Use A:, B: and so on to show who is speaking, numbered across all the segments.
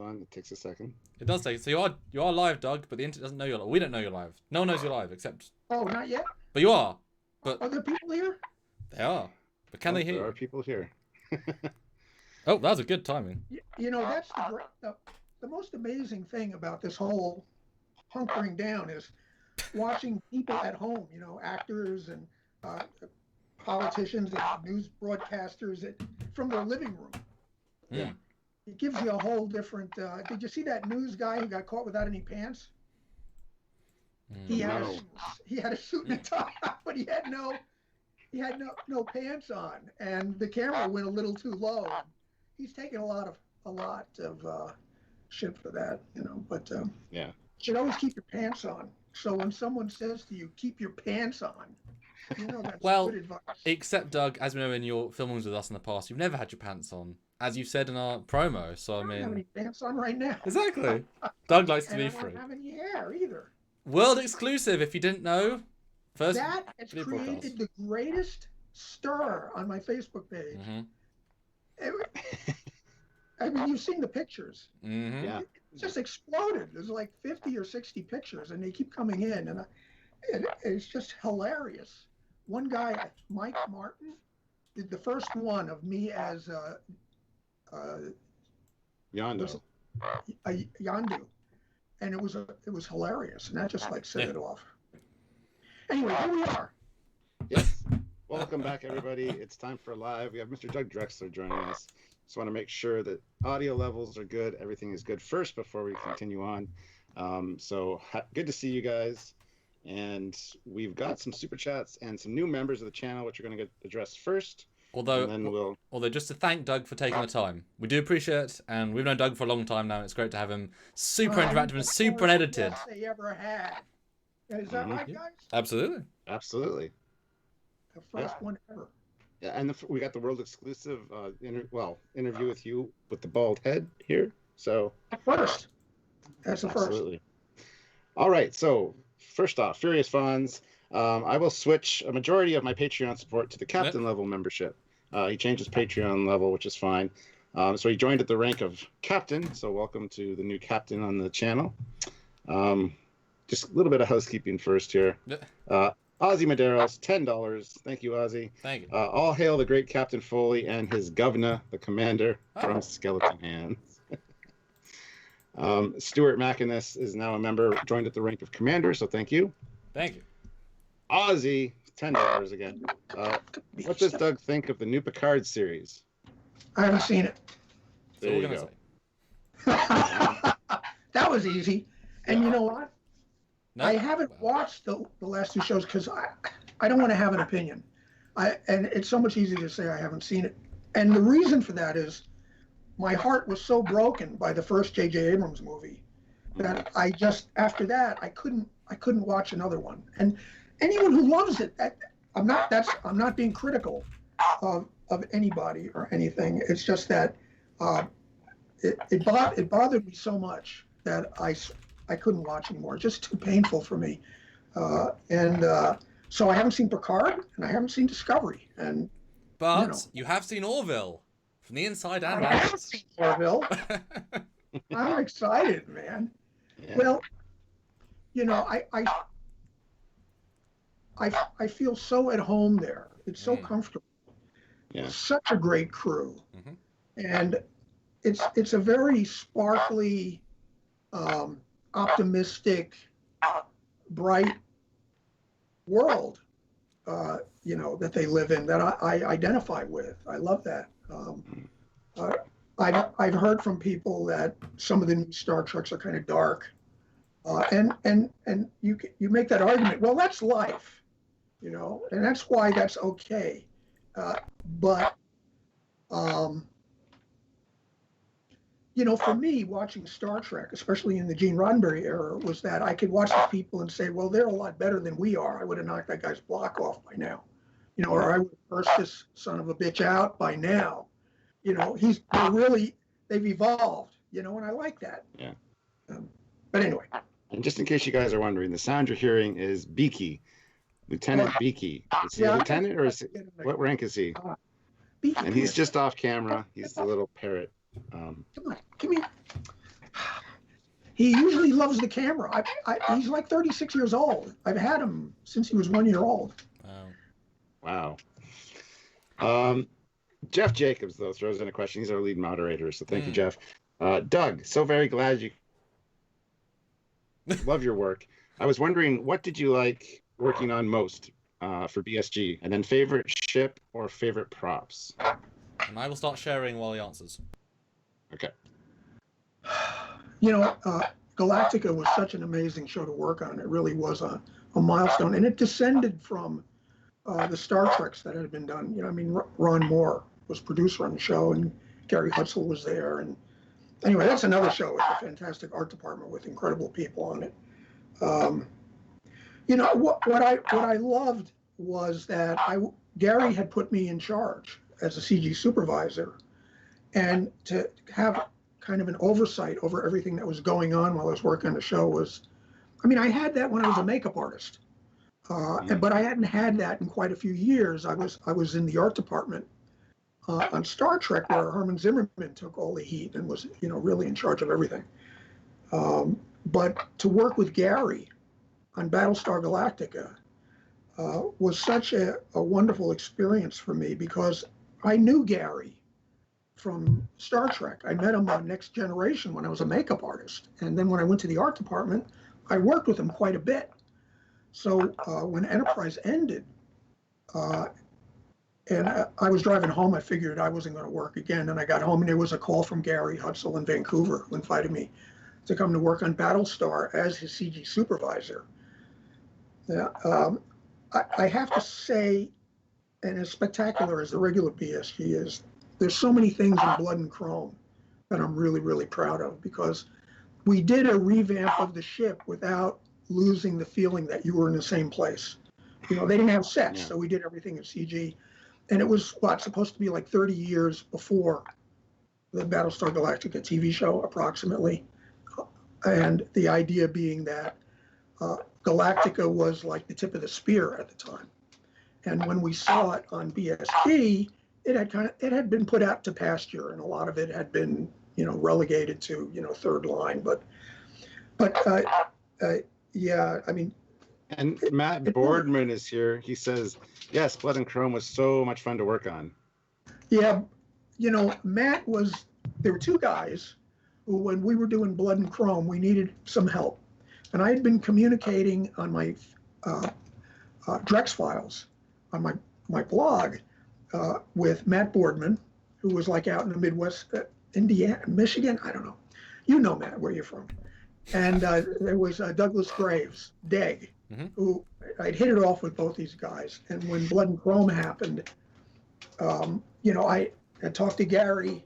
A: on. It takes a second.
B: It does take. So you are live, Doug, but the internet doesn't know you're live. We don't know you're live. No one knows you're live except.
C: Oh, not yet.
B: But you are. But
C: are there people here?
B: They are. But can they hear?
A: There are people here.
B: Oh, that was a good timing.
C: You know, that's the most amazing thing about this whole hunkering down is watching people at home. You know, actors and politicians and news broadcasters from their living room.
B: Yeah.
C: It gives you a whole different. Did you see that news guy who got caught without any pants? He had a suit and a tie, but he had no pants on, and the camera went a little too low. He's taken a lot of shit for that, you know. But
A: yeah,
C: you should always keep your pants on. So when someone says to you, "Keep your pants on," you know that's good advice.
B: Except Doug, as we know in your filmings with us in the past, you've never had your pants on, as you've said in our promo. So I mean,
C: don't have any pants on right now.
B: Exactly. Doug likes to be free.
C: I don't have any hair either.
B: World exclusive, if you didn't know. First,
C: that has created the greatest stir on my Facebook page. I mean, you've seen the pictures.
A: Yeah.
C: It just exploded. There's like 50 or 60 pictures, and they keep coming in, and it's just hilarious. One guy, Mike Martin, did the first one of me as
A: Yondu.
C: Yondu, and it was hilarious, and that just like set it off. Anyway, here we are.
A: Yes. Welcome back, everybody. It's time for live. We have Mr. Doug Drexler joining us. Just want to make sure that audio levels are good. Everything is good first before we continue on. Good to see you guys. And we've got some super chats and some new members of the channel, which are going to get addressed first.
B: Although just to thank Doug for taking the time. We do appreciate it, and we've known Doug for a long time now. It's great to have him super interactive and super unedited.
C: Best they ever had. Is that right, guys?
B: Absolutely.
A: Absolutely.
C: The first one ever.
A: Yeah, and we got the world exclusive interview with you with the bald head here. So
C: first. That's the first.
A: Absolutely. All right. So first off, Furious Fonz. I will switch a majority of my Patreon support to the captain level membership. He changed his Patreon level, which is fine. So he joined at the rank of captain. So welcome to the new captain on the channel. Just a little bit of housekeeping first here. Ozzy Maderos, $10. Thank you, Ozzy.
B: Thank you.
A: All hail the great Captain Foley and his governor, the commander from Skeleton Hands. Stuart Mackiness is now a member, joined at the rank of commander, so thank you.
B: Thank you.
A: Ozzy, $10 again. What does Doug think of the new Picard series?
C: I haven't seen it.
A: There you go.
C: That was easy. And you know what?
B: No?
C: I haven't watched the last two shows because I don't want to have an opinion. And it's so much easier to say I haven't seen it. And the reason for that is my heart was so broken by the first J.J. Abrams movie that I just, after that, I couldn't watch another one. And anyone who loves it, I'm not being critical of anybody or anything. It's just that it bothered me so much that I couldn't watch anymore. Just too painful for me. So I haven't seen Picard and I haven't seen Discovery. But
B: you have seen Orville from the inside and
C: out. I haven't seen Orville. I'm excited, man. Yeah. Well, I feel so at home there. It's so comfortable.
A: Yeah.
C: Such a great crew. And it's a very sparkly, optimistic, bright world, that they live in that I identify with. I love that. I've heard from people that some of the new Star Treks are kind of dark, and you make that argument. Well, that's life, and that's why that's okay. But for me, watching Star Trek, especially in the Gene Roddenberry era, was that I could watch these people and say, well, they're a lot better than we are. I would have knocked that guy's block off by now, or I would have cursed this son of a bitch out by now. They've evolved, and I like that.
A: Yeah.
C: But anyway.
A: And just in case you guys are wondering, the sound you're hearing is Beaky, Lieutenant Beaky. Is he a lieutenant or what rank is he?
C: Beaky.
A: And he's just off camera. He's the little parrot.
C: Come on, come here. He usually loves the camera. He's like 36 years old. I've had him since he was 1 year old.
A: Wow. Jeff Jacobs, though, throws in a question. He's our lead moderator, so thank you, Jeff. Doug, so very glad you love your work. I was wondering, what did you like working on most for BSG? And then favorite ship or favorite props?
B: And I will start sharing while he answers.
A: Okay.
C: You know, Galactica was such an amazing show to work on. It really was a milestone. And it descended from the Star Treks that had been done. You know, I mean, Ron Moore was producer on the show, and Gary Hutzel was there. And anyway, that's another show with a fantastic art department with incredible people on it. You know, what I loved was that Gary had put me in charge as a CG supervisor, and to have kind of an oversight over everything that was going on while I was working on the show was, I mean, I had that when I was a makeup artist, but I hadn't had that in quite a few years. I was in the art department on Star Trek, where Herman Zimmerman took all the heat and was, you know, really in charge of everything. But to work with Gary on Battlestar Galactica was such a wonderful experience for me, because I knew Gary from Star Trek. I met him on Next Generation when I was a makeup artist. And then when I went to the art department, I worked with him quite a bit. So when Enterprise ended, and I was driving home, I figured I wasn't going to work again. And I got home, and there was a call from Gary Hutzel in Vancouver, who invited me to come to work on Battlestar as his CG supervisor. I have to say, and as spectacular as the regular BSG is, there's so many things in Blood and Chrome that I'm really, really proud of, because we did a revamp of the ship without losing the feeling that you were in the same place. You know, they didn't have sets, so we did everything in CG. And it was, supposed to be like 30 years before the Battlestar Galactica TV show, approximately. And the idea being that Galactica was like the tip of the spear at the time. And when we saw it on BSG, it had been put out to pasture, and a lot of it had been, you know, relegated to, you know, third line. But yeah, I mean.
A: And Matt Boardman is here. He says, yes, Blood and Chrome was so much fun to work on.
C: Yeah, you know, Matt was, there were two guys who, when we were doing Blood and Chrome, we needed some help. And I had been communicating on my Drex files, on my blog, with Matt Boardman, who was like out in the Midwest, Indiana, Michigan, I don't know. You know, Matt, where you're from. And there was Douglas Graves, Deg, who I'd hit it off with both these guys. And when Blood and Chrome happened, you know, I had talked to Gary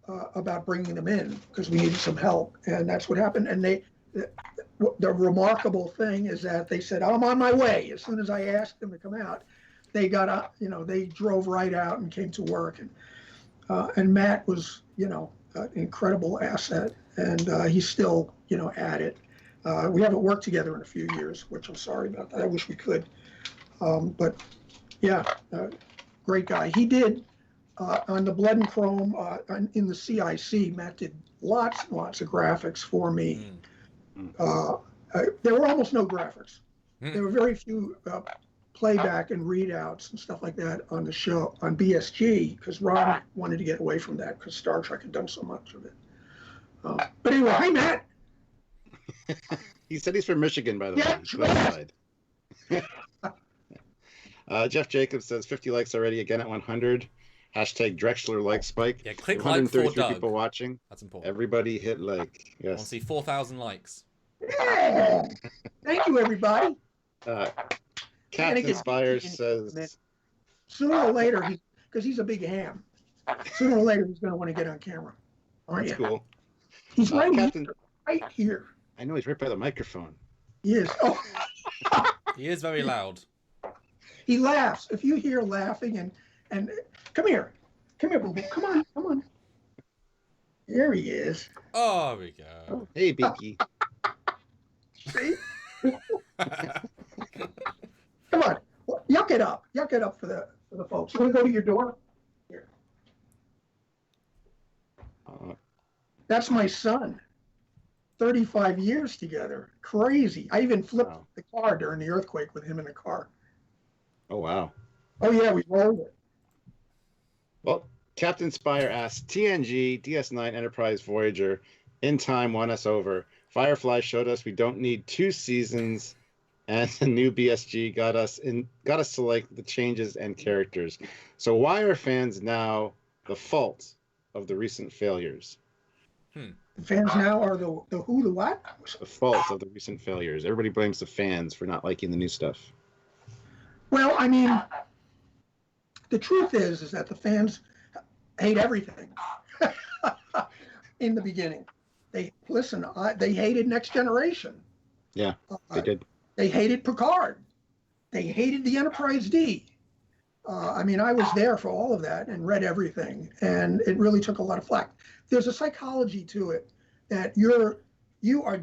C: about bringing them in because we needed some help. And that's what happened. And the remarkable thing is that they said, I'm on my way. As soon as I asked them to come out, they got up, you know, they drove right out and came to work. And Matt was, you know, an incredible asset, and he's still, you know, at it. We haven't worked together in a few years, which I'm sorry about that. I wish we could. But yeah, great guy. He did on the Blood and Chrome in the CIC. Matt did lots and lots of graphics for me. There were almost no graphics. There were very few playback and readouts and stuff like that on the show on BSG, because Ron wanted to get away from that because Star Trek had done so much of it. But anyway, hi Matt.
A: He said he's from Michigan, by the way. Jeff Jacobs says 50 likes already, again at 100. Hashtag Drexler like Spike.
B: Yeah, click like for Doug.
A: People watching.
B: That's important.
A: Everybody hit like. Yes.
B: I want to see 4,000 likes.
C: Yeah. Thank you, everybody.
A: Captain Spires says.
C: Sooner or later, because he's a big ham. Sooner or later, he's going to want to get on camera. Aren't
A: That's
C: you?
A: cool.
C: He's right
A: Captain,
C: here. Right here.
A: I know he's right by the microphone.
C: He is. Oh.
B: He is very loud.
C: He laughs. If you hear laughing and come here, boo boo. Come on. There he is.
B: Oh, there we go.
A: Hey, Beaky.
C: See? Come on, yuck it up for the folks. You want to go to your door? Here. That's my son. 35 years together. Crazy. I even flipped the car during the earthquake with him in the car.
A: Oh, wow.
C: Oh, yeah, we rolled it.
A: Well, Captain Spire asks, TNG, DS9, Enterprise, Voyager, In Time won us over. Firefly showed us we don't need 2 seasons, and the new BSG got us to like the changes and characters. So why are fans now the fault of the recent failures?
C: The fans now are the who, the what?
A: The fault of the recent failures. Everybody blames the fans for not liking the new stuff.
C: Well, I mean, the truth is that the fans hate everything in the beginning. They hated Next Generation.
A: Yeah, they did.
C: They hated Picard. They hated the Enterprise D. I mean, I was there for all of that and read everything, and it really took a lot of flack. There's a psychology to it that you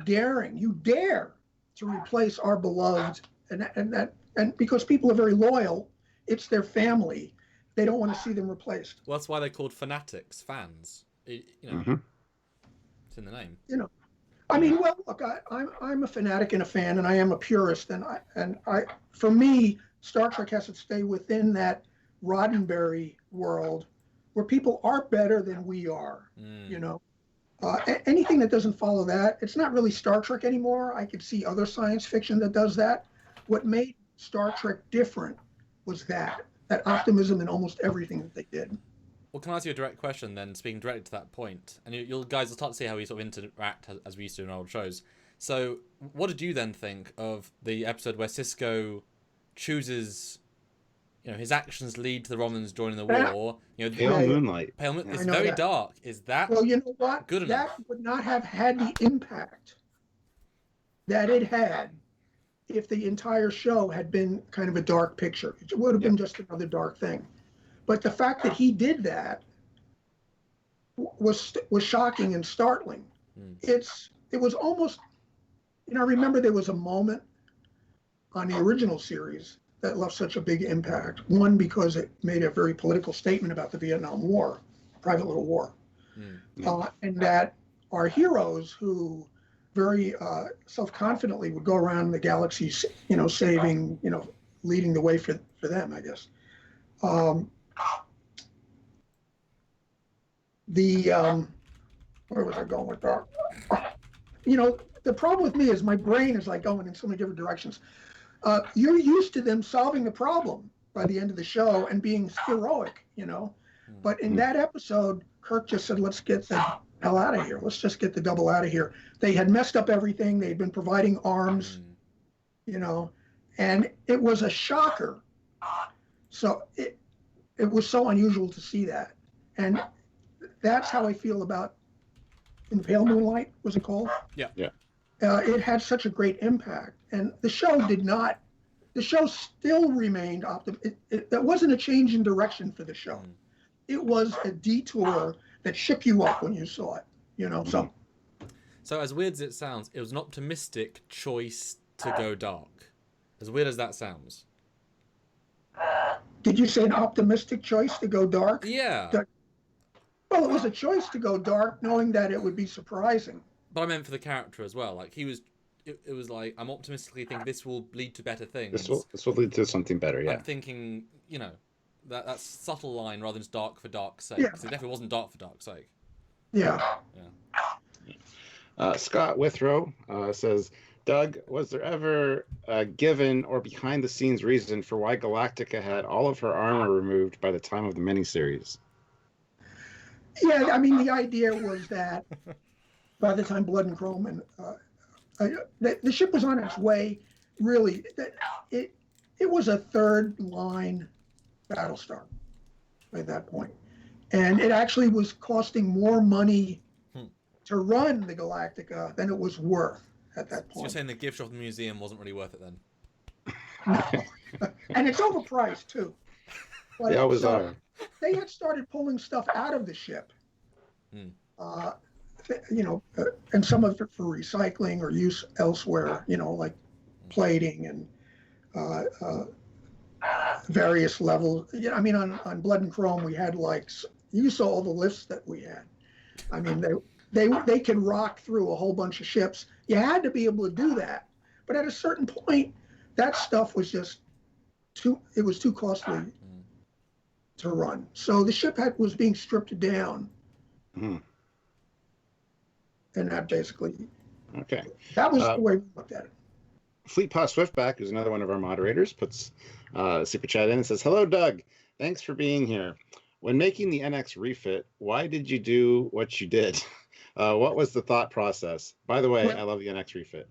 C: dare to replace our beloved, and because people are very loyal, it's their family. They don't want to see them replaced.
B: Well, that's why they're called fanatics, fans. It's in the name.
C: I mean, well, look, I'm a fanatic and a fan, and I am a purist, and for me, Star Trek has to stay within that Roddenberry world where people are better than we are. Anything that doesn't follow that, it's not really Star Trek anymore. I could see other science fiction that does that. What made Star Trek different was that optimism in almost everything that they did.
B: Well, can I ask you a direct question then, speaking directly to that point? And you guys will start to see how we sort of interact as we used to in old shows. So, what did you then think of the episode where Sisko chooses, his actions lead to the Romulans joining the war?
A: Pale Moonlight.
B: Pale Moonlight. It's very dark. Is that
C: well? You know what?
B: Good enough?
C: That would not have had the impact that it had if the entire show had been kind of a dark picture. It would have been just another dark thing. But the fact that he did that was shocking and startling. It was almost, I remember there was a moment on the original series that left such a big impact. One, because it made a very political statement about the Vietnam War, private little war, and that our heroes, who very self-confidently would go around the galaxy, saving, leading the way for them, I guess. Where was I going with that? The problem with me is my brain is like going in so many different directions. You're used to them solving the problem by the end of the show and being heroic, But in that episode, Kirk just said, let's get the hell out of here. Let's just get the double out of here. They had messed up everything. They'd been providing arms, and it was a shocker. So it was so unusual to see that. And that's how I feel about In Pale Moonlight, was it called?
B: Yeah.
C: It had such a great impact. And the show still remained optimistic. That wasn't a change in direction for the show. It was a detour that shook you up when you saw it, So
B: as weird as it sounds, it was an optimistic choice to go dark. As weird as that sounds.
C: Did you say an optimistic choice to go dark?
B: Yeah.
C: Well, it was a choice to go dark, knowing that it would be surprising.
B: But I meant for the character as well. Like, it was like, I'm optimistically thinking this will lead to better things.
A: This will lead to something better, yeah.
B: I'm thinking, that's subtle line rather than just dark for dark's sake.
C: Yeah.
B: Because it definitely wasn't dark for dark's sake.
C: Yeah.
A: Scott Withrow says, Doug, was there ever a given or behind-the-scenes reason for why Galactica had all of her armor removed by the time of the miniseries?
C: Yeah, I mean, the idea was that by the time Blood and Chrome and the ship was on its way, really, it was a third-line Battlestar by that point. And it actually was costing more money to run the Galactica than it was worth at that point.
B: So you're saying the gift shop in the museum wasn't really worth it then?
C: No. And it's overpriced, too. But
A: they always are.
C: They had started pulling stuff out of the ship, and some of it for recycling or use elsewhere, like plating and various levels. I mean, on Blood and Chrome, we had you saw all the lifts that we had. I mean, they can rock through a whole bunch of ships. You had to be able to do that, but at a certain point, that stuff was just too costly to run. So the ship was being stripped down, and that basically.
A: Okay.
C: That was the way we looked at it.
A: Fleet Paw Swiftback, who's another one of our moderators, puts a super chat in and says, "Hello, Doug. Thanks for being here. When making the NX refit, why did you do what you did? What was the thought process? By the way, I love the NX refit."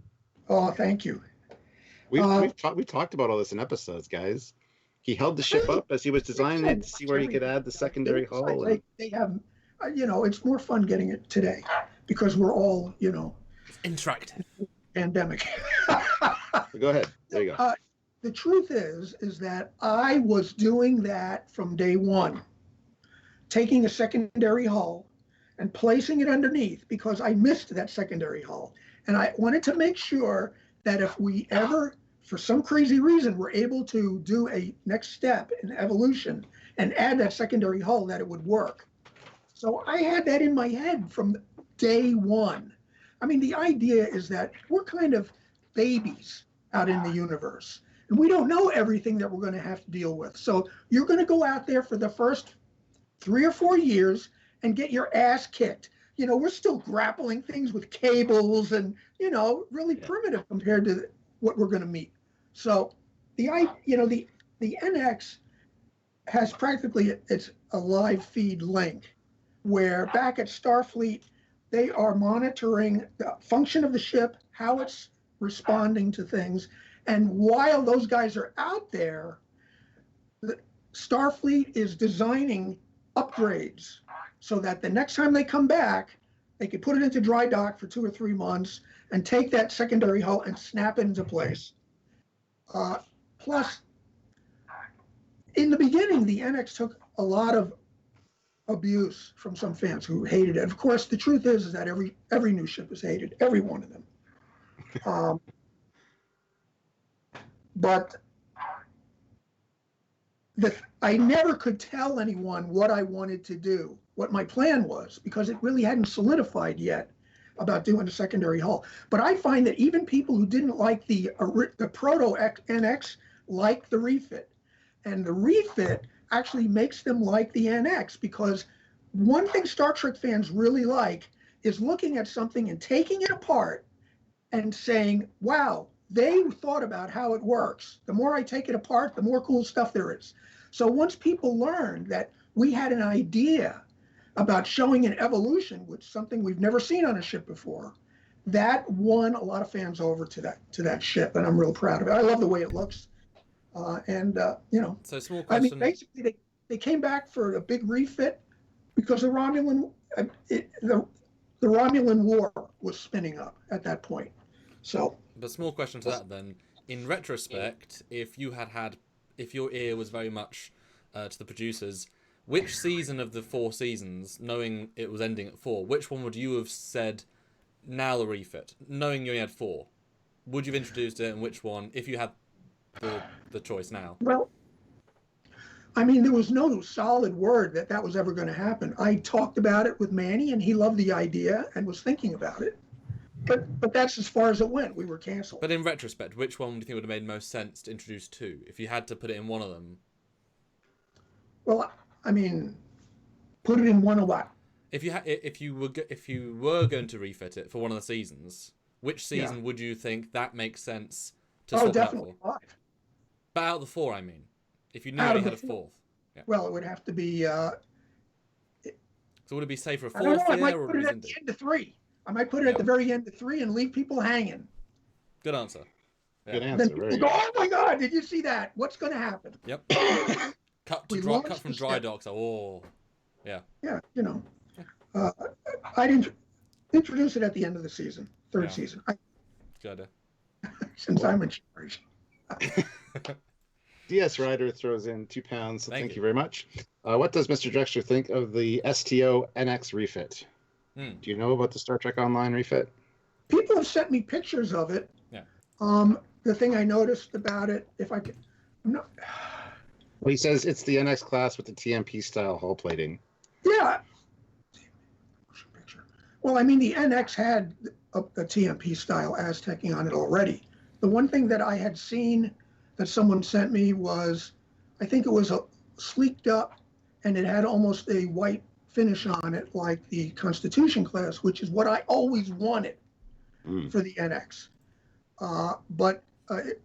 C: Oh, thank you.
A: We've talked about all this in episodes, guys. He held the ship up as he was designing it to see where he could add the secondary hull.
C: They have, it's more fun getting it today because we're all,
B: interactive.
C: Pandemic.
A: Go ahead. There you go.
C: The truth is that I was doing that from day one, taking a secondary hull and placing it underneath because I missed that secondary hull. And I wanted to make sure that if we ever, for some crazy reason, were able to do a next step in evolution and add that secondary hull, that it would work. So I had that in my head from day one. I mean, the idea is that we're kind of babies out in the universe, and we don't know everything that we're going to have to deal with. So you're going to go out there for the first 3 or 4 years and get your ass kicked. We're still grappling things with cables and, really primitive compared to what we're going to meet. So the NX has practically, it's a live feed link where back at Starfleet, they are monitoring the function of the ship, how it's responding to things. And while those guys are out there, Starfleet is designing upgrades so that the next time they come back, they can put it into dry dock for 2 or 3 months and take that secondary hull and snap it into place. Plus, in the beginning, the NX took a lot of abuse from some fans who hated it. Of course, the truth is that every new ship is hated, every one of them. But I never could tell anyone what I wanted to do, what my plan was, because it really hadn't solidified yet about doing a secondary hull. But I find that even people who didn't like the proto NX like the refit. And the refit actually makes them like the NX, because one thing Star Trek fans really like is looking at something and taking it apart and saying, wow, they thought about how it works. The more I take it apart, the more cool stuff there is. So once people learned that we had an idea about showing an evolution, which is something we've never seen on a ship before, that won a lot of fans over to that ship, and I'm real proud of it. I love the way it looks.
B: So small question.
C: I mean, basically, they came back for a big refit because the Romulan War was spinning up at that point. So,
B: but small question to that then. In retrospect, if your ear was very much to the producers, which season of the 4 seasons, knowing it was ending at 4, which one would you have said, now the refit, knowing you only had 4? Would you have introduced it, and which one, if you had the choice now?
C: Well, I mean, there was no solid word that was ever going to happen. I talked about it with Manny, and he loved the idea and was thinking about it. But that's as far as it went. We were canceled.
B: But in retrospect, which one do you think would have made most sense to introduce 2, if you had to put it in one of them?
C: Well, I mean, put it in one of what?
B: If you were going to refit it for one of the seasons, which season would you think that makes sense to swap
C: definitely
B: that for?
C: 5.
B: But out of the 4, I mean, if you knew you had a 4th. Yeah.
C: Well, it would have to be.
B: So would it be safe for a 4th
C: I don't know. I might
B: year, or
C: put it at the end of 3. I might put it at the very end of 3 and leave people hanging.
B: Good answer. Yeah.
A: Good answer.
C: Then people go, oh my God, did you see that? What's going to happen?
B: Yep. cut from dry docks. Oh, yeah.
C: Yeah, I'd introduce it at the end of the season, 3rd season.
B: Good idea.
C: Since I'm in charge.
A: DS Rider throws in £2, so thank you very much. What does Mr. Drexler think of the STO NX refit? Do you know about the Star Trek Online refit?
C: People have sent me pictures of it.
B: Yeah.
C: The thing I noticed about it, if I could, no.
A: Well, he says it's the NX class with the TMP style hull plating.
C: Yeah. Well, I mean, the NX had a TMP style Aztecing on it already. The one thing that I had seen that someone sent me was, I think it was a sleeked up, and it had almost a white finish on it like the Constitution class, which is what I always wanted for the NX. But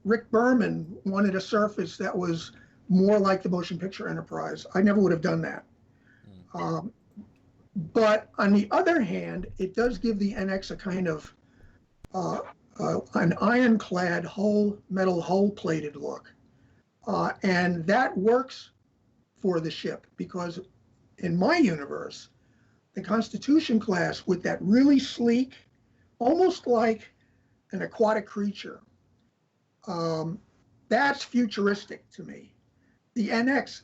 C: Rick Berman wanted a surface that was more like the Motion Picture Enterprise. I never would have done that. But on the other hand, it does give the NX a kind of an ironclad metal hull-plated look. And that works for the ship because in my universe, the Constitution class with that really sleek, almost like an aquatic creature, that's futuristic to me. The NX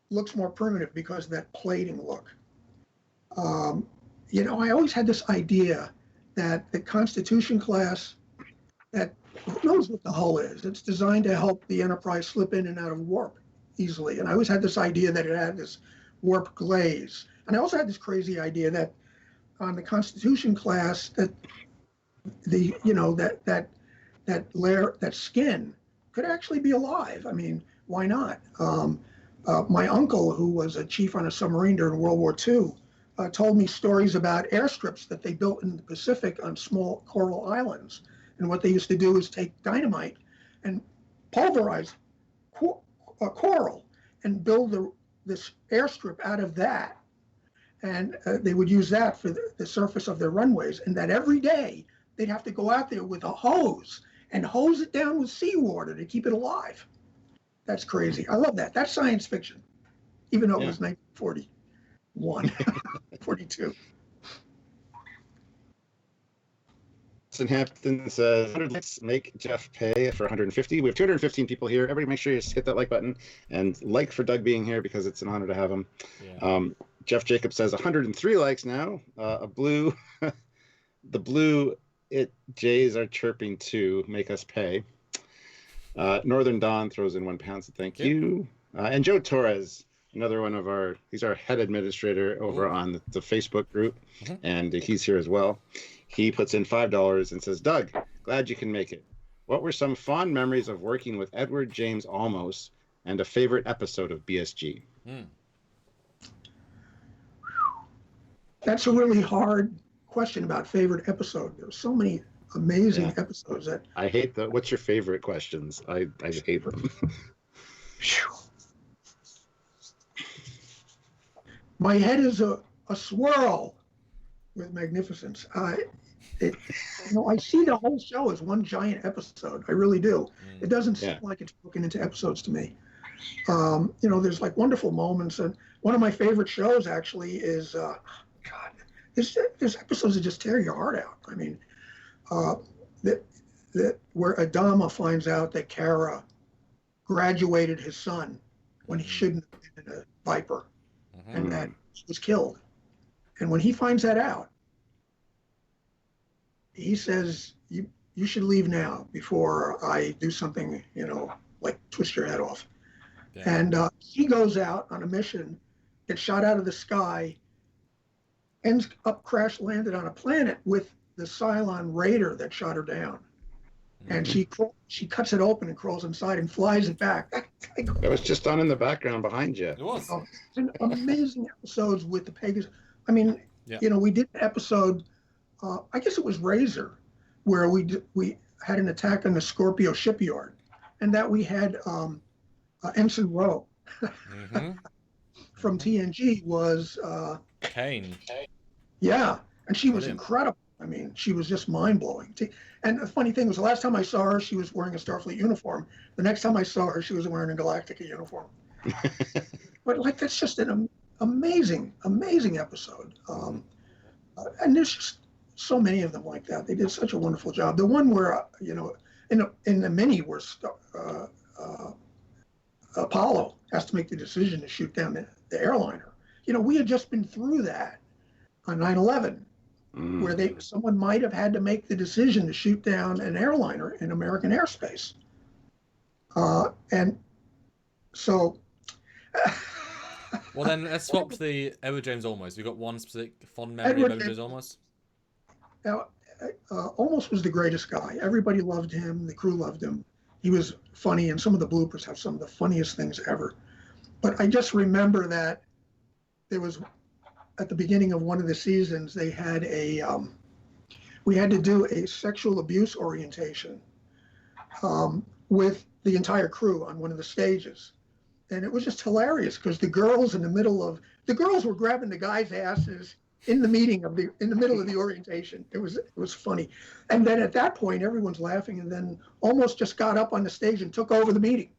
C: looks more primitive because of that plating look. You know, I always had this idea that the Constitution class, that who knows what the hull is? It's designed to help the Enterprise slip in and out of warp easily. And I always had this idea that it had this warp glaze. And I also had this crazy idea that on the Constitution class, that the, you know, that layer, that skin could actually be alive. I mean, why not? My uncle, who was a chief on a submarine during World War II, told me stories about airstrips that they built in the Pacific on small coral islands. And what they used to do is take dynamite and pulverize coral and build this airstrip out of that. And they would use that for the surface of their runways. And that every day they'd have to go out there with a hose and hose it down with seawater to keep it alive. That's crazy. I love that. That's science fiction, even though it was 1941, 42.
A: Hampton says, let's make Jeff pay for 150. We have 215 people here. Everybody make sure you just hit that like button and like for Doug being here because it's an honor to have him. Yeah. Jeff Jacobs says 103 likes now. The blue Jays are chirping too. Make us pay. Northern Dawn throws in £1, so thank you. And Joe Torres, another one of he's our head administrator over on the Facebook group, and he's here as well. He puts in $5 and says, Doug, glad you can make it. What were some fond memories of working with Edward James Olmos and a favorite episode of BSG?
C: That's a really hard question about favorite episode. There's so many amazing episodes that
A: I hate what's your favorite questions? I hate them.
C: My head is a swirl with magnificence. I see the whole show as one giant episode. I really do. It doesn't seem like it's broken into episodes to me. There's like wonderful moments, and one of my favorite shows actually is there's episodes that just tear your heart out. I mean, that where Adama finds out that Kara graduated his son when he shouldn't have been a Viper, and that he was killed. And when he finds that out, he says, you should leave now before I do something, like twist your head off. Yeah. And he goes out on a mission, gets shot out of the sky, ends up crash landed on a planet with the Cylon Raider that shot her down. And she cuts it open and crawls inside and flies it back.
A: That was just on in the background behind you.
B: It was.
C: It's an amazing episodes with the Pegasus. I mean, we did an episode, I guess it was Razor, where we had an attack on the Scorpio shipyard, and that we had Ensign Rowe from TNG was
B: Kane.
C: Yeah, and she was incredible. I mean, she was just mind-blowing. And the funny thing was, the last time I saw her, she was wearing a Starfleet uniform. The next time I saw her, she was wearing a Galactica uniform. But that's just an amazing, amazing episode. And there's just so many of them like that. They did such a wonderful job. The one where, in the mini where Apollo has to make the decision to shoot down the airliner. We had just been through that on 9/11. Where someone might have had to make the decision to shoot down an airliner in American airspace. And so
B: Well, then let's swap to the Edward James Olmos. We've got one specific fond memory
C: Edward
B: of Edward James Olmos.
C: Now, Olmos was the greatest guy. Everybody loved him. The crew loved him. He was funny, and some of the bloopers have some of the funniest things ever. But I just remember that there was, at the beginning of one of the seasons, they had we had to do a sexual abuse orientation with the entire crew on one of the stages. And it was just hilarious because the girls were grabbing the guys' asses in the middle of the orientation. It was funny. And then at that point, everyone's laughing, and then Almost just got up on the stage and took over the meeting.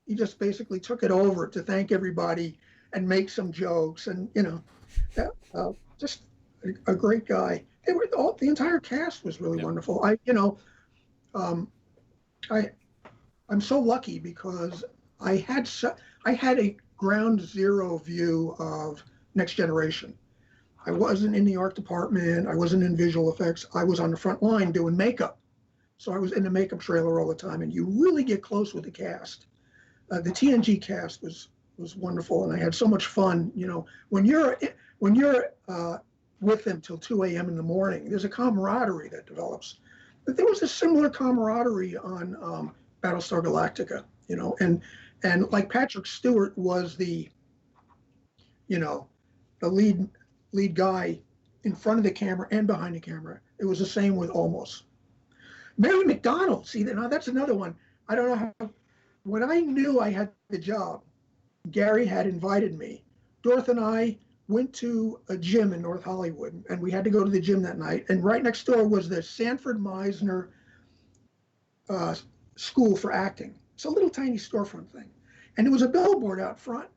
C: He just basically took it over to thank everybody and make some jokes, and just a great guy. The entire cast was really wonderful. I'm so lucky because I had a ground zero view of Next Generation. I wasn't in the art department. I wasn't in visual effects. I was on the front line doing makeup. So I was in the makeup trailer all the time, and you really get close with the cast. The TNG cast was wonderful, and I had so much fun. When you're with them till 2 a.m. in the morning, there's a camaraderie that develops. But there was a similar camaraderie on Battlestar Galactica, and like Patrick Stewart was the lead guy in front of the camera and behind the camera. It was the same with Olmos. Mary McDonald, see, now that's another one. I don't know how. When I knew I had the job, Gary had invited me. Dorothy and I went to a gym in North Hollywood, and we had to go to the gym that night. And right next door was the Sanford Meisner School for Acting. It's a little tiny storefront thing. And there was a billboard out front,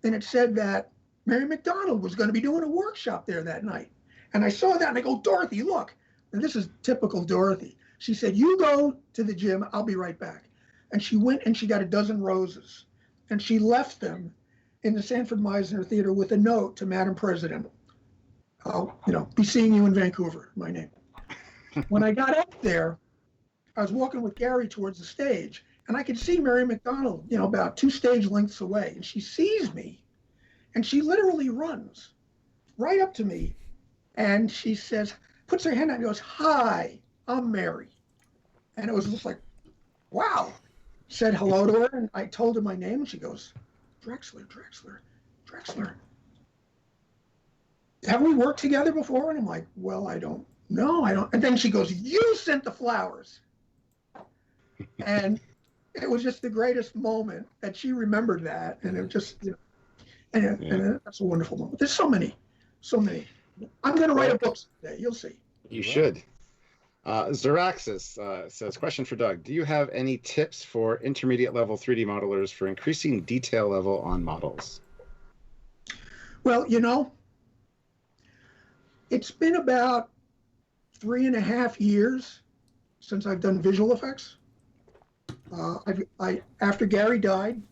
C: and it said that Mary McDonald was going to be doing a workshop there that night. And I saw that, and I go, Dorothy, look. And this is typical Dorothy. She said, you go to the gym, I'll be right back. And she went and she got a dozen roses. And she left them in the Sanford Meisner Theater with a note to Madam President. I'll, be seeing you in Vancouver, my name. When I got up there, I was walking with Gary towards the stage, and I could see Mary McDonald, about 2 stage lengths away. And she sees me, and she literally runs right up to me. And she says, puts her hand out and goes, hi, I'm Mary. And it was just like, wow. Said hello to her, and I told her my name, and she goes, Drexler. Have we worked together before? And I'm like, well, I don't know. And then she goes, you sent the flowers. And it was just the greatest moment that she remembered that. And it was just, and that's a wonderful moment. There's so many. I'm going to write a book today. You'll see.
A: You should. Zeraxis says, question for Doug. Do you have any tips for intermediate level 3D modelers for increasing detail level on models?
C: Well, it's been about 3.5 years since I've done visual effects. After Gary died,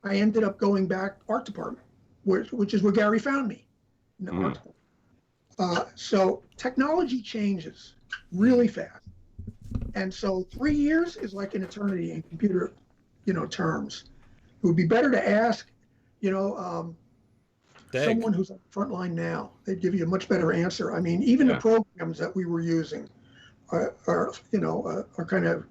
C: I ended up going back art department, which is where Gary found me in the art department. So technology changes really fast. And so 3 years is like an eternity in computer, terms. It would be better to ask, someone who's on the front line now. They'd give you a much better answer. I mean, even the programs that we were using are kind of,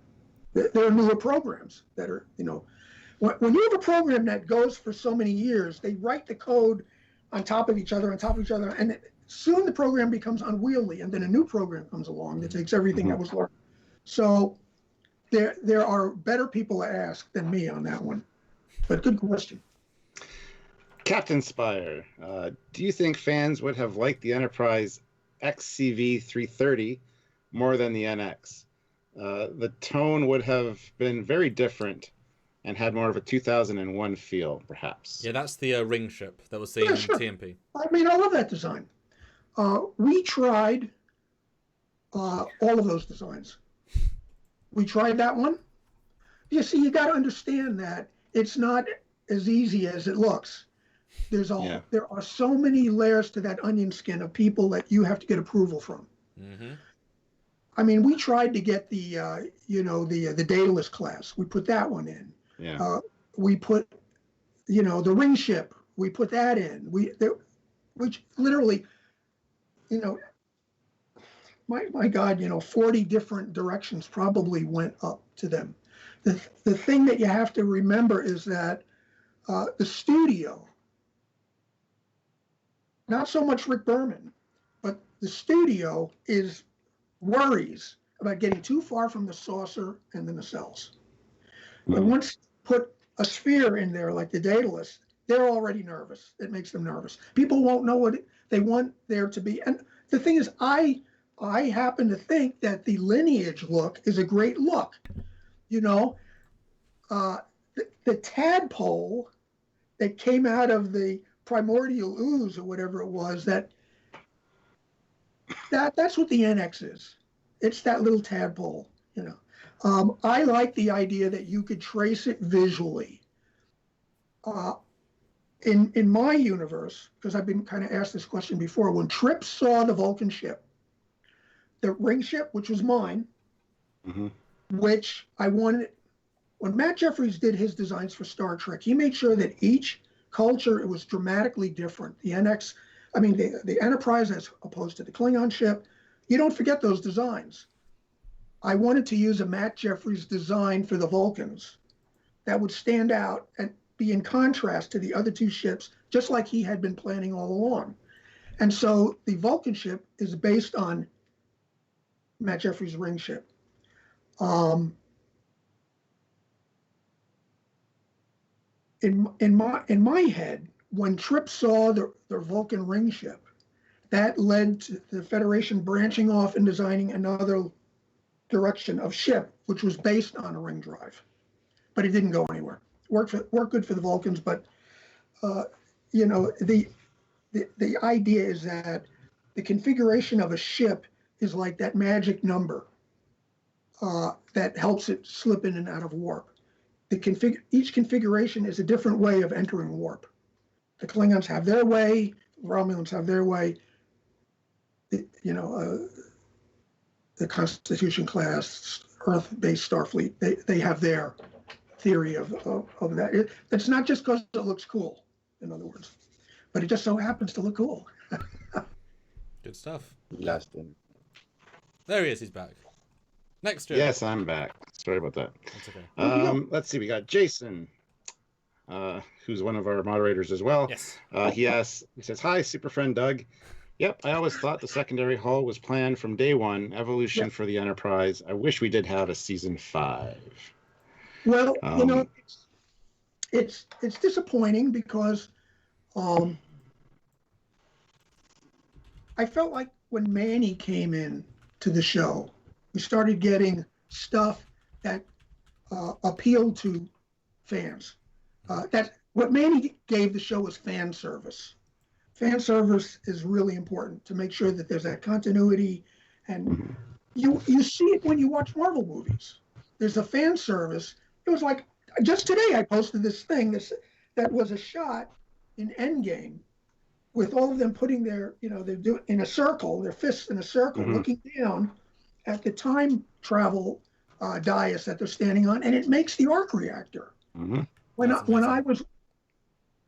C: there are newer programs that are, when you have a program that goes for so many years, they write the code on top of each other, and soon the program becomes unwieldy, and then a new program comes along that takes everything that was learned. So there are better people to ask than me on that one. But good question.
A: Captain Spire, do you think fans would have liked the Enterprise XCV 330 more than the NX? The tone would have been very different and had more of a 2001 feel, perhaps.
B: Yeah, that's the ring ship that was seen in TMP.
C: I mean, I love that design. We tried all of those designs. We tried that one. You see, you got to understand that it's not as easy as it looks. There are so many layers to that onion skin of people that you have to get approval from. Mm-hmm. I mean, we tried to get the Daedalus class. We put that one in. Yeah. We put, the ring ship. we put that in. Which literally, you know, my God, 40 different directions probably went up to them. The thing that you have to remember is that the studio, not so much Rick Berman, but the studio worries about getting too far from the saucer and the nacelles. And once you put a sphere in there like the Daedalus, they're already nervous. It makes them nervous. People won't know what they want there to be. And the thing is, I happen to think that the lineage look is a great look. The tadpole that came out of the primordial ooze or whatever it was, that's what the NX is. It's that little tadpole, I like the idea that you could trace it visually. In my universe, because I've been kind of asked this question before, when Trip saw the Vulcan ship, the ring ship, which was mine, which I wanted, when Matt Jeffries did his designs for Star Trek, he made sure that each culture, it was dramatically different. The NX, the Enterprise as opposed to the Klingon ship, you don't forget those designs. I wanted to use a Matt Jeffries design for the Vulcans that would stand out and be in contrast to the other two ships, just like he had been planning all along. And so the Vulcan ship is based on Matt Jeffries' ring ship. In my head, when Trip saw the Vulcan ring ship, that led to the Federation branching off and designing another direction of ship, which was based on a ring drive, but it didn't go anywhere. Worked good for the Vulcans, but the idea is that the configuration of a ship is like that magic number that helps it slip in and out of warp. Each configuration is a different way of entering warp. The Klingons have their way, the Romulans have their way. The Constitution class, Earth-based Starfleet, they have their theory of that. It's not just because it looks cool, in other words, but it just so happens to look cool.
B: Good stuff.
A: Lost him.
B: There he is. He's back. Next, Joe.
A: Yes, I'm back. Sorry about that.
B: That's okay.
A: Let's see. We got Jason, who's one of our moderators as well.
B: Yes.
A: He says, "Hi, super friend Doug. Yep, I always thought the secondary hull was planned from day one. Evolution for the Enterprise. I wish we did have a season 5."
C: Well, it's disappointing because I felt like when Manny came in to the show, we started getting stuff that appealed to fans. That what Manny gave the show was fan service. Fan service is really important to make sure that there's that continuity, and you see it when you watch Marvel movies. There's a fan service. It was like just today I posted this thing that was a shot in Endgame with all of them putting they're doing in a circle, their fists in a circle, looking down at the time travel dais that they're standing on, and it makes the arc reactor. When I was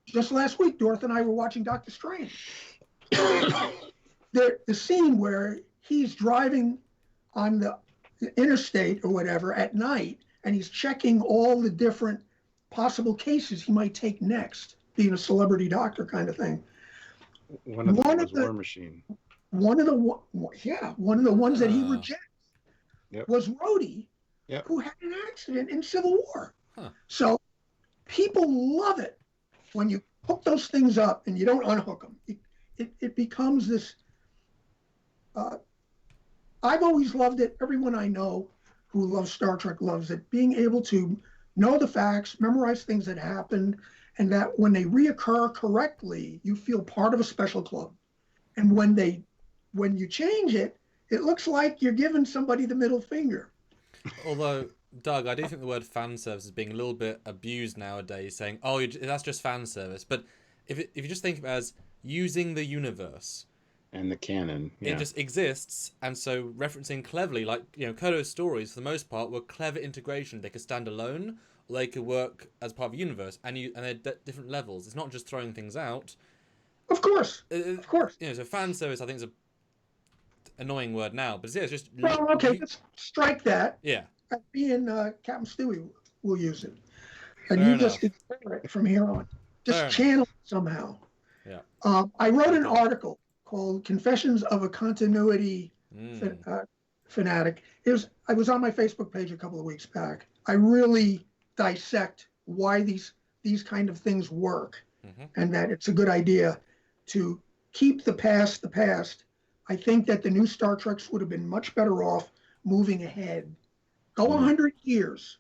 C: just last week, Dorothy and I were watching Doctor Strange. The scene where he's driving on the interstate or whatever at night, and he's checking all the different possible cases he might take next, being a celebrity doctor kind of thing.
A: One of them was War Machine.
C: One of the ones that he rejects was Rhodey, who had an accident in Civil War. So people love it when you hook those things up and you don't unhook them. It becomes this. I've always loved it. Everyone I know who loves Star Trek loves it. Being able to know the facts, memorize things that happened, and that when they reoccur correctly, you feel part of a special club. And when you change it, it looks like you're giving somebody the middle finger.
B: Although, Doug, I do think the word fan service is being a little bit abused nowadays, saying, "Oh, that's just fan service." But if you just think of it as using the universe
A: and the canon,
B: it just exists, and so referencing cleverly, like Kodo's stories for the most part were clever integration. They could stand alone, they could work as part of a universe, and they're different levels. It's not just throwing things out.
C: Of course.
B: So fan service, I think, is a annoying word now, but it's just.
C: Well, okay, let's strike that.
B: Yeah.
C: Me and Captain Stewie will use it, and
B: Fair
C: you
B: enough.
C: just ignore it from here on. Just
B: Fair
C: channel it somehow.
B: Yeah.
C: I wrote an article called "Confessions of a Continuity Fanatic." I was on my Facebook page a couple of weeks back. I really dissect why these kind of things work, and that it's a good idea to keep the past the past. I think that the new Star Treks would have been much better off moving ahead. Go 100 years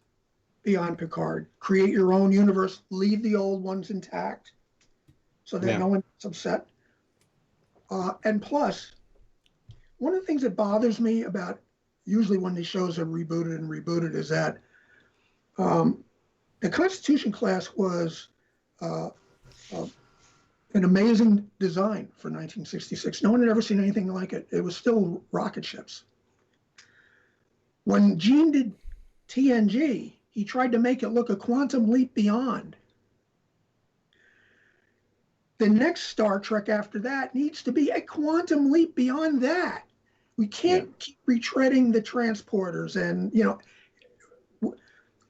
C: beyond Picard. Create your own universe. Leave the old ones intact so that no one gets upset. And plus, one of the things that bothers me about usually when these shows are rebooted is that the Constitution class was an amazing design for 1966. No one had ever seen anything like it. It was still rocket ships. When Gene did TNG, he tried to make it look a quantum leap beyond. The next Star Trek after that needs to be a quantum leap beyond that. We can't keep retreading the transporters. And,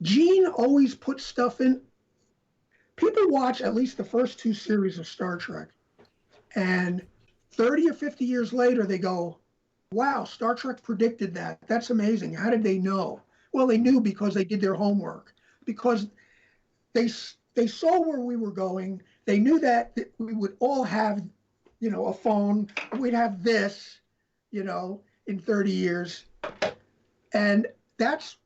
C: Gene always puts stuff in. People watch at least the first two series of Star Trek, and 30 or 50 years later, they go, wow, Star Trek predicted that. That's amazing. How did they know? Well, they knew because they did their homework, because they saw where we were going. They knew that we would all have, a phone. We'd have this, in 30 years. And that's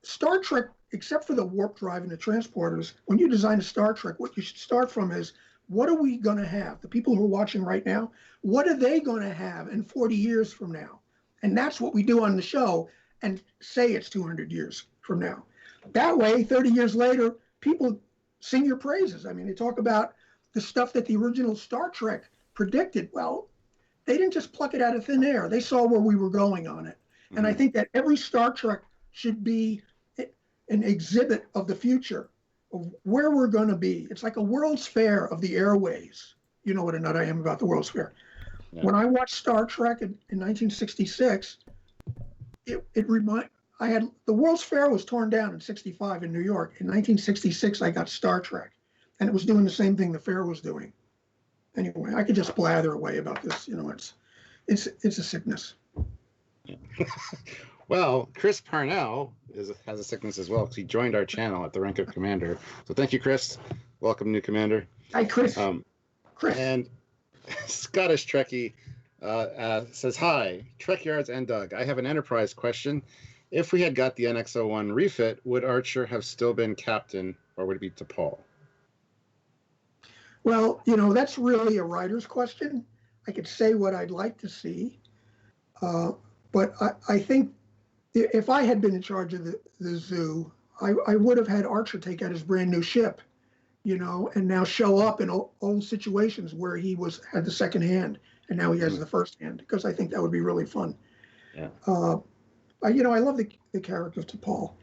C: Star Trek. Except for the warp drive and the transporters, when you design a Star Trek, what you should start from is, what are we going to have? The people who are watching right now, what are they going to have in 40 years from now? And that's what we do on the show, and say it's 200 years from now. That way, 30 years later, people sing your praises. I mean, they talk about the stuff that the original Star Trek predicted. Well, they didn't just pluck it out of thin air. They saw where we were going on it. And I think that every Star Trek should be an exhibit of the future, of where we're going to be. It's like a World's Fair of the airways. You know what a nut I am about the World's Fair. Yeah. When I watched Star Trek in 1966, the World's Fair was torn down in 65 in New York. In 1966, I got Star Trek, and it was doing the same thing the fair was doing. Anyway, I could just blather away about this. It's a sickness.
A: Yeah. Well, Chris Parnell has a sickness as well, because he joined our channel at the rank of commander. So thank you, Chris. Welcome, new commander.
C: Hi, Chris.
A: Chris. And Scottish Trekkie says, hi, Trekyards and Doug. I have an Enterprise question. If we had got the NX-01 refit, would Archer have still been captain, or would it be T'Pol?
C: Well, that's really a writer's question. I could say what I'd like to see. But I think if I had been in charge of the zoo, I would have had Archer take out his brand new ship, and now show up in old situations where he had the second hand, and now he has the first hand, because I think that would be really fun.
A: Yeah.
C: I love the character of T'Pol.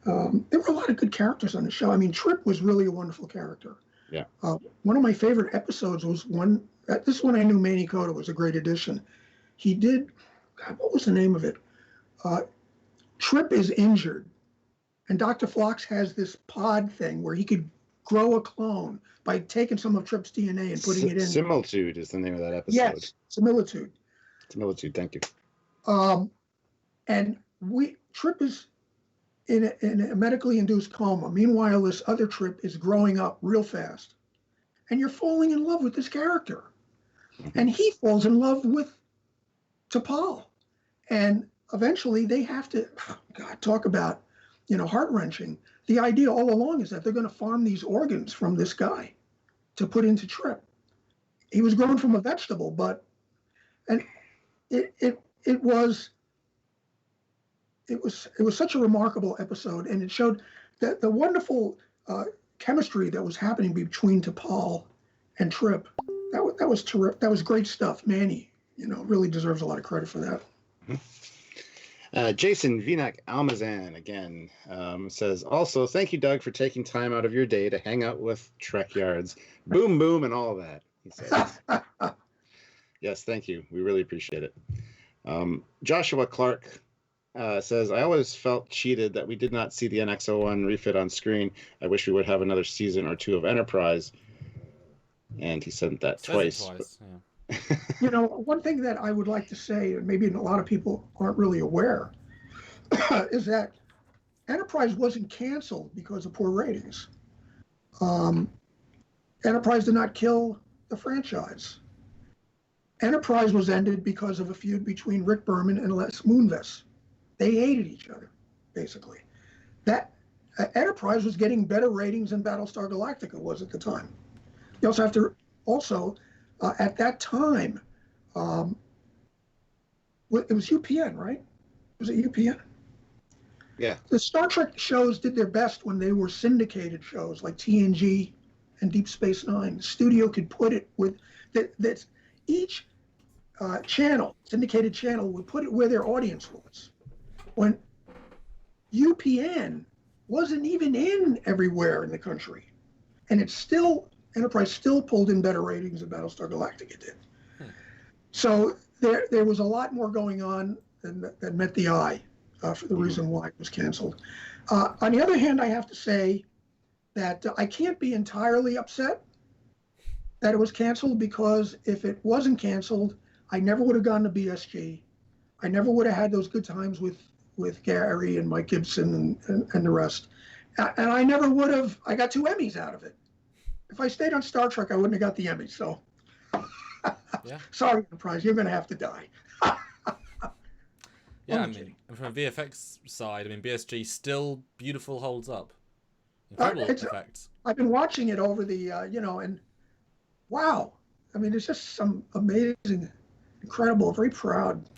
C: There were a lot of good characters on the show. I mean, Trip was really a wonderful character.
A: Yeah.
C: One of my favorite episodes was this one I knew Manny Coda was a great addition. He did, God, what was the name of it? Trip is injured, and Dr. Phlox has this pod thing where he could grow a clone by taking some of Trip's DNA and putting it in.
A: Similitude is the name of that episode.
C: Yes, Similitude.
A: Similitude, thank you.
C: And Trip is in a medically induced coma. Meanwhile, this other Trip is growing up real fast. And you're falling in love with this character. And he falls in love with T'Pol. And eventually they have to, talk about, heart-wrenching. The idea all along is that they're going to farm these organs from this guy to put into Trip. He was grown from a vegetable, and it was such a remarkable episode, and it showed that the wonderful chemistry that was happening between T'Pol and Trip. That was terrific. That was great stuff. Manny, really deserves a lot of credit for that.
A: Jason Vinak Almazan again says, also, thank you, Doug, for taking time out of your day to hang out with Trekyards. Boom, boom, and all that, he says. Yes, thank you. We really appreciate it. Joshua Clark says, I always felt cheated that we did not see the NX-01 refit on screen. I wish we would have another season or two of Enterprise. And he said that twice.
C: Yeah. One thing that I would like to say, and maybe a lot of people aren't really aware, is that Enterprise wasn't canceled because of poor ratings. Enterprise did not kill the franchise. Enterprise was ended because of a feud between Rick Berman and Les Moonves. They hated each other, basically. That Enterprise was getting better ratings than Battlestar Galactica was at the time. You also have to at that time, it was UPN, right? Was it UPN?
A: Yeah.
C: The Star Trek shows did their best when they were syndicated shows like TNG and Deep Space Nine. The studio could put it with that each syndicated channel would put it where their audience was. When UPN wasn't even in everywhere in the country, and Enterprise still pulled in better ratings than Battlestar Galactica did. So there was a lot more going on than met the eye for the reason why it was canceled. On the other hand, I have to say that I can't be entirely upset that it was canceled, because if it wasn't canceled, I never would have gone to BSG. I never would have had those good times with Gary and Mike Gibson and the rest. And I never would have, I got 2 Emmys out of it. If I stayed on Star Trek, I wouldn't have got the Emmy. So,
B: yeah.
C: Sorry, Enterprise, you're going to have to die.
B: Yeah, I mean, from a VFX side, I mean, BSG still beautiful, holds up. Incredible effects.
C: I've been watching it over the, and wow. I mean, there's just some amazing, incredible, very proud.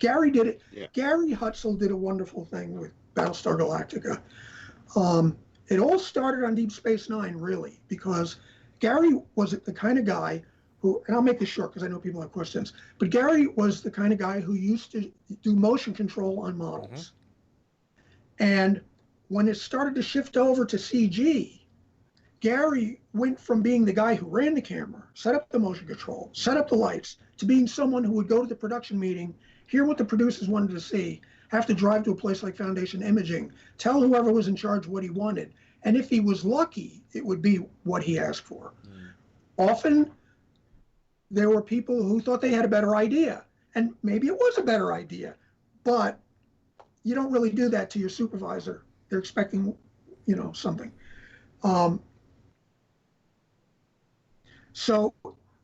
C: Gary did it. Yeah. Gary Hutzel did a wonderful thing with Battlestar Galactica. It all started on Deep Space Nine, really, because Gary was the kind of guy who, and I'll make this short because I know people have questions, but Gary was the kind of guy who used to do motion control on models. Mm-hmm. And when it started to shift over to CG, Gary went from being the guy who ran the camera, set up the motion control, set up the lights, to being someone who would go to the production meeting, hear what the producers wanted to see, have to drive to a place like Foundation Imaging, tell whoever was in charge what he wanted. And if he was lucky, it would be what he asked for. Often, there were people who thought they had a better idea. And maybe it was a better idea. But you don't really do that to your supervisor. They're expecting, something. So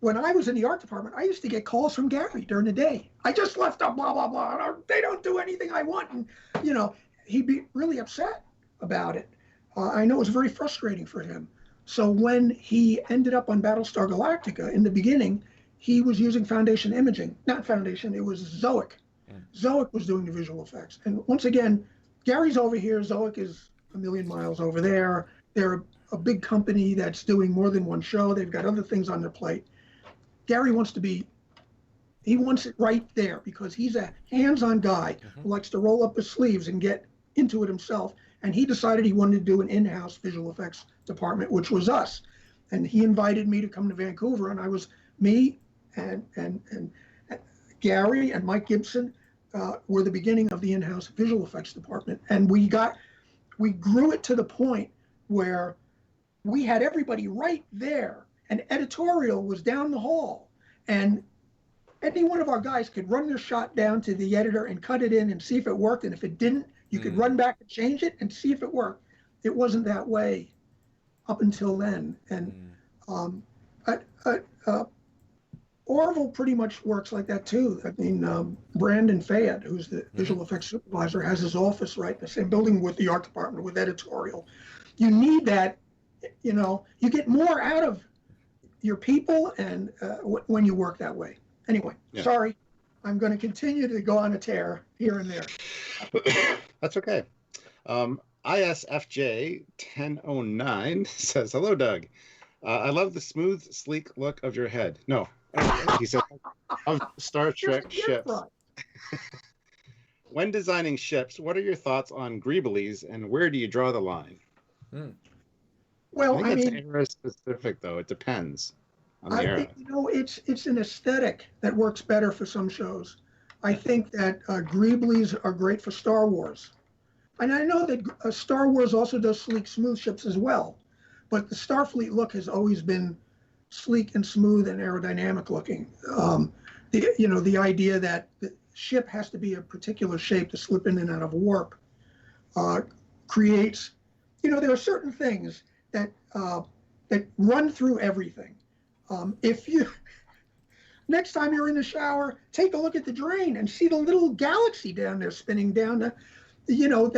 C: when I was in the art department, I used to get calls from Gary during the day. I just left up, blah, blah, blah. They don't do anything I want. And, he'd be really upset about it. I know it was very frustrating for him. So when he ended up on Battlestar Galactica, in the beginning, he was using Foundation Imaging. Not Foundation, it was Zoic. Zoic was doing the visual effects. And once again, Gary's over here, Zoic is a million miles over there. They're a big company that's doing more than one show. They've got other things on their plate. Gary wants it right there because he's a hands-on guy who likes to roll up his sleeves and get into it himself. And he decided he wanted to do an in-house visual effects department, which was us. And he invited me to come to Vancouver, and I was me and Gary and Mike Gibson were the beginning of the in-house visual effects department. And we grew it to the point where we had everybody right there, and editorial was down the hall. And any one of our guys could run their shot down to the editor and cut it in and see if it worked. And if it didn't, you could run back and change it and see if it worked. It wasn't that way up until then. And Orville pretty much works like that too. I mean, Brandon Fayette, who's the visual effects supervisor, has his office right in the same building with the art department, with editorial. You need that, you get more out of your people and when you work that way. Anyway, sorry. I'm going to continue to go on a tear here and there.
A: That's okay. ISFJ 1009 says, hello, Doug. I love the smooth, sleek look of your head. No, he said, of Star Trek ships. when designing ships, what are your thoughts on greeblies, and where do you draw the line?
C: Well,
A: I think it's era specific, though. It depends on the era.
C: think, it's an aesthetic that works better for some shows. I think that greeblies are great for Star Wars. And I know that Star Wars also does sleek, smooth ships as well. But the Starfleet look has always been sleek and smooth and aerodynamic looking. The idea that the ship has to be a particular shape to slip in and out of warp creates, there are certain things that run through everything. If you next time you're in the shower, take a look at the drain and see the little galaxy down there spinning down that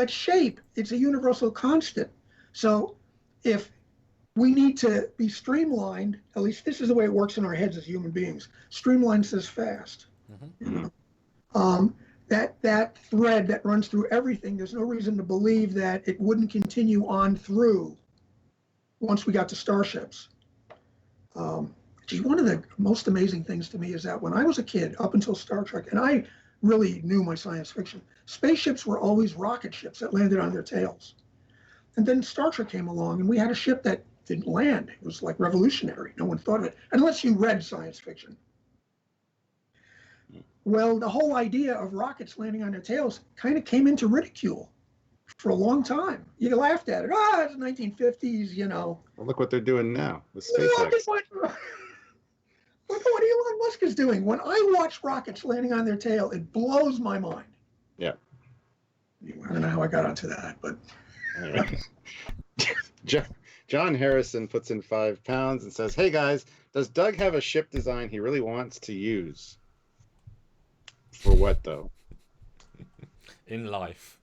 C: shape. It's a universal constant. So if we need to be streamlined, at least this is the way it works in our heads as human beings. Streamline says fast. That thread that runs through everything, there's no reason to believe that it wouldn't continue on through once we got to starships. One of the most amazing things to me is that when I was a kid, up until Star Trek, and I really knew my science fiction, spaceships were always rocket ships that landed on their tails. And then Star Trek came along, and we had a ship that didn't land. It was like revolutionary. No one thought of it, unless you read science fiction. Well, the whole idea of rockets landing on their tails kind of came into ridicule for a long time. You laughed at it. It's 1950s,
A: Well, look what they're doing now with SpaceX.
C: Look at what Elon Musk is doing. When I watch rockets landing on their tail, it blows my mind.
A: Yeah.
C: I don't know how I got onto that, but.
A: Anyway. John Harrison puts in £5 and says, "Hey guys, does Doug have a ship design he really wants to use? For what though?
B: In life."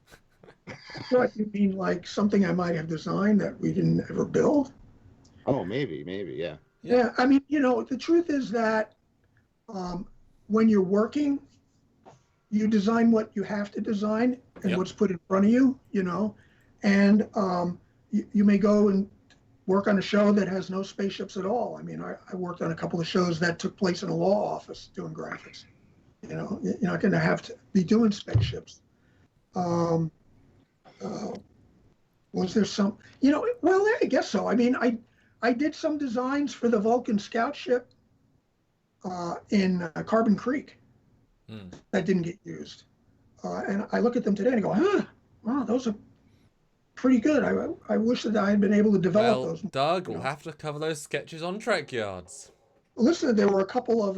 C: What, you mean like something I might have designed that we didn't ever build?
A: Oh, maybe, yeah.
C: Yeah, I mean, the truth is that when you're working, you design what you have to design and what's put in front of you, and you may go and work on a show that has no spaceships at all. I mean, I worked on a couple of shows that took place in a law office doing graphics. You're not going to have to be doing spaceships. Was there some, well, I guess so. I mean, I did some designs for the Vulcan scout ship in Carbon Creek that didn't get used. And I look at them today and I go, wow, those are pretty good. I wish that I had been able to develop those.
B: Doug, we'll have to cover those sketches on Trekyards.
C: Listen, there were a couple of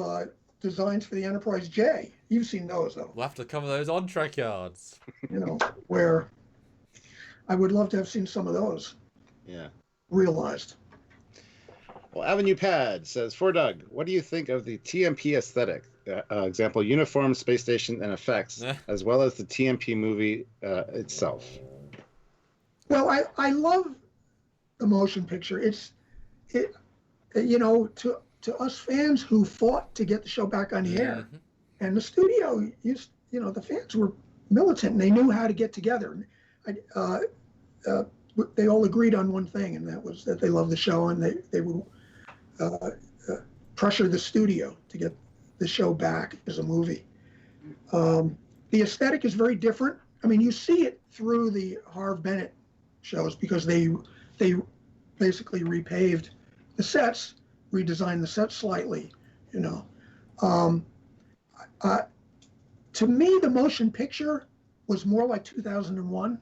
C: designs for the Enterprise J. You've seen those, though.
B: We'll have to cover those on Trekyards.
C: Where I would love to have seen some of those realized.
A: Well, Avenue Pad says, "For Doug, what do you think of the TMP aesthetic? Example, uniform, space station, and effects, as well as the TMP movie itself."
C: Well, I love the motion picture. To us fans who fought to get the show back on the air, and the studio, the fans were militant and they knew how to get together. They all agreed on one thing, and that was that they loved the show, and they would pressure the studio to get the show back as a movie. The aesthetic is very different. I mean, you see it through the Harve Bennett shows because they basically repaved the sets, redesigned the sets slightly, to me, the motion picture was more like 2001.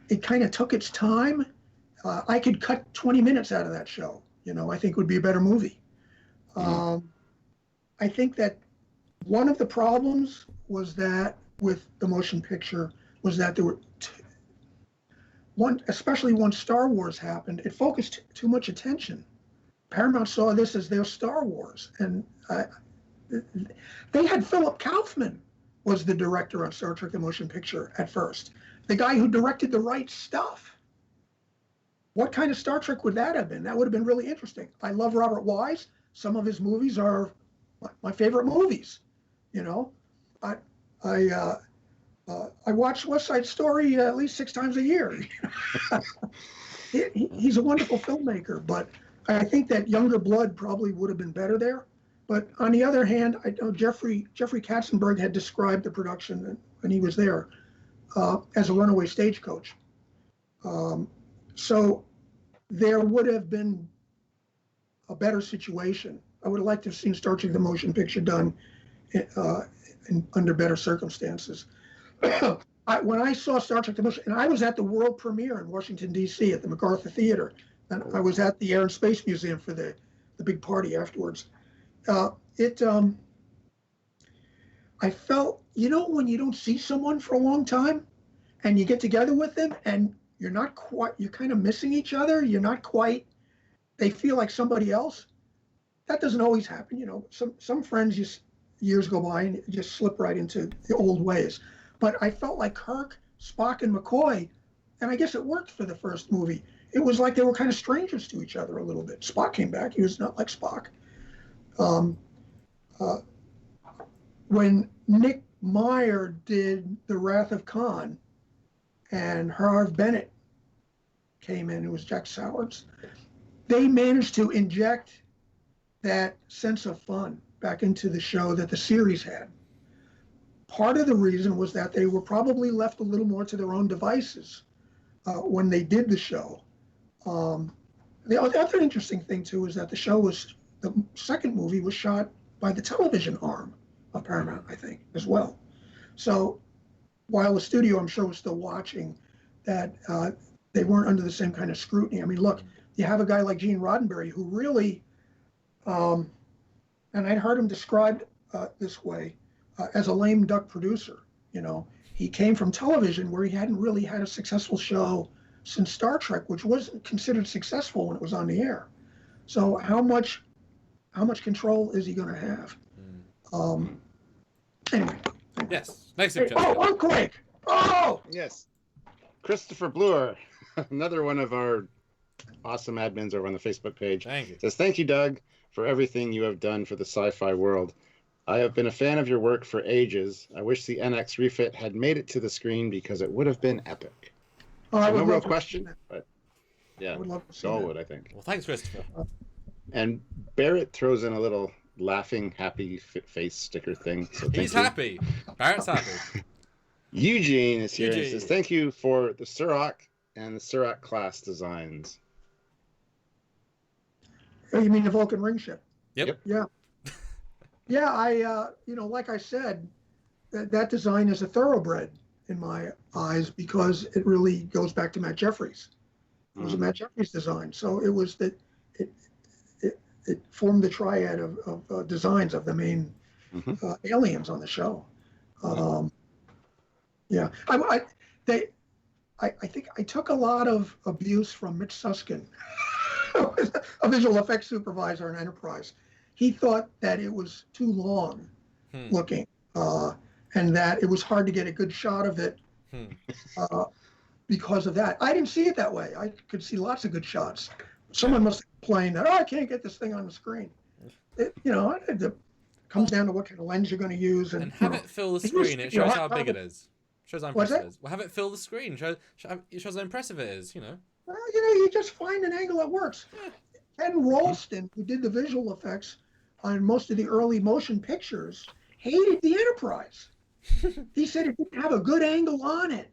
C: It kind of took its time. I could cut 20 minutes out of that show. I think it would be a better movie. I think that one of the problems was that with the motion picture was that there were especially once Star Wars happened, it focused too much attention. Paramount saw this as their Star Wars, and they had Philip Kaufman was the director of Star Trek: The Motion Picture at first, the guy who directed The Right Stuff. What kind of Star Trek would that have been? That would have been really interesting. I love Robert Wise. Some of his movies are my favorite movies. I watch West Side Story at least 6 times a year. He's a wonderful filmmaker, but I think that younger blood probably would have been better there. But on the other hand, I know Jeffrey Katzenberg had described the production when he was there as a runaway stagecoach. So there would have been a better situation. I would have liked to have seen Star Trek the Motion Picture done under better circumstances. When I saw Star Trek the Motion, and I was at the world premiere in Washington, D.C. at the MacArthur Theater, and I was at the Air and Space Museum for the big party afterwards. I felt, when you don't see someone for a long time and you get together with them and you're kind of missing each other, they feel like somebody else. That doesn't always happen. Some friends years go by and just slip right into the old ways. But I felt like Kirk, Spock, and McCoy, and I guess it worked for the first movie. It was like they were kind of strangers to each other a little bit. Spock came back. He was not like Spock. When Nick Meyer did The Wrath of Khan and Harv Bennett came in, it was Jack Sowards, they managed to inject that sense of fun back into the show that the series had. Part of the reason was that they were probably left a little more to their own devices when they did the show. The other interesting thing, too, is that the second movie was shot by the television arm of Paramount, I think, as well. So while the studio, I'm sure, was still watching, that they weren't under the same kind of scrutiny. I mean, look, you have a guy like Gene Roddenberry who really, and I'd heard him described this way, as a lame duck producer. He came from television where he hadn't really had a successful show since Star Trek, which wasn't considered successful when it was on the air. So how much control is he going to have? Anyway.
B: Yes. Next
C: hey, earthquake! Oh!
A: Yes. Christopher Bluer, another one of our awesome admins over on the Facebook page.
B: Thank you.
A: Says, thank you, Doug, for everything you have done for the sci-fi world. I have been a fan of your work for ages. I wish the NX refit had made it to the screen because it would have been epic. No real question, but yeah, so would, I think.
B: Well, thanks, Christopher.
A: And Barrett throws in a little laughing, happy face sticker thing. So
B: He's happy. Barrett's happy.
A: Eugene is here and says, thank you for the Surak and the Surak class designs.
C: Oh, you mean the Vulcan ring ship?
B: Yep.
C: Yeah. Yeah, I, like I said, that design is a thoroughbred in my eyes because it really goes back to Matt Jeffries. It was a Matt Jeffries design. So it was that it formed the triad of designs of the main aliens on the show. Yeah, I think I took a lot of abuse from Mitch Susskind, a visual effects supervisor in Enterprise. He thought that it was too long looking, and that it was hard to get a good shot of it because of that. I didn't see it that way. I could see lots of good shots. Someone must have complained that, I can't get this thing on the screen. It comes down to what kind of lens you're going to use. And
B: have it fill the screen. It shows how big it is. Shows how impressive it is. Well, have it fill the screen. It shows how impressive it is,
C: Well, you just find an angle that works. Yeah. Ken Ralston, who did the visual effects on most of the early motion pictures, hated the Enterprise. He said it didn't have a good angle on it.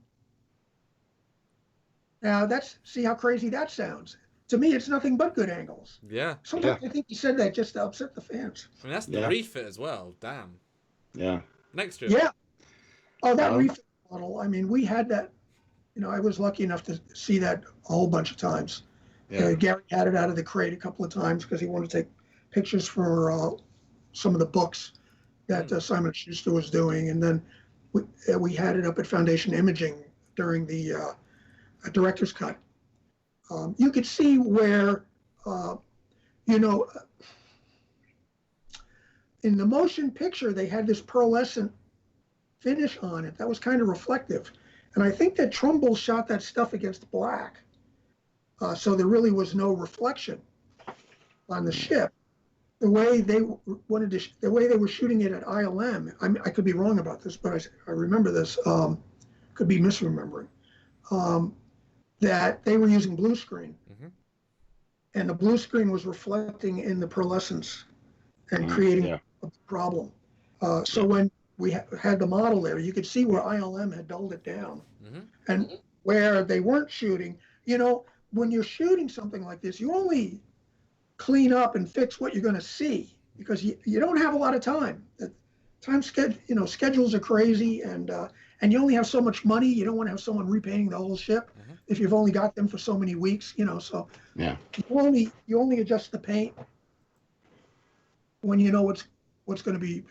C: Now, see how crazy that sounds. To me, it's nothing but good angles.
B: Yeah.
C: Sometimes I think he said that just to upset the fans.
B: I mean, that's the refit as well. Damn.
A: Yeah.
B: Next year.
C: Yeah. Oh, that refit model. I mean, we had that. I was lucky enough to see that a whole bunch of times. Yeah. Gary had it out of the crate a couple of times because he wanted to take pictures for some of the books that Simon Schuster was doing. And then we had it up at Foundation Imaging during the director's cut. You could see where, in the motion picture, they had this pearlescent finish on it that was kind of reflective. And I think that Trumbull shot that stuff against black. So there really was no reflection on the ship. The way they were shooting it at ILM, I could be wrong about this, but I remember this, could be misremembering, that they were using blue screen. And the blue screen was reflecting in the pearlescence. and creating
A: Yeah.
C: a problem. So when we had the model there, you could see where ILM had dulled it down, and where they weren't shooting. You know, when you're shooting something like this, you only clean up and fix what you're going to see, because you don't have a lot of time. Schedules are crazy, and you only have so much money. You don't want to have someone repainting the whole ship if you've only got them for so many weeks. So
A: Yeah.
C: you only adjust the paint when you know what's going to be.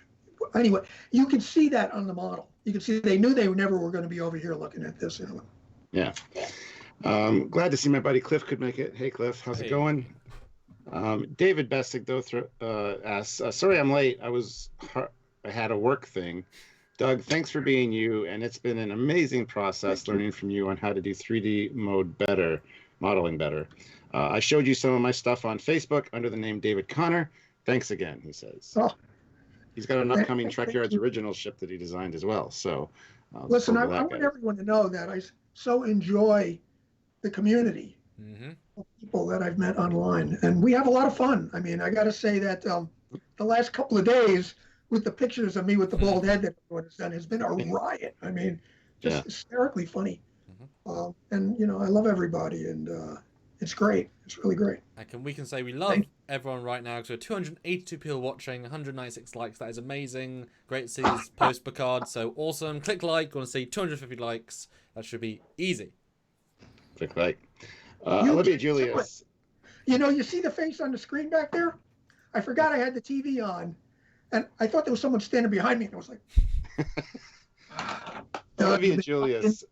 C: Anyway, you can see that on the model. You can see they knew they never were going to be over here looking at this.
A: Yeah. Glad to see my buddy Cliff could make it. Hey, Cliff, how's it going? David Bessig though asks, sorry I'm late. I had a work thing. Doug, thanks for being you, and it's been an amazing process learning from you on how to do 3D modeling better. I showed you some of my stuff on Facebook under the name David Connor. Thanks again, he says.
C: Oh,
A: he's got an upcoming Trekyards original ship that he designed as well. So,
C: listen, I want everyone to know that I so enjoy the community of people that I've met online, and we have a lot of fun. I mean, I got to say that the last couple of days with the pictures of me with the bald head that everyone has done has been a riot. I mean, just hysterically funny. And I love everybody, and it's great. It's really great.
B: We can say we love everyone right now, because we're 282 people watching, 196 likes. That is amazing. Great to see this post Picard. So awesome. Click like. Want to see 250 likes. That should be easy.
A: Click like. Olivia Julius.
C: You see the face on the screen back there? I forgot I had the TV on, and I thought there was someone standing behind me, and I was like...
A: Olivia Julius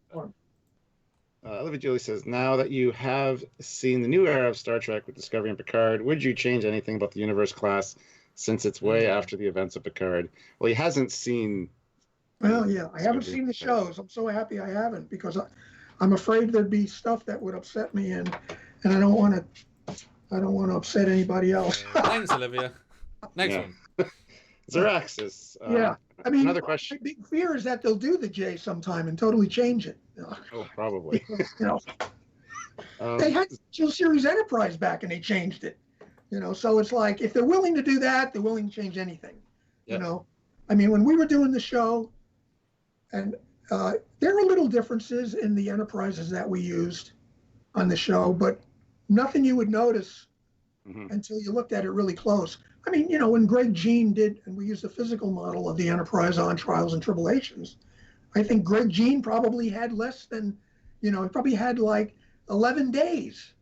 A: says, now that you have seen the new era of Star Trek with Discovery and Picard, would you change anything about the Universe class since it's way after the events of Picard? Well, he hasn't seen...
C: Well, yeah, I haven't seen the shows. I'm so happy I haven't, because I'm afraid there'd be stuff that would upset me, and I don't want to upset anybody else.
B: Thanks, Olivia. Next one.
A: Xeraxis.
C: I mean,
A: another question.
C: My big fear is that they'll do the J sometime and totally change it.
A: Oh, probably.
C: Because, they had Steel Series Enterprise back and they changed it. So it's like, if they're willing to do that, they're willing to change anything.
A: Yep.
C: I mean, when we were doing the show, and there were little differences in the Enterprises that we used on the show, but nothing you would notice until you looked at it really close. I mean, when Greg Jean did, and we used the physical model of the Enterprise on Trials and Tribulations, I think Greg Jean probably had less than, he probably had like 11 days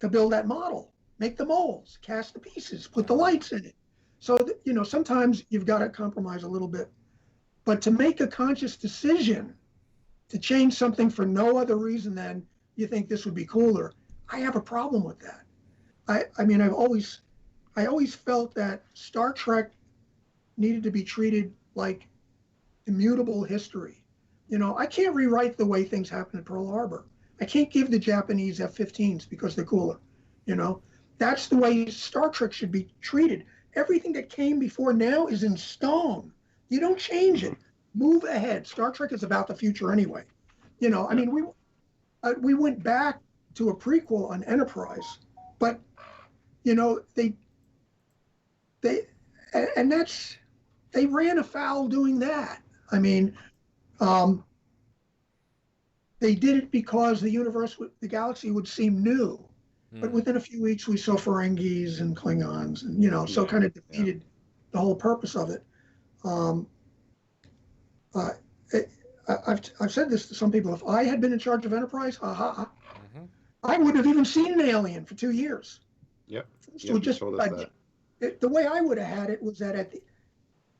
C: to build that model, make the molds, cast the pieces, put the lights in it. So, sometimes you've got to compromise a little bit. But to make a conscious decision to change something for no other reason than you think this would be cooler, I have a problem with that. I mean, I always felt that Star Trek needed to be treated like immutable history. I can't rewrite the way things happened at Pearl Harbor. I can't give the Japanese F-15s because they're cooler. That's the way Star Trek should be treated. Everything that came before now is in stone. You don't change it. Move ahead. Star Trek is about the future anyway. I mean, we went back to a prequel on Enterprise, but they ran afoul doing that. I mean, they did it because the galaxy would seem new. But within a few weeks, we saw Ferengis and Klingons, and so kind of defeated the whole purpose of it. I've said this to some people. If I had been in charge of Enterprise, I wouldn't have even seen an alien for 2 years.
A: Yep.
C: So the way I would have had it was that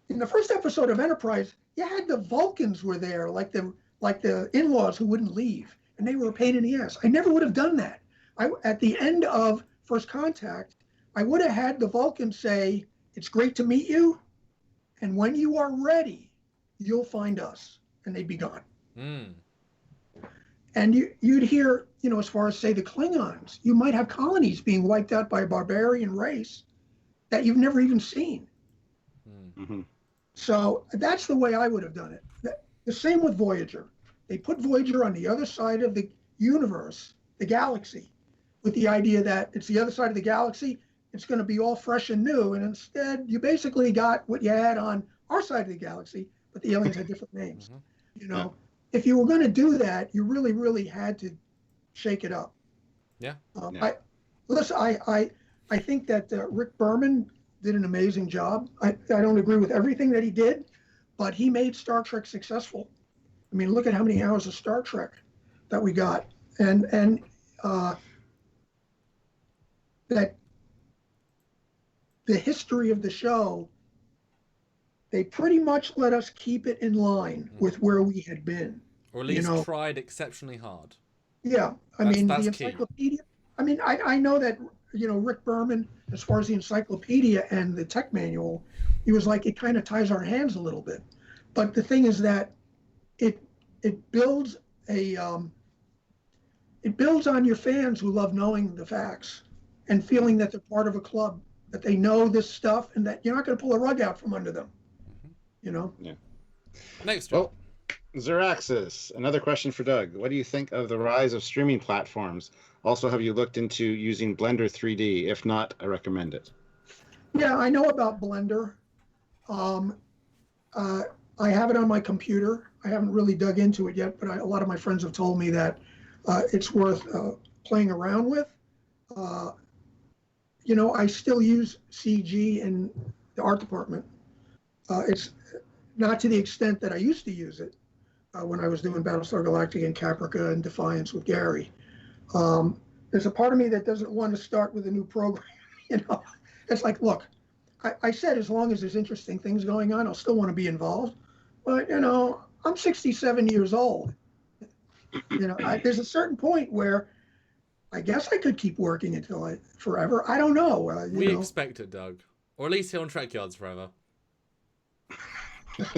C: in the first episode of Enterprise, you had the Vulcans were there, like the in-laws who wouldn't leave, and they were a pain in the ass. I never would have done that. At the end of First Contact, I would have had the Vulcans say, "It's great to meet you, and when you are ready, you'll find us," and they'd be gone. And you'd hear, as far as, say, the Klingons, you might have colonies being wiped out by a barbarian race that you've never even seen. So that's the way I would have done it. The same with Voyager. They put Voyager on the other side of the universe, the galaxy, with the idea that it's the other side of the galaxy, it's going to be all fresh and new. And instead, you basically got what you had on our side of the galaxy, but the aliens had different names. You know, if you were going to do that, you really, really had to shake it up.
B: Yeah.
C: I think that Rick Berman did an amazing job. I don't agree with everything that he did, but he made Star Trek successful. I mean, look at how many hours of Star Trek that we got, and that the history of the show, they pretty much let us keep it in line with where we had been.
B: Or at least tried exceptionally hard.
C: Yeah, that's the
B: key.
C: encyclopedia. I mean, I know that, Rick Berman, as far as the encyclopedia and the tech manual, he was like, it kind of ties our hands a little bit. But the thing is that it builds it builds on your fans who love knowing the facts and feeling that they're part of a club, that they know this stuff, and that you're not going to pull a rug out from under them.
A: Yeah.
B: Next one.
A: Well, Zeraxis, another question for Doug. What do you think of the rise of streaming platforms? Also, have you looked into using Blender 3D? If not, I recommend it.
C: Yeah, I know about Blender. I have it on my computer. I haven't really dug into it yet, but a lot of my friends have told me that it's worth playing around with. I still use CG in the art department. It's not to the extent that I used to use it when I was doing Battlestar Galactica and Caprica and Defiance with Gary. There's a part of me that doesn't want to start with a new program. It's like, look, I said as long as there's interesting things going on, I'll still want to be involved. But, I'm 67 years old. There's a certain point where I guess I could keep working until forever. I don't know.
B: We expect it, Doug. Or at least here on Trekyards forever.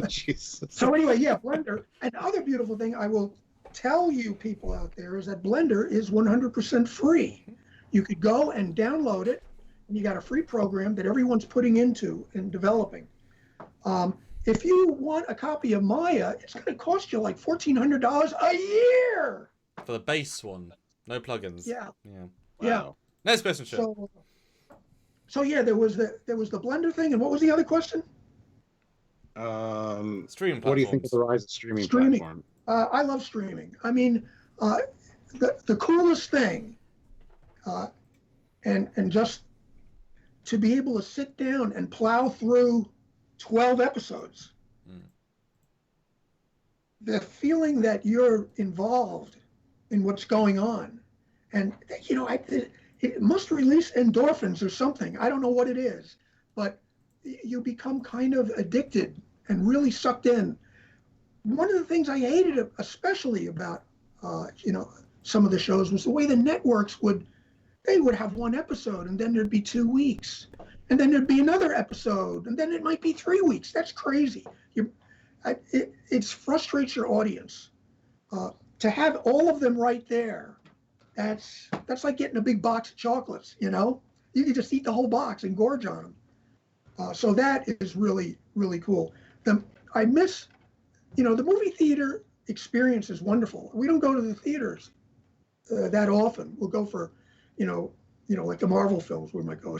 A: Jesus.
C: So anyway, yeah, Blender. And the other beautiful thing I will tell you people out there is that Blender is 100% free. You could go and download it, and you got a free program that everyone's putting into and developing. If you want a copy of Maya, it's going to cost you like $1,400 a year.
B: For the base one. No plugins.
C: Yeah.
B: Wow.
C: Yeah.
B: Next question, Chip.
C: So yeah, there was the Blender thing, and what was the other question?
B: Streaming platforms.
A: What do you think of the rise of streaming platform?
C: I love streaming. I mean, the coolest thing, and just to be able to sit down and plow through 12 episodes. The feeling that you're involved in what's going on, and it must release endorphins or something. I don't know what it is, but you become kind of addicted and really sucked in. One of the things I hated especially about some of the shows was the way the networks would have one episode, and then there'd be 2 weeks, and then there'd be another episode, and then it might be 3 weeks. That's crazy. It frustrates your audience. To have all of them right there, that's like getting a big box of chocolates. You can just eat the whole box and gorge on them. So that is really, really cool. I miss, the movie theater experience is wonderful. We don't go to the theaters that often. We'll go for, like the Marvel films we might go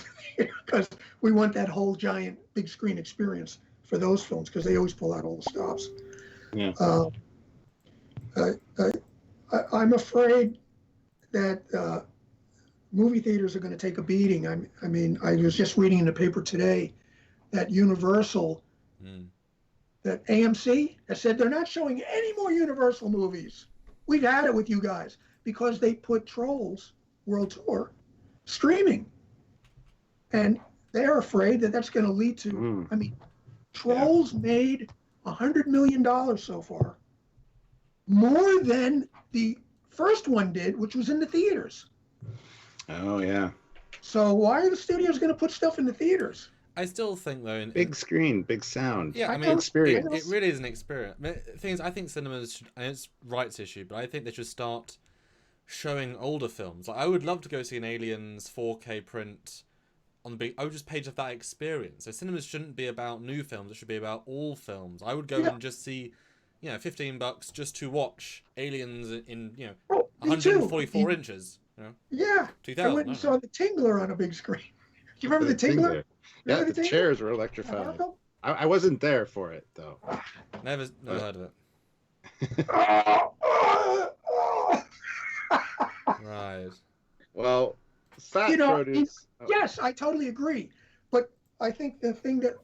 C: because we want that whole giant big screen experience for those films because they always pull out all the stops.
A: Yeah.
C: I'm afraid that movie theaters are going to take a beating. I mean, I was just reading in the paper today that Universal, that AMC has said they're not showing any more Universal movies. We've had it with you guys because they put Trolls World Tour streaming. And they're afraid that that's going to lead to, Trolls made $100 million so far. More than the first one did, which was in the theaters.
A: Oh, yeah.
C: So why are the studios going to put stuff in the theaters?
B: I still think, though...
A: Big screen, big sound.
B: Yeah, I mean,
A: experience.
B: It really is an experience. The thing is, I think cinemas should... And it's a rights issue, but I think they should start showing older films. Like, I would love to go see an Aliens 4K print on the big... I would just pay just that experience. So cinemas shouldn't be about new films. It should be about all films. I would go and just see... $15 just to watch Aliens in 144 inches.
C: Yeah.
B: 2000.
C: I went and saw The Tingler on a big screen. you remember the
A: thing
C: Tingler?
A: there. Yeah, the chairs were electrified. I wasn't there for it though.
B: Never heard of it. Right.
A: Well, fat produce.
C: Yes, I totally agree. But I think the thing that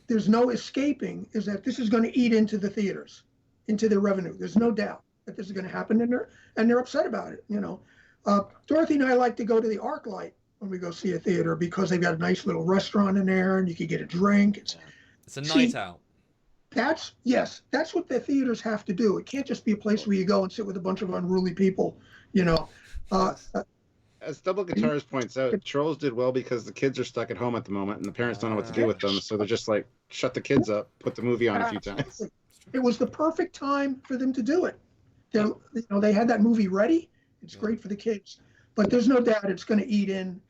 C: there's no escaping is that this is going to eat into the theaters, into their revenue. There's no doubt that this is going to happen, and they're upset about it. Dorothy and I like to go to the ArcLight when we go see a theater because they've got a nice little restaurant in there, and you can get a drink.
B: It's a night out.
C: That's what the theaters have to do. It can't just be a place where you go and sit with a bunch of unruly people.
A: As Double Guitars points out, Trolls did well because the kids are stuck at home at the moment and the parents don't know what to do with them, so they're just like, shut the kids up, put the movie on a few times.
C: It was the perfect time for them to do it. They had that movie ready. It's great for the kids, but there's no doubt it's going to eat in.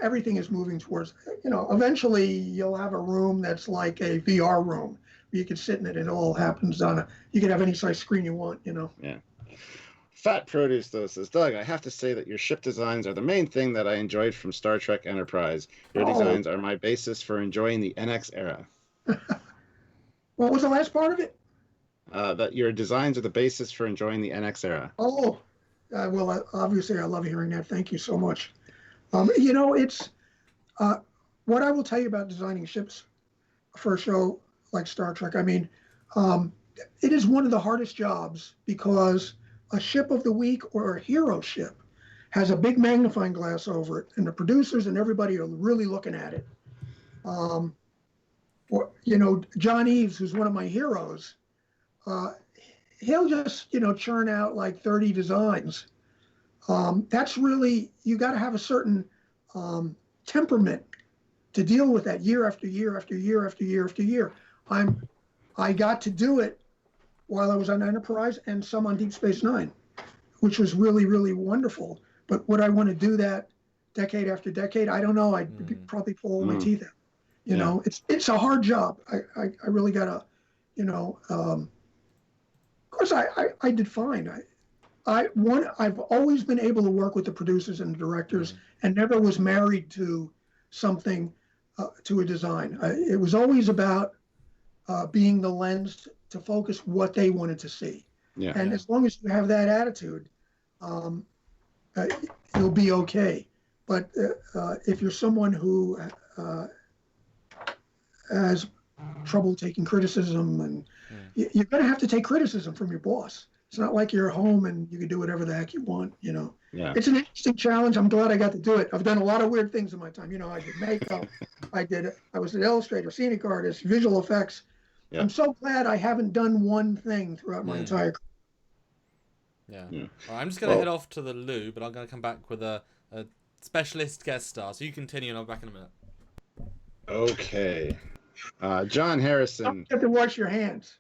C: Everything is moving towards, eventually you'll have a room that's like a VR room where you can sit in it and it all happens you can have any size screen you want,
A: Yeah. Fat Produce, though, says, Doug, I have to say that your ship designs are the main thing that I enjoyed from Star Trek Enterprise. Your designs are my basis for enjoying the NX era.
C: What was the last part of it?
A: That your designs are the basis for enjoying the NX era.
C: Oh, well, obviously, I love hearing that. Thank you so much. It's what I will tell you about designing ships for a show like Star Trek. I mean, it is one of the hardest jobs because a ship of the week or a hero ship has a big magnifying glass over it, and the producers and everybody are really looking at it. John Eves, who's one of my heroes, he'll just, churn out like 30 designs. That's really, you got to have a certain temperament to deal with that year after year after year after year after year. I got to do it while I was on Enterprise and some on Deep Space Nine, which was really, really wonderful. But would I want to do that decade after decade? I don't know. I'd probably pull all my teeth out. It's a hard job. I really got to, of course I did fine. I've always been able to work with the producers and the directors and never was married to something, to a design. It was always about being the lens to focus what they wanted to see. Yeah. And as long as you have that attitude, you'll be okay. But if you're someone who has trouble taking criticism, and you're going to have to take criticism from your boss. It's not like you're home and you can do whatever the heck you want, Yeah. It's an interesting challenge. I'm glad I got to do it. I've done a lot of weird things in my time. I did makeup, I was an illustrator, scenic artist, visual effects. Yeah. I'm so glad I haven't done one thing throughout my entire career.
B: Yeah. Well, I'm just going to head off to the loo, but I'm going to come back with a specialist guest star. So you continue and I'll be back in a minute.
A: Okay. John Harrison.
C: You have to wash your hands.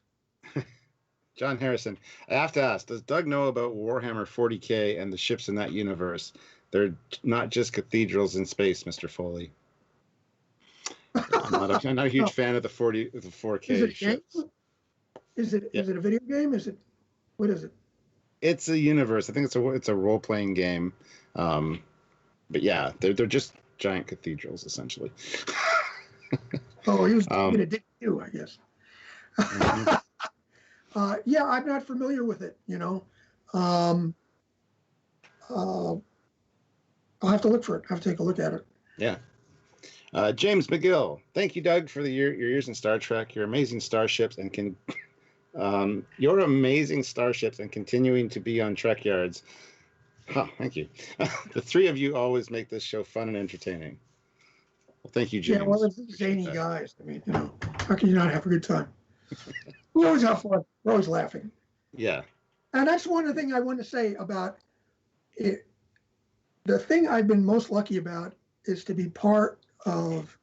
A: John Harrison. I have to ask, does Doug know about Warhammer 40K and the ships in that universe? They're not just cathedrals in space, Mr. Foley. I'm not a huge fan of the 4K
C: is it
A: ships.
C: Is it a video game? What is it?
A: It's a universe. I think it's a role playing game. But yeah, they're just giant cathedrals essentially.
C: Oh, he was going to dick you, I guess. Yeah, I'm not familiar with it. I'll have to look for it. I'll have to take a look at it.
A: Yeah. James McGill, thank you, Doug, for your years in Star Trek, your amazing starships, and continuing to be on Trekyards. Oh, thank you. The three of you always make this show fun and entertaining. Well, thank you, James.
C: Yeah, well, it's zany guys. I mean, how can you not have a good time? We always have fun. We're always laughing.
A: Yeah.
C: And that's one of the things I want to say about it. The thing I've been most lucky about is to be part of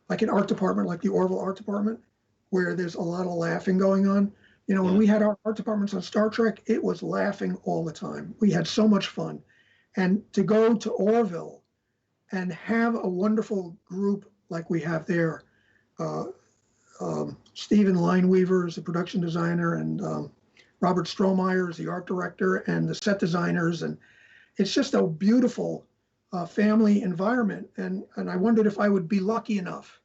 C: like an art department, like the Orville Art Department, where there's a lot of laughing going on. When we had our art departments on Star Trek, it was laughing all the time. We had so much fun. And to go to Orville and have a wonderful group like we have there, Stephen Lineweaver is the production designer, and Robert Strohmeyer is the art director, and the set designers. And it's just a beautiful family environment, and I wondered if I would be lucky enough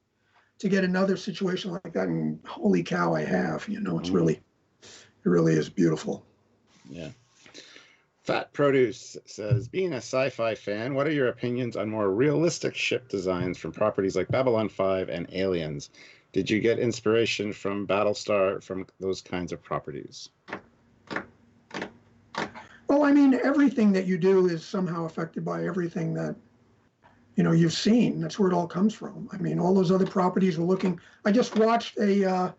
C: to get another situation like that. And holy cow, I have. It really is beautiful.
A: Yeah. Fat Produce says, being a sci-fi fan, what are your opinions on more realistic ship designs from properties like Babylon 5 and Aliens? Did you get inspiration from Battlestar from those kinds of properties?
C: Well, I mean, everything that you do is somehow affected by everything that you've seen. That's where it all comes from. I mean, all those other properties were looking. I just watched a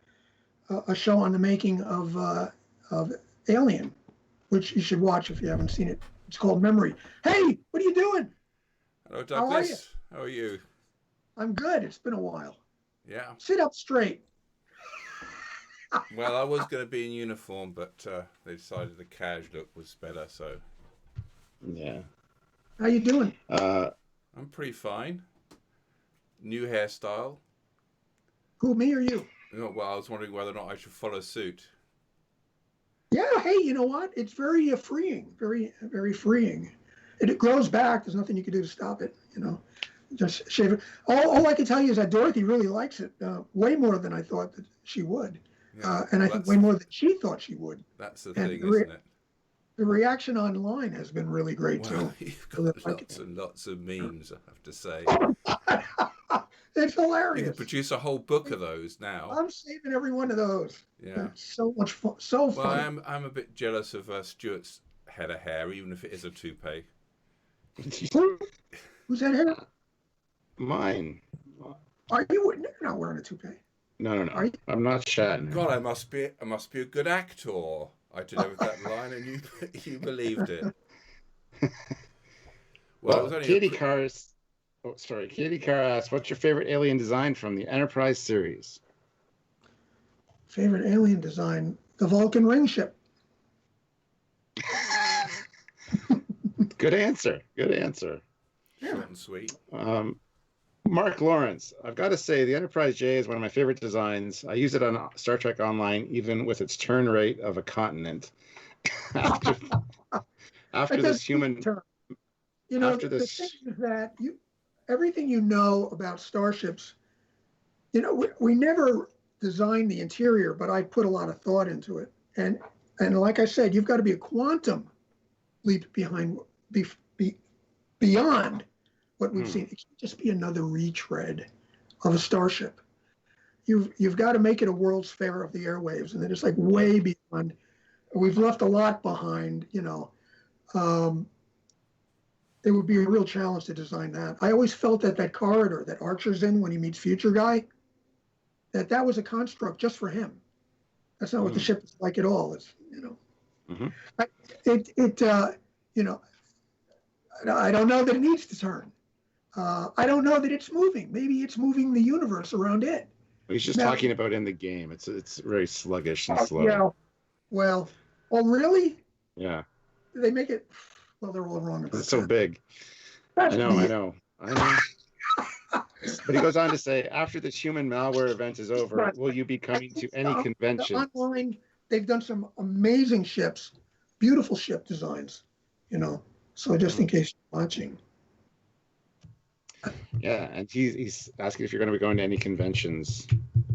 C: show on the making of Alien, which you should watch if you haven't seen it. It's called Memory. Hey, what are you doing?
D: Hello, Douglas. How are you?
C: I'm good. It's been a while.
D: Yeah.
C: Sit up straight.
D: Well, I was going to be in uniform, but they decided the cash look was better, so.
A: Yeah.
C: How you doing?
D: I'm pretty fine. New hairstyle.
C: Who, me or you?
D: Well, I was wondering whether or not I should follow suit.
C: Yeah, hey, you know what? It's very freeing, very, very freeing. It grows back. There's nothing you can do to stop it, Just shave it. All I can tell you is that Dorothy really likes it way more than I thought that she would.
D: Yeah,
C: and I think way more than she thought she would.
D: That's the thing, isn't it?
C: The reaction online has been really great,
D: Well,
C: too.
D: you've got lots and lots of memes, I have to say.
C: It's hilarious.
D: You can produce a whole book of those now.
C: I'm saving every one of those.
D: Yeah.
C: It's so much fun. So
D: Well,
C: fun.
D: I'm a bit jealous of Stuart's head of hair, even if it is a toupee.
C: Who's that hair?
A: Mine.
C: Are you? You're not wearing a toupee.
A: No.
C: Are you?
A: I'm not Shatner.
D: God, I must be a good actor. I delivered that line, and you believed it. Well, it was only
A: Katie Carr asked, what's your favorite alien design from the Enterprise series?
C: Favorite alien design? The Vulcan ring ship.
A: Good answer.
D: short and sweet.
A: Mark Lawrence, I've got to say, the Enterprise J is one of my favorite designs. I use it on Star Trek Online, even with its turn rate of a continent. after this human, after
C: the
A: this,
C: thing is that everything you know about starships, we never designed the interior, but I put a lot of thought into it. And like I said, you've got to be a quantum leap beyond what we've seen. It can't just be another retread of a starship. You've got to make it a World's Fair of the airwaves, and then it's like way beyond. We've left a lot behind. It would be a real challenge to design that. I always felt that corridor that Archer's in when he meets Future Guy, that was a construct just for him. That's not what the ship is like at all. It's I don't know that it needs to turn. I don't know that it's moving. Maybe it's moving the universe around it.
A: He's just talking about in the game. It's very sluggish and slow.
C: Yeah. Well, oh really?
A: Yeah.
C: They make it. Well, they're all wrong about
A: It's so big. I know. But he goes on to say, after this human malware event is over, will you be coming to any convention?
C: Online, they've done some amazing ships, beautiful ship designs, So just in case you're watching.
A: Yeah, and he's asking if you're going to be going to any conventions,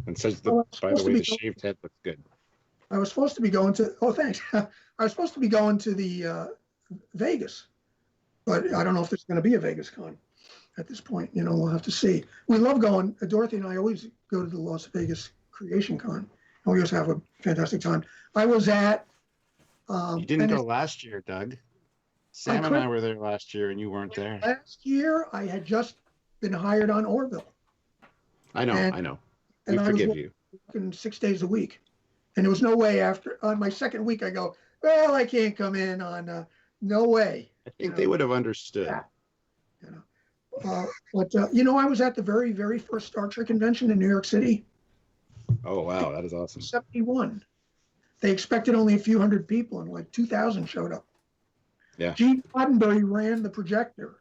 A: and says, by the way, the shaved head looks good.
C: I was supposed to be going to. Oh, thanks. I was supposed to be going to the Vegas, but I don't know if there's going to be a Vegas con at this point. We'll have to see. We love going. Dorothy and I always go to the Las Vegas Creation Con, and we always have a fantastic time. I was at.
A: You didn't go last year, Doug. Sam and I were there last year, and you weren't there.
C: Last year, I had just been hired on Orville.
A: I know. We forgive you.
C: Working 6 days a week, and there was no way after on my second week. I go, well, I can't come in on. No way.
A: I think they would have understood.
C: Yeah. But I was at the very, very first Star Trek convention in New York City.
A: Oh wow, that is awesome.
C: 71. They expected only a few hundred people, and like 2,000 showed up.
A: Yeah.
C: Gene Roddenberry ran the projector.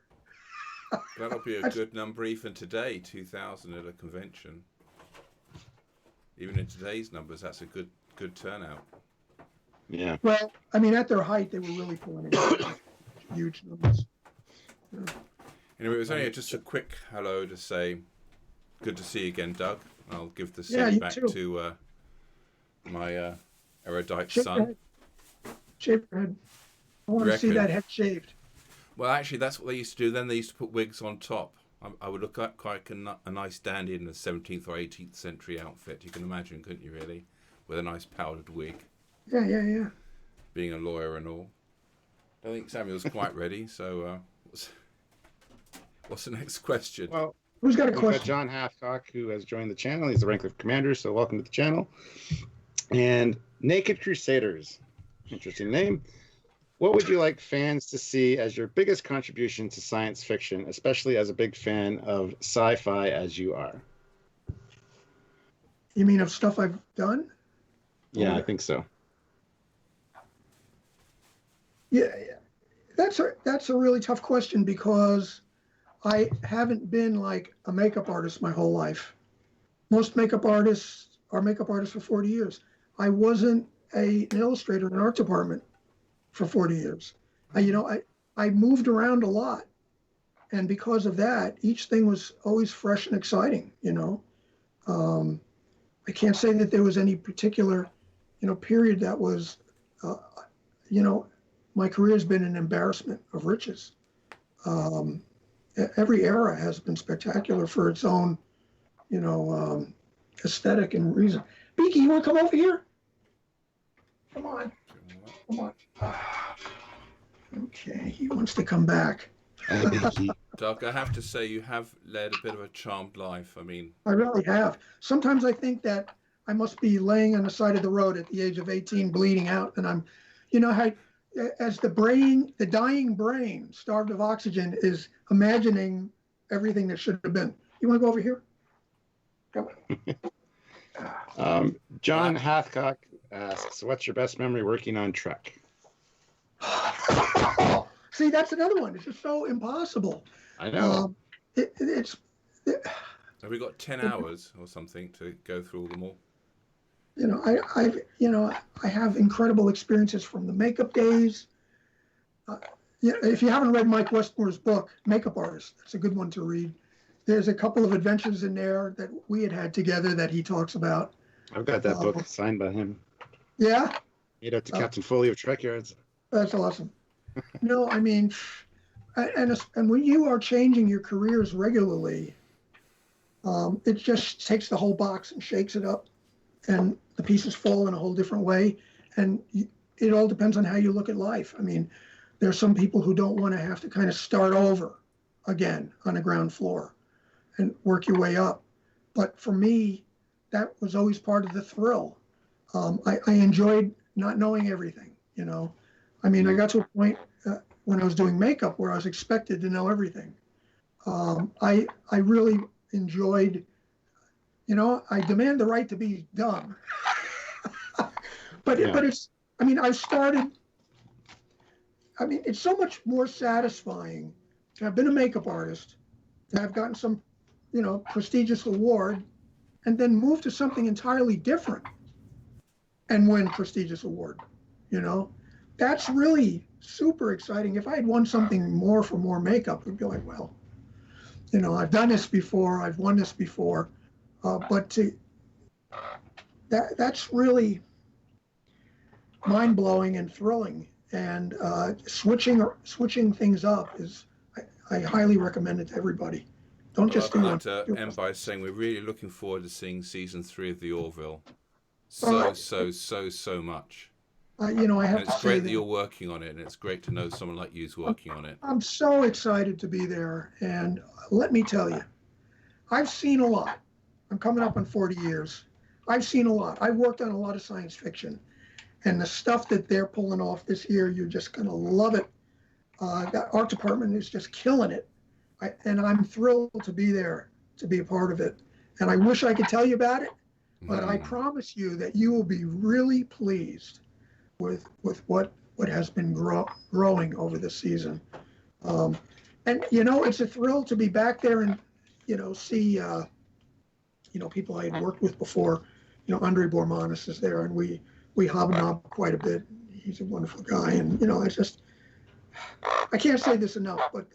D: That'll be a good number even today, 2,000 at a convention. Even in today's numbers, that's a good turnout.
A: Yeah.
C: Well, I mean, at their height, they were really pulling in huge numbers.
D: Anyway, it was only just a quick hello to say good to see you again, Doug. I'll give the
C: Yeah,
D: seat
C: you
D: back
C: too.
D: to my erudite
C: Shave your
D: son.
C: head. Shave your head. I want to see
D: Reckon.
C: that head shaved.
D: Well, actually, that's what they used to do. Then they used to put wigs on top. I would look like quite a nice dandy in a 17th or 18th century outfit. You can imagine, couldn't you, really? With a nice powdered wig.
C: Yeah.
D: Being a lawyer and all. I don't think Samuel's quite ready, so what's the next question?
A: Well,
C: Who's got a
A: we've got
C: question?
A: John Hathcock, who has joined the channel. He's the Rankliff Commander, so welcome to the channel. And Naked Crusaders, interesting name. What would you like fans to see as your biggest contribution to science fiction, especially as a big fan of sci-fi as you are?
C: You mean of stuff I've done?
A: Yeah, I think so.
C: Yeah. That's a really tough question because I haven't been like a makeup artist my whole life. Most makeup artists are makeup artists for 40 years. I wasn't an illustrator in an art department for 40 years. I moved around a lot. And because of that, each thing was always fresh and exciting, I can't say that there was any particular, period that was, my career has been an embarrassment of riches. Every era has been spectacular for its own, aesthetic and reason. Beaky, you want to come over here? Come on. Okay, he wants to come back.
D: Doug, I have to say you have led a bit of a charmed life. I mean,
C: I really have. Sometimes I think that I must be laying on the side of the road at the age of 18, bleeding out, and I'm, how as the dying brain, starved of oxygen, is imagining everything that should have been. You want to go over here? Come on.
A: John Hathcock asks, what's your best memory working on Trek?
C: See, that's another one. It's just so impossible.
A: I know.
D: have we got 10 hours or something to go through them all?
C: I have incredible experiences from the makeup days. If you haven't read Mike Westmore's book, Makeup Artist, that's a good one to read. There's a couple of adventures in there that we had together that he talks about.
A: I've got that book signed by him.
C: Yeah?
A: Made out to Captain Foley of Trekyards.
C: That's awesome. No, I mean, and when you are changing your careers regularly, it just takes the whole box and shakes it up, and the pieces fall in a whole different way. And it all depends on how you look at life. I mean, there's some people who don't want to have to kind of start over again on the ground floor and work your way up. But for me, that was always part of the thrill. I enjoyed not knowing everything, I mean, I got to a point when I was doing makeup where I was expected to know everything. I really enjoyed, I demand the right to be dumb. But it's, it's so much more satisfying to have been a makeup artist, to have gotten some, prestigious award, and then move to something entirely different and win prestigious award, That's really super exciting. If I had won something more for more makeup, it'd be like, well, I've done this before, I've won this before, but that's really mind-blowing and thrilling. And switching things up is, I highly recommend it to everybody. Don't just do
D: I'd
C: one.
D: like to end by saying we're really looking forward to seeing season 3 of The Orville. So much.
C: I have
D: and
C: to
D: it's
C: say
D: great that you're working on it, and it's great to know someone like you's working on it.
C: I'm so excited to be there, and let me tell you, I've seen a lot. I'm coming up on 40 years. I've seen a lot. I've worked on a lot of science fiction, and the stuff that they're pulling off this year, you're just going to love it. That art department is just killing it, and I'm thrilled to be there, to be a part of it. And I wish I could tell you about it, but I promise you that you will be really pleased with what has been growing over this season. And it's a thrill to be back there and see people I had worked with before. Andre Bormanis is there, and we hobnob quite a bit. He's a wonderful guy, and I can't say this enough, but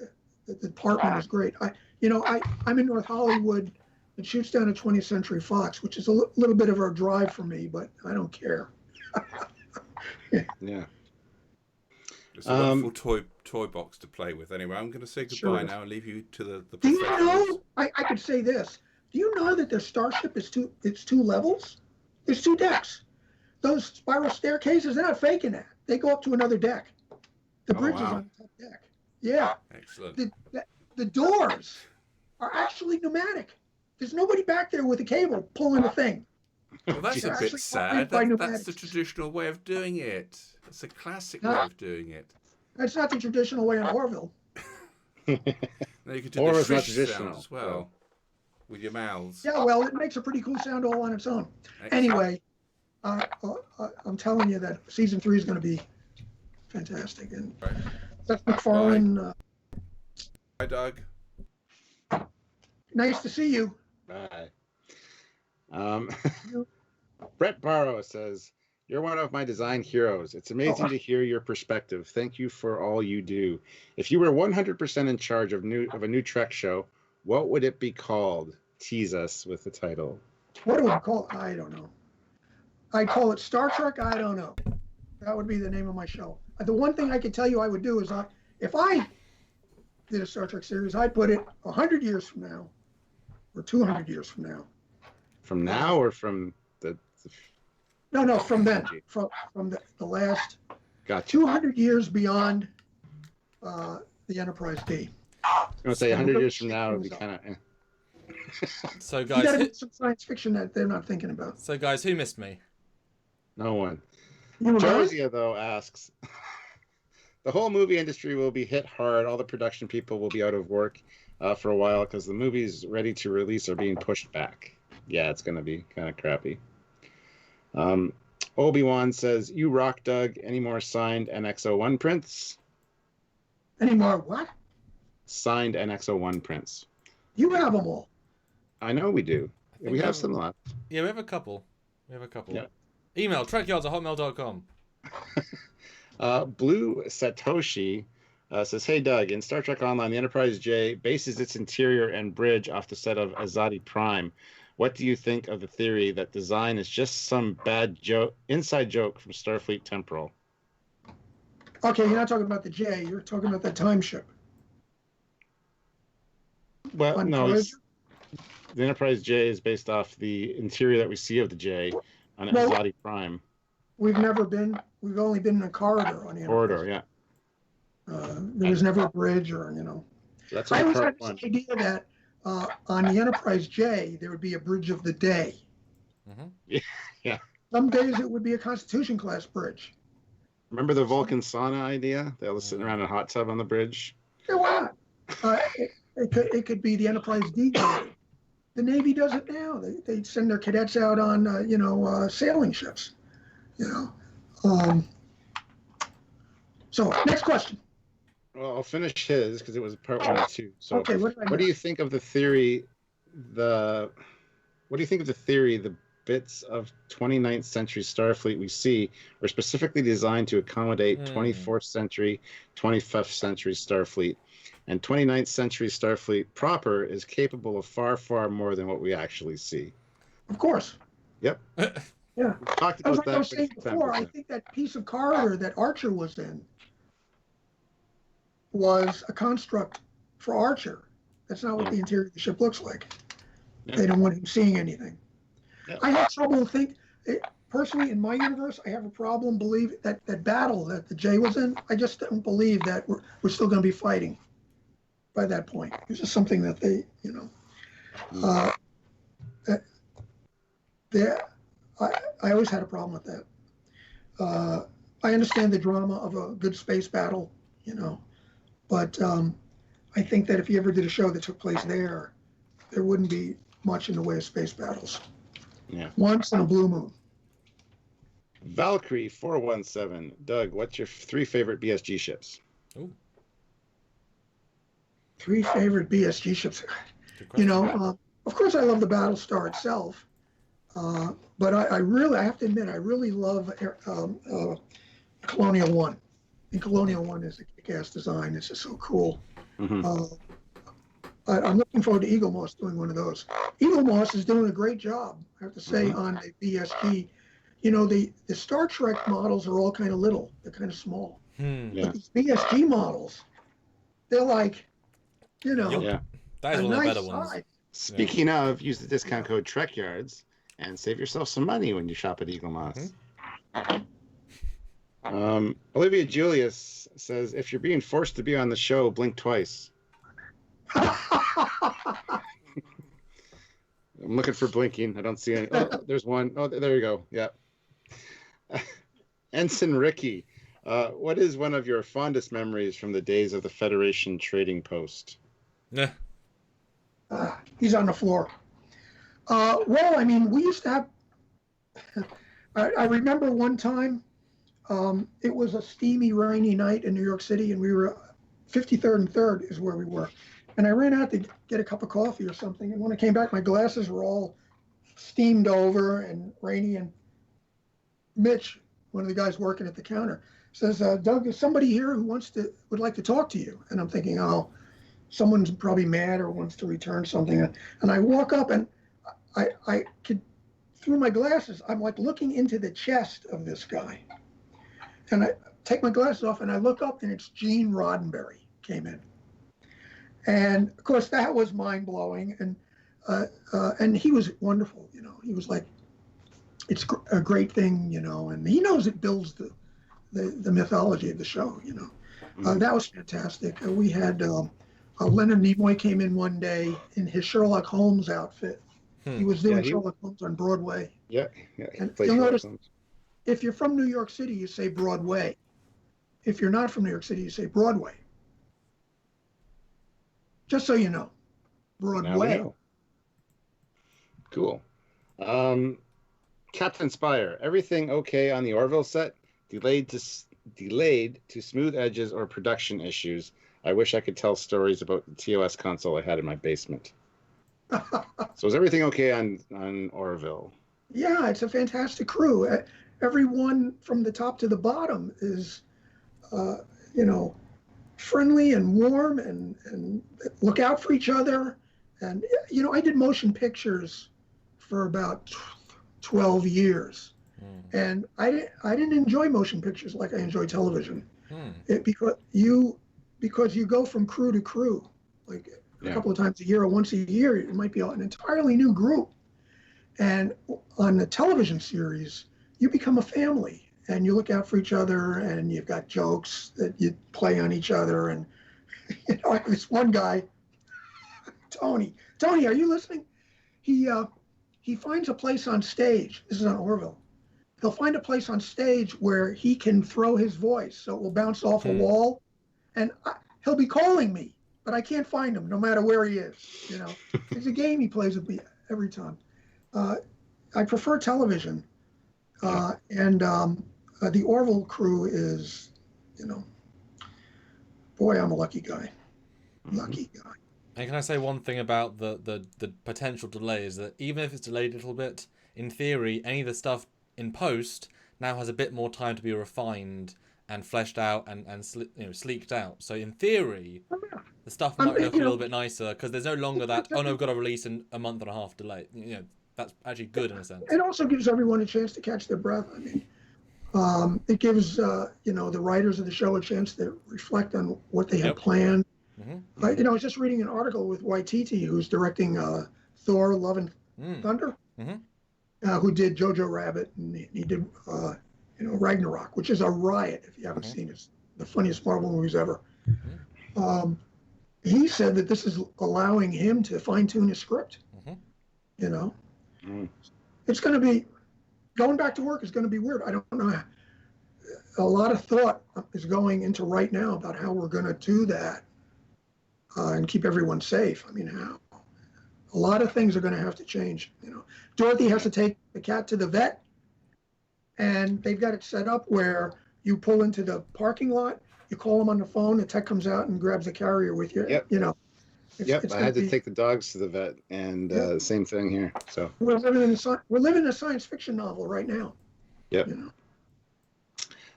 C: The department is great. I'm in North Hollywood. It shoots down at 20th Century Fox, which is a little bit of a drive for me, but I don't care.
A: Yeah.
D: It's a wonderful toy box to play with. Anyway, I'm going to say goodbye now and leave you to the
C: Do you
D: professionals.
C: know? I could say this. Do you know that their starship is two levels? There's 2 decks. Those spiral staircases, they're not faking that. They go up to another deck. The bridge is on the top deck. Yeah.
D: Excellent.
C: The doors are actually pneumatic. There's nobody back there with a cable pulling the thing.
D: Well, that's a bit sad. That's the traditional way of doing it. It's a classic way of doing it.
C: That's not the traditional way in Orville.
D: Now you could do the swish sound as well with your mouths.
C: Yeah, well, it makes a pretty cool sound all on its own.
D: Excellent.
C: Anyway, I'm telling you that season 3 is going to be fantastic. And
D: Right.
C: Seth MacFarlane.
D: Hi, Doug.
C: Nice to see you.
A: Bye. Brett Barrow says, "You're one of my design heroes. It's amazing to hear your perspective. Thank you for all you do. If you were 100% in charge of a new Trek show, what would it be called? Tease us with the title."
C: What do we call it? I don't know. I'd call it Star Trek. I don't know. That would be the name of my show. The one thing I could tell you I would do is if I did a Star Trek series, I'd put it 100 years from now or 200 years from now.
A: From now or from the
C: No, from then. From the last
A: Gotcha.
C: 200 years beyond the Enterprise D.
A: I was going to say 100 years from now, it would be kind of...
B: So
C: You got to
B: guys,
C: do some science fiction that they're not thinking about.
B: who missed me?
A: No one.
C: You know,
A: Josia, though, asks, the whole movie industry will be hit hard. All the production people will be out of work for a while because the movies ready to release are being pushed back. Yeah, it's going to be kind of crappy. Obi-Wan says, "You rock, Doug. Any more signed NX-01 prints?"
C: Any more what?
A: Signed NX-01 prints.
C: You have them all.
A: I know we do.
B: think
A: We have
B: I'm-
A: some left.
B: Yeah, we have a couple.
A: Yeah.
B: Email trekyards@hotmail.com.
A: Blue Satoshi says, "Hey Doug, in Star Trek Online, the Enterprise J bases its interior and bridge off the set of Azadi Prime. What do you think of the theory that design is just some bad inside joke from Starfleet Temporal?"
C: Okay, you're not talking about the J. You're talking about the time ship.
A: Well,
C: On
A: no,
C: Voyager?
A: the Enterprise J is based off the interior that we see of the J on
C: No.
A: Azadi Prime.
C: We've only been in a corridor on the Enterprise.
A: Corridor, yeah.
C: There was never a bridge or,
A: That's
C: I
A: on
C: always
A: part
C: had
A: one.
C: this idea that on the Enterprise J, there would be a bridge of the day.
B: Mm-hmm.
A: Yeah.
C: Some days it would be a Constitution class bridge.
A: Remember the Vulcan sauna idea? They all sitting around in a hot tub on the bridge.
C: Yeah, why not? It could be the Enterprise D. The Navy does it now. They send their cadets out on sailing ships. So next question.
A: Well, I'll finish his because it was part 1 and 2. So,
C: Okay, what
A: do you think of the theory? What do you think of the theory? The bits of 29th century Starfleet we see were specifically designed to accommodate 24th century, 25th century Starfleet, and 29th century Starfleet proper is capable of far, far more than what we actually see.
C: Of course.
A: Yep.
C: Yeah.
A: We talked
C: As
A: about
C: I
A: that.
C: was saying before, I think that piece of corridor that Archer was in was a construct for Archer. That's not what the interior of the ship looks like.
A: Yeah.
C: They don't want him seeing anything.
A: Yeah.
C: I have trouble personally in my universe, I have a problem believing that battle that the J was in, I just don't believe that we're still going to be fighting by that point. It's just something that I always had a problem with that. I understand the drama of a good space battle, but I think that if you ever did a show that took place there wouldn't be much in the way of space battles.
A: Yeah.
C: Once in a blue moon.
A: Valkyrie 417. Doug, what's your 3 favorite BSG ships?
B: Ooh.
C: 3 favorite BSG ships.
B: Good question.
C: Of course I love the Battlestar itself, but I have to admit, I really love Colonial One. And Colonial One is a kick-ass design. It's just so cool. Uh, I'm looking forward to Eagle Moss doing one of those. Eagle Moss is doing a great job, I have to say, on the BSG. You know, the Star Trek models are all kind of little. They're kind of small.
A: Yeah.
C: But these BSG models, they're like, you know,
B: Yep. That is
C: a
B: one of the
C: nice
B: better ones.
C: size.
A: Speaking of, use the discount code Trekyards and save yourself some money when you shop at Eagle Moss. Olivia Julius says, if you're being forced to be on the show, blink twice. I'm looking for blinking. I don't see any. Oh, there's one. Oh, there you go. Yeah. Ensign Ricky, what is one of your fondest memories from the days of the Federation Trading Post?
B: Yeah.
C: He's on the floor. Well, I mean, we used to have. I remember one time, it was a steamy, rainy night in New York City, and we were 53rd and 3rd is where we were. And I ran out to get a cup of coffee or something. And when I came back, my glasses were all steamed over and rainy. And Mitch, one of the guys working at the counter, says, Doug, there's somebody here who would like to talk to you. And I'm thinking, oh, someone's probably mad or wants to return something. And I walk up and I could, through my glasses, I'm like looking into the chest of this guy. And I take my glasses off and I look up and it's Gene Roddenberry came in. And of course that was mind blowing. And he was wonderful, you know, he was like, it's a great thing, you know, and he knows it builds the mythology of the show, you know. That was fantastic. We had Leonard Nimoy came in one day in his Sherlock Holmes outfit. He was doing Sherlock Holmes on Broadway.
A: Yeah.
C: And you'll notice, if you're from New York City, you say Broadway. If you're not from New York City, you say Broadway. Just so you know, Broadway.
A: Know. Cool. Captain Spire, everything okay on the Orville set? Delayed to smooth edges or production issues. I wish I could tell stories about the TOS console I had in my basement. So is everything okay on Orville?
C: Yeah, it's a fantastic crew. Everyone from the top to the bottom is, you know, friendly and warm and look out for each other. And, you know, I did motion pictures for about 12 years. And I didn't enjoy motion pictures like I enjoy television. Because you go from crew to crew, like a couple of times a year or once a year, it might be an entirely new group. And on the television series, you become a family and you look out for each other and you've got jokes that you play on each other. And, you know, this one guy, Tony, are you listening? He finds a place on stage. This is on Orville. He'll find a place on stage where he can throw his voice so it will bounce off a wall. And he'll be calling me, but I can't find him no matter where he is. You know, it's a game he plays with me every time. I prefer television. And the Orville crew is, you know, boy, I'm a lucky guy. Lucky guy.
B: And can I say one thing about the potential delay is that even if it's delayed a little bit, in theory, any of the stuff in post now has a bit more time to be refined and fleshed out and sleeked out. So in theory, the stuff might look a little bit nicer because there's no longer that, oh no, we've got to release in a month and a half delay. You know, that's actually good in a sense.
C: It also gives everyone a chance to catch their breath. I mean, it gives you know, the writers of the show a chance to reflect on what they had planned. You know, I was just reading an article with Waititi, who's directing Thor: Love and Thunder, who did Jojo Rabbit, and he did you know, Ragnarok, which is a riot if you haven't seen it. It's the funniest Marvel movies ever. He said that this is allowing him to fine-tune his script. You know, it's going to be, going back to work is going to be weird. I don't know. A lot of thought is going into right now about how we're going to do that and keep everyone safe. I mean, how? A lot of things are going to have to change. You know, Dorothy has to take the cat to the vet, and they've got it set up where you pull into the parking lot, you call them on the phone, the tech comes out and grabs the carrier with you. You know. It's
A: I had to take the dogs to the vet, and same thing here. So we're living in a science fiction novel right now. You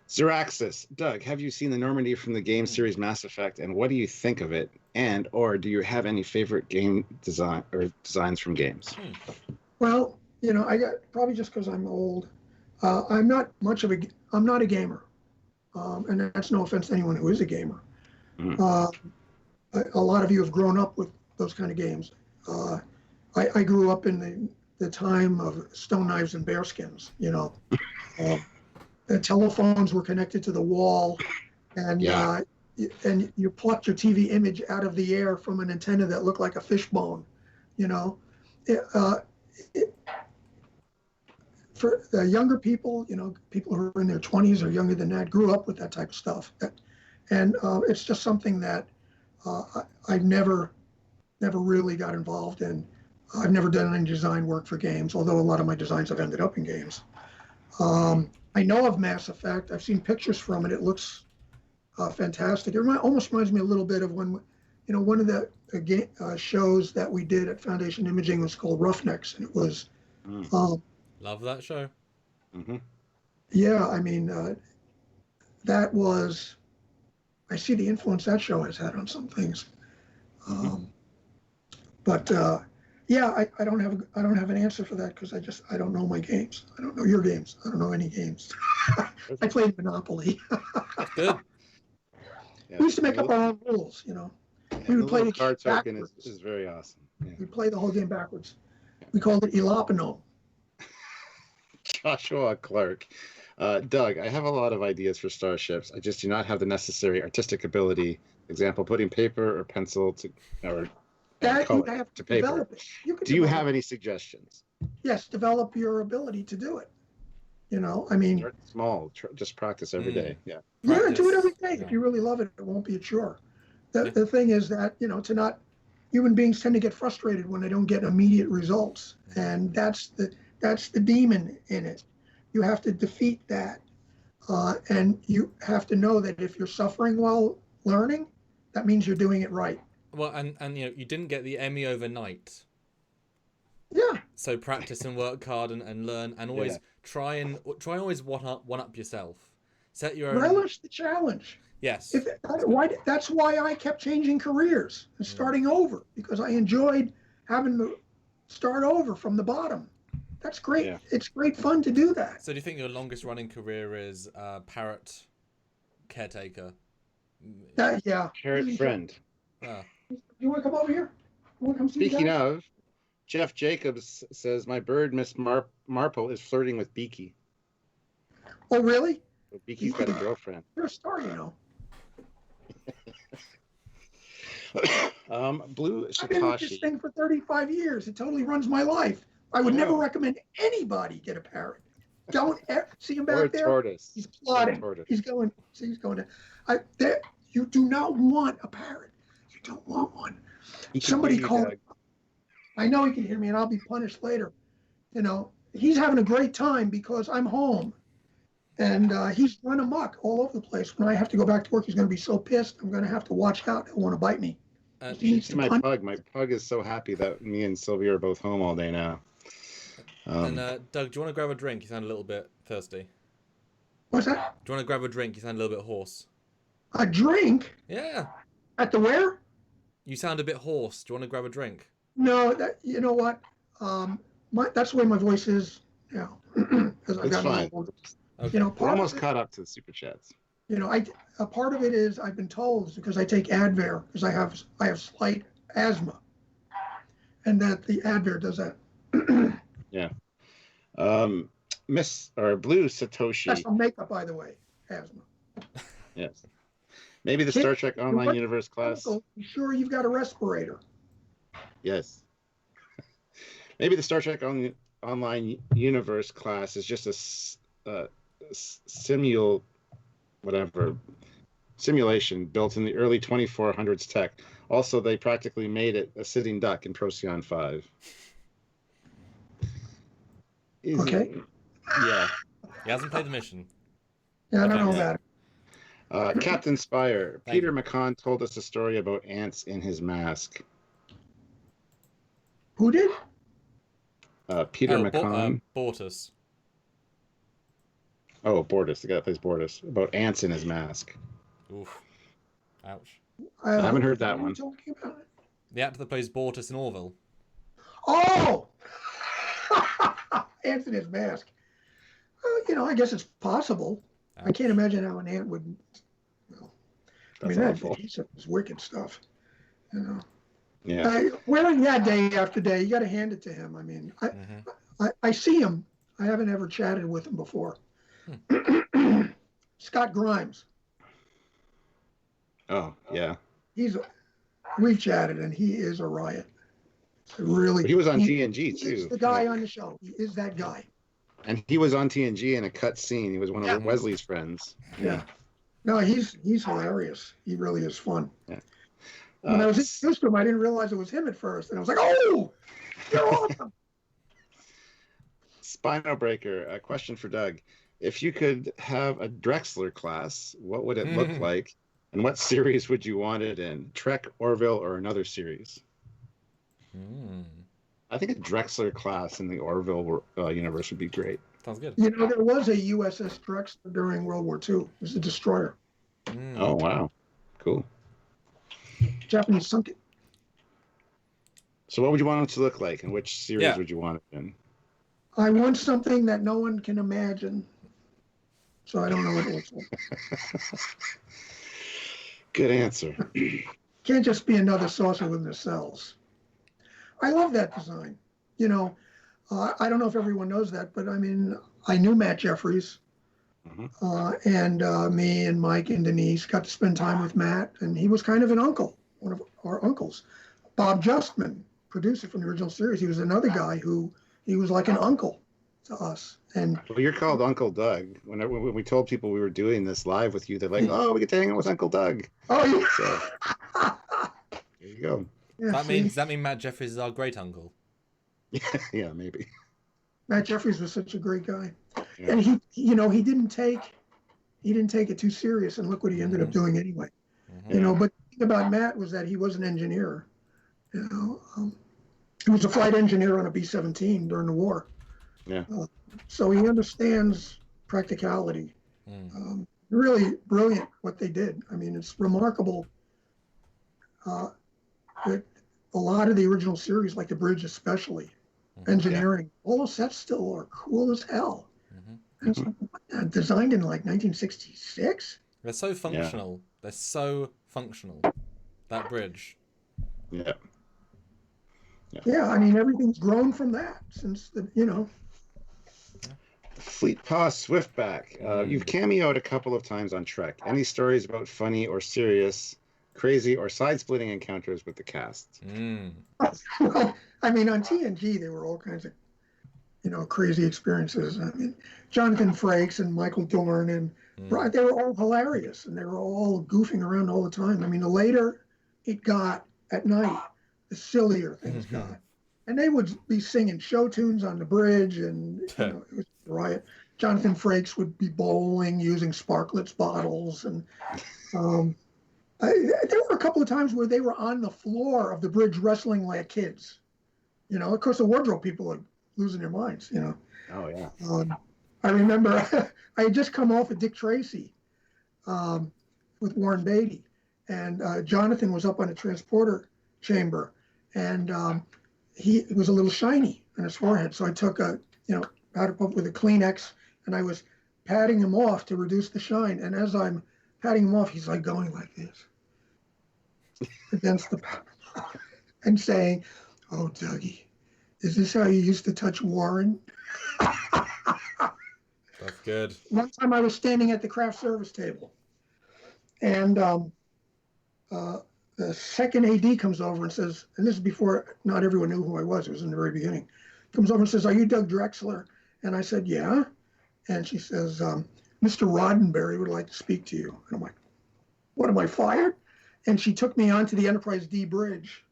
A: Xeraxis, Doug, have you seen the Normandy from the game series Mass Effect, and what do you think of it? And or do you have any favorite game design or designs from games?
C: Well, I got probably just because I'm old. I'm not a gamer, and that's no offense to anyone who is a gamer. A lot of you have grown up with those kind of games. I grew up in the time of stone knives and bearskins. The telephones were connected to the wall, and and you plucked your TV image out of the air from an antenna that looked like a fishbone. For the younger people, people who are in their 20s or younger than that, grew up with that type of stuff. And it's just something that I never really got involved in. I've never done any design work for games, although a lot of my designs have ended up in games. I know of Mass Effect. I've seen pictures from it. It looks fantastic. It almost reminds me a little bit of when, one of the shows that we did at Foundation Imaging was called Roughnecks, and it was.
B: Love that show.
A: Mm-hmm.
C: Yeah, I mean, that was. I see the influence that show has had on some things, but yeah, I don't have an answer for that because I don't know my games. I don't know your games. I don't know any games. I played Monopoly.
B: Good.
A: Yeah.
C: We used to make up our own rules. We would play the
A: card token
C: backwards.
A: is very awesome. Yeah.
C: We play the whole game backwards. We called it Ilapano.
A: Joshua Clark. Doug, I have a lot of ideas for starships. I just do not have the necessary artistic ability. Example, putting paper or pencil to
C: You have to
A: paper.
C: develop it.
A: Do you have any suggestions?
C: Yes, develop your ability to do it. I mean,
A: Start small. Just practice every day. Yeah.
C: Yeah, do it every day. If you really love it, it won't be a chore. The thing is that, human beings tend to get frustrated when they don't get immediate results. And that's the demon in it. You have to defeat that. And you have to know that if you're suffering while learning, that means you're doing it right.
B: Well, and you didn't get the Emmy overnight.
C: Yeah.
B: So practice and work hard and learn and always try always one up yourself. Set your own.
C: Relish the challenge.
B: Yes.
C: That's why I kept changing careers and starting over, because I enjoyed having to start over from the bottom. That's great. Yeah. It's great fun to do that.
B: So do you think your longest running career is parrot caretaker?
C: Yeah.
A: Parrot friend.
C: You want to come over here?
A: Speaking of, Jeff Jacobs says, my bird, Miss Marple, is flirting with Beaky.
C: Oh, really?
A: So Beaky's got a girlfriend.
C: You're a star,
A: Blue Shitashi.
C: I've been with this thing for 35 years. It totally runs my life. I would never recommend anybody get a parrot. Don't see him back there.
A: Tortoise.
C: He's plotting. He's going. See, he's going to. You do not want a parrot. You don't want one. Somebody called. I know he can hear me, and I'll be punished later. He's having a great time because I'm home, and he's run amok all over the place. When I have to go back to work, he's going to be so pissed. I'm going to have to watch out. He'll want to bite me.
A: My pug is so happy that me and Sylvia are both home all day now.
B: Doug, do you want to grab a drink? You sound a little bit thirsty.
C: What's that?
B: Do you want to grab a drink? You sound a little bit hoarse.
C: A drink?
B: Yeah.
C: At the where?
B: You sound a bit hoarse. Do you want to grab a drink?
C: No, you know what? That's the way my voice is now.
A: It's fine.
B: Okay.
A: We're almost caught up to the super chats.
C: A part of it is I've been told is because I take Advair because I have slight asthma, and that the Advair does that.
A: Yeah. Blue Satoshi.
C: That's some makeup, by the way. Asthma.
A: Yes. Maybe the Star Trek Online Universe class.
C: Be sure you've got a respirator.
A: Yes. Maybe the Star Trek Online Universe class is just a simulation built in the early 2400s tech. Also, they practically made it a sitting duck in Procyon 5.
C: Okay.
A: Yeah.
B: He hasn't played the mission.
C: Yeah, I don't know about it.
A: Captain Spire. Peter McCon told us a story about ants in his mask.
C: Who did?
A: Peter McCon.
B: Bortus.
A: Oh, Bordis. The guy that plays Bordis. About ants in his mask.
B: Oof. Ouch.
A: I haven't heard
C: What
A: that
C: are you
A: one.
C: talking about?
B: The actor that plays Bortus in Orville.
C: Oh! Ants in his mask. Well, I guess it's possible. I can't imagine how an ant would. Well,
A: That's
C: that
A: awful.
C: he's wicked stuff.
A: Yeah.
C: Wearing that day after day, you got to hand it to him. I mean, I see him. I haven't ever chatted with him before. Scott Grimes.
A: Oh, yeah.
C: We've chatted, and he is a riot. Really,
A: He was on TNG
C: he is
A: too.
C: the guy on the show. He is that guy.
A: And he was on TNG in a cut scene. He was one of Wesley's friends.
C: Yeah. No, he's hilarious. He really is fun.
A: Yeah.
C: When I was introduced to him, I didn't realize it was him at first, and I was like, "Oh, you're awesome!"
A: Spino Breaker. A question for Doug: if you could have a Drexler class, what would it look like, and what series would you want it in? Trek, Orville, or another series? I think a Drexler class in the Orville universe would be great.
B: Sounds good.
C: There was a USS Drexler during World War II. It was a destroyer.
A: Oh, wow. Cool.
C: Japanese sunk it.
A: So what would you want it to look like, and which series would you want it in?
C: I want something that no one can imagine. So I don't know what it looks like.
A: Good answer.
C: Can't just be another saucer with nacelles. I love that design. I don't know if everyone knows that, but I mean, I knew Matt Jeffries, and me and Mike and Denise got to spend time with Matt, and he was kind of an uncle, one of our uncles. Bob Justman, producer from the original series, he was another guy who he was like an uncle to us. And
A: well, you're called Uncle Doug. When we told people we were doing this live with you, they're like, "Oh, we get to hang out with Uncle Doug."
C: Oh, yeah.
A: So, there you go.
C: Yeah,
B: Does that mean Matt Jeffries is our great uncle?
A: Yeah, maybe.
C: Matt Jeffries was such a great guy,
A: Yeah.
C: and he didn't take it too serious, and look what he ended up doing anyway. But the thing about Matt was that he was an engineer. He was a flight engineer on a B-17 during the war.
A: Yeah.
C: So he understands practicality. Really brilliant what they did. I mean, it's remarkable that a lot of the original series, like the bridge especially, engineering, all those sets still are cool as hell. And it's like, designed in like 1966.
B: They're so functional. They're so functional. That bridge.
A: Yeah.
C: Yeah, I mean, everything's grown from that since
A: Fleet Paw Swiftback. You've cameoed a couple of times on Trek. Any stories about funny or serious, crazy or side-splitting encounters with the cast?
C: Well, I mean, on TNG, there were all kinds of, crazy experiences. I mean, Jonathan Frakes and Michael Dorn and they were all hilarious, and they were all goofing around all the time. I mean, the later it got at night, the sillier things got. And they would be singing show tunes on the bridge, and it was a riot. Jonathan Frakes would be bowling using Sparklets bottles, and there were a couple of times where they were on the floor of the bridge wrestling like kids. Of course, the wardrobe people are losing their minds.
A: Oh yeah.
C: I remember I had just come off of Dick Tracy with Warren Beatty, and Jonathan was up on a transporter chamber, and he was a little shiny on his forehead. So I took a powder puff with a Kleenex, and I was patting him off to reduce the shine. And as I'm patting him off, he's like going like this against the powder puff and saying, "Oh, Dougie, is this how you used to touch Warren?"
B: That's good.
C: One time I was standing at the craft service table, and the second AD comes over and says, and this is before not everyone knew who I was, it was in the very beginning, comes over and says, "Are you Doug Drexler?" And I said, "Yeah." And she says, "Mr. Roddenberry would like to speak to you." And I'm like, "What, am I fired?" And she took me onto the Enterprise D bridge.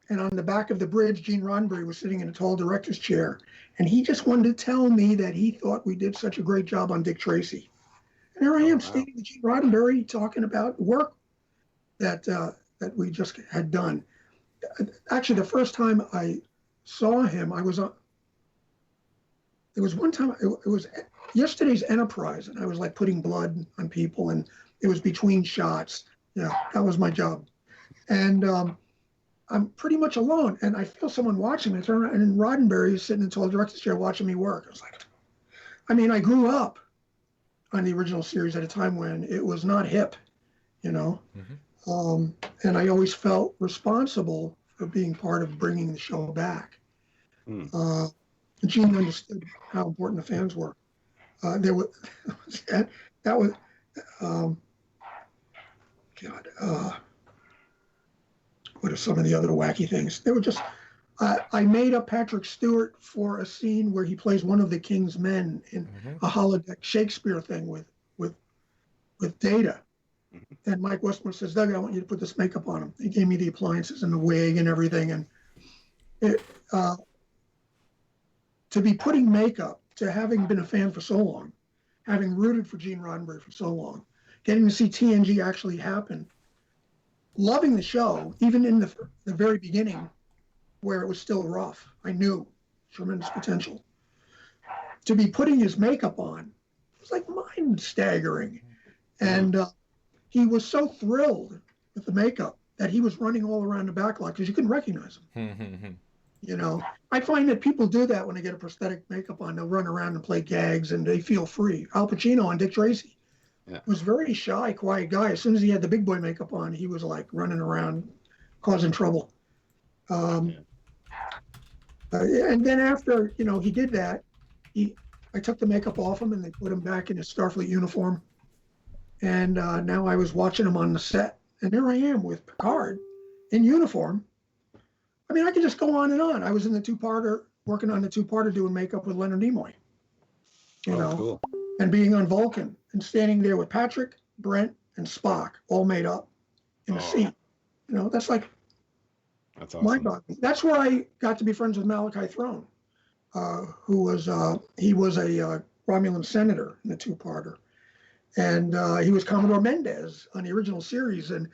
C: And on the back of the bridge, Gene Roddenberry was sitting in a tall director's chair. And he just wanted to tell me that he thought we did such a great job on Dick Tracy. And here I am standing with Gene Roddenberry talking about work that we just had done. Actually, the first time I saw him, I was on. There was one time, it was yesterday's Enterprise, and I was like putting blood on people, and it was between shots. Yeah, that was my job. And I'm pretty much alone, and I feel someone watching me. I turn around, and Roddenberry is sitting in the tall director's chair watching me work. I was like, I mean, I grew up on the original series at a time when it was not hip, you know? Mm-hmm. And I always felt responsible for being part of bringing the show back. Mm. Gene understood how important the fans were. There was that was what are some of the other wacky things? They were just I made up Patrick Stewart for a scene where he plays one of the king's men in a holodeck Shakespeare thing with Data. And Mike Westmore says, Doug, I want you to put this makeup on him. He gave me the appliances and the wig and everything. And it, to be putting makeup, to having been a fan for so long, having rooted for Gene Roddenberry for so long, getting to see TNG actually happen, loving the show, even in the very beginning where it was still rough. I knew tremendous potential. To be putting his makeup on, it was like mind staggering. And he was so thrilled with the makeup that he was running all around the backlot because you couldn't recognize him. You know, I find that people do that when they get a prosthetic makeup on. They'll run around and play gags and they feel free. Al Pacino on Dick Tracy was a very shy, quiet guy. As soon as he had the big boy makeup on, he was like running around causing trouble. And then after, you know, he did that, I took the makeup off him and they put him back in his Starfleet uniform. And now I was watching him on the set. And there I am with Picard in uniform. I mean, I could just go on and on. I was in the two-parter, working on the two-parter, doing makeup with Leonard Nimoy, you know, cool. And being on Vulcan and standing there with Patrick, Brent, and Spock all made up in a scene. You know, that's awesome. Mind-boggling. That's where I got to be friends with Malachi Throne, who was he was a Romulan senator in the two-parter, and he was Commodore Mendez on the original series. And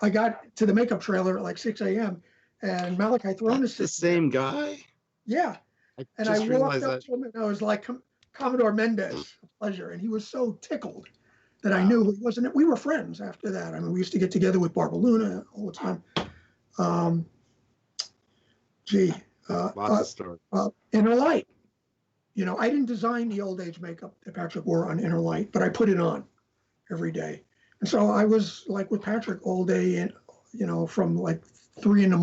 C: I got to the makeup trailer at like 6 a.m. And Malachi Throne is
A: the same guy?
C: Yeah. And I walked up to him and I was like, Commodore Mendez, a pleasure. And he was so tickled that I knew he wasn't. We were friends after that. I mean, we used to get together with Barbara Luna all the time. Lots of stories. Inner Light. You know, I didn't design the old age makeup that Patrick wore on Inner Light, but I put it on every day. And so I was like with Patrick all day, and you know, from like 3 a.m,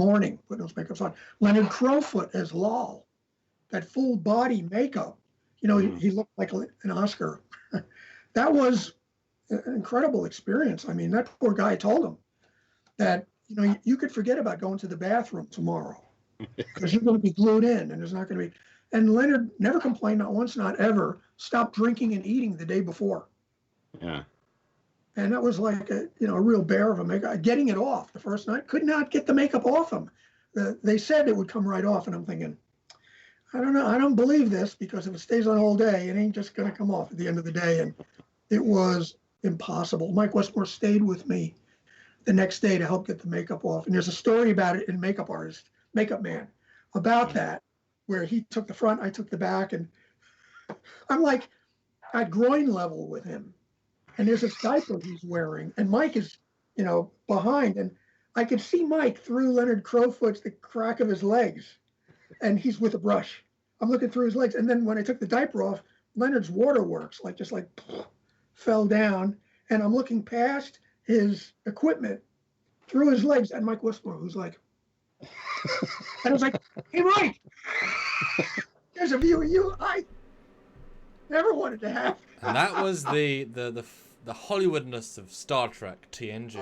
C: putting those makeups on. Leonard Crowfoot as Lal, that full body makeup. You know, he looked like an Oscar. That was an incredible experience. I mean, that poor guy told him that, you know, you could forget about going to the bathroom tomorrow because you're going to be glued in and there's not going to be. And Leonard never complained, not once, not ever, stopped drinking and eating the day before.
A: Yeah.
C: And that was like a real bear of a makeup. Getting it off the first night, could not get the makeup off him. They said it would come right off, and I'm thinking, I don't know, I don't believe this, because if it stays on all day, it ain't just going to come off at the end of the day. And it was impossible. Mike Westmore stayed with me the next day to help get the makeup off. And there's a story about it in Makeup Man, about that, where he took the front, I took the back, and I'm like at groin level with him. And there's this diaper he's wearing, and Mike is, you know, behind, and I could see Mike through Leonard Crowfoot's, the crack of his legs, and he's with a brush. I'm looking through his legs, and then when I took the diaper off, Leonard's waterworks just fell down, and I'm looking past his equipment through his legs, and Mike Westmore, who's like, and I was like, hey, Mike, there's a view of you I never wanted to have.
B: And that was the Hollywoodness of Star Trek TNG.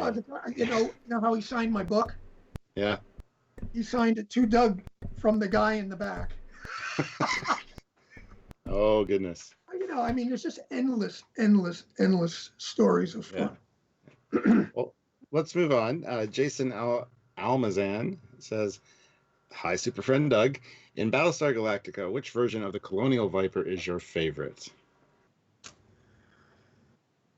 C: You know how he signed my book?
A: Yeah.
C: He signed it to Doug from the guy in the back.
A: Oh, goodness.
C: You know, I mean, there's just endless stories of fun.
A: Yeah. Well, let's move on. Jason Almazan says, hi, super friend Doug. In Battlestar Galactica, which version of the Colonial Viper is your favorite?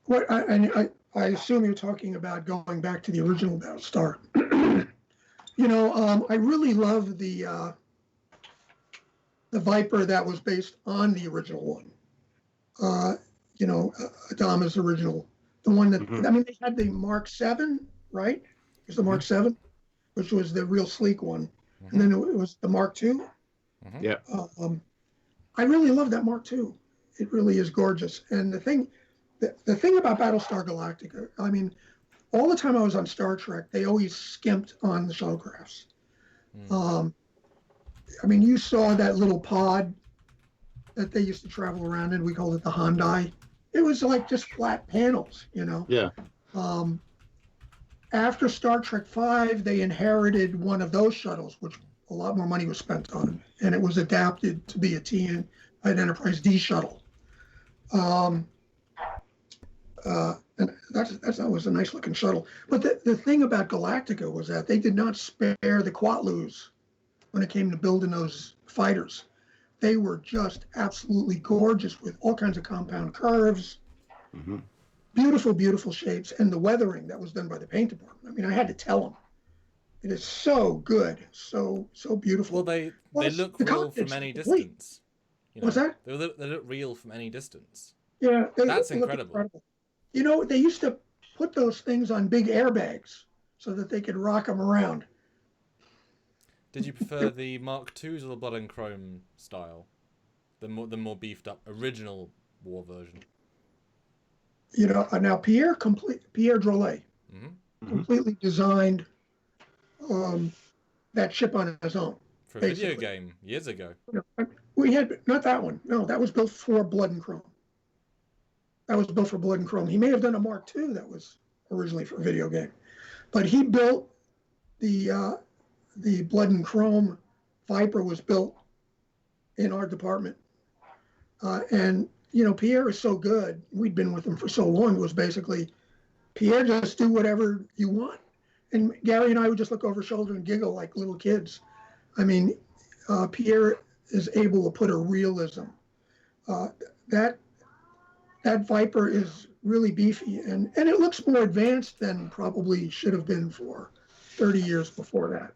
C: What I assume you're talking about going back to the original Battlestar. You know, I really love the Viper that was based on the original one. Adama's original, the one that
A: Mhm.
C: I mean, they had the Mark 7, right? It was the Mark 7, which was the real sleek one, and then it was the Mark 2.
A: Yeah.
C: I really love that Mark 2. It really is gorgeous. And the thing about Battlestar Galactica, I mean, all the time I was on Star Trek, they always skimped on the shuttlecrafts. I mean, you saw that little pod that they used to travel around in. We called it the Hyundai. It was like just flat panels,
A: Yeah.
C: After Star Trek V, they inherited one of those shuttles, which a lot more money was spent on, and it was adapted to be an Enterprise D shuttle. And that was a nice looking shuttle. But the thing about Galactica was that they did not spare the Quatloos when it came to building those fighters. They were just absolutely gorgeous with all kinds of compound curves, beautiful, beautiful shapes, and the weathering that was done by the paint department. I mean, I had to tell them. It is so good, so beautiful.
B: Well, they look real from any distance.
C: What's that?
B: They look real from any distance.
C: Yeah,
B: that's incredible.
C: They used to put those things on big airbags so that they could rock them around.
B: Did you prefer the Mark IIs or the blood and chrome style? The more beefed up original war version?
C: Now Pierre Drolet completely designed that ship on his own.
B: For a video game years ago.
C: We had not that one. No, that was built for blood and chrome. He may have done a Mark II that was originally for a video game, but he built the blood and chrome Viper was built in our department. And Pierre is so good. We'd been with him for so long. It was basically, Pierre, just do whatever you want. And Gary and I would just look over his shoulder and giggle like little kids. I mean, Pierre is able to put a realism. That Viper is really beefy, and it looks more advanced than probably should have been for 30 years before that.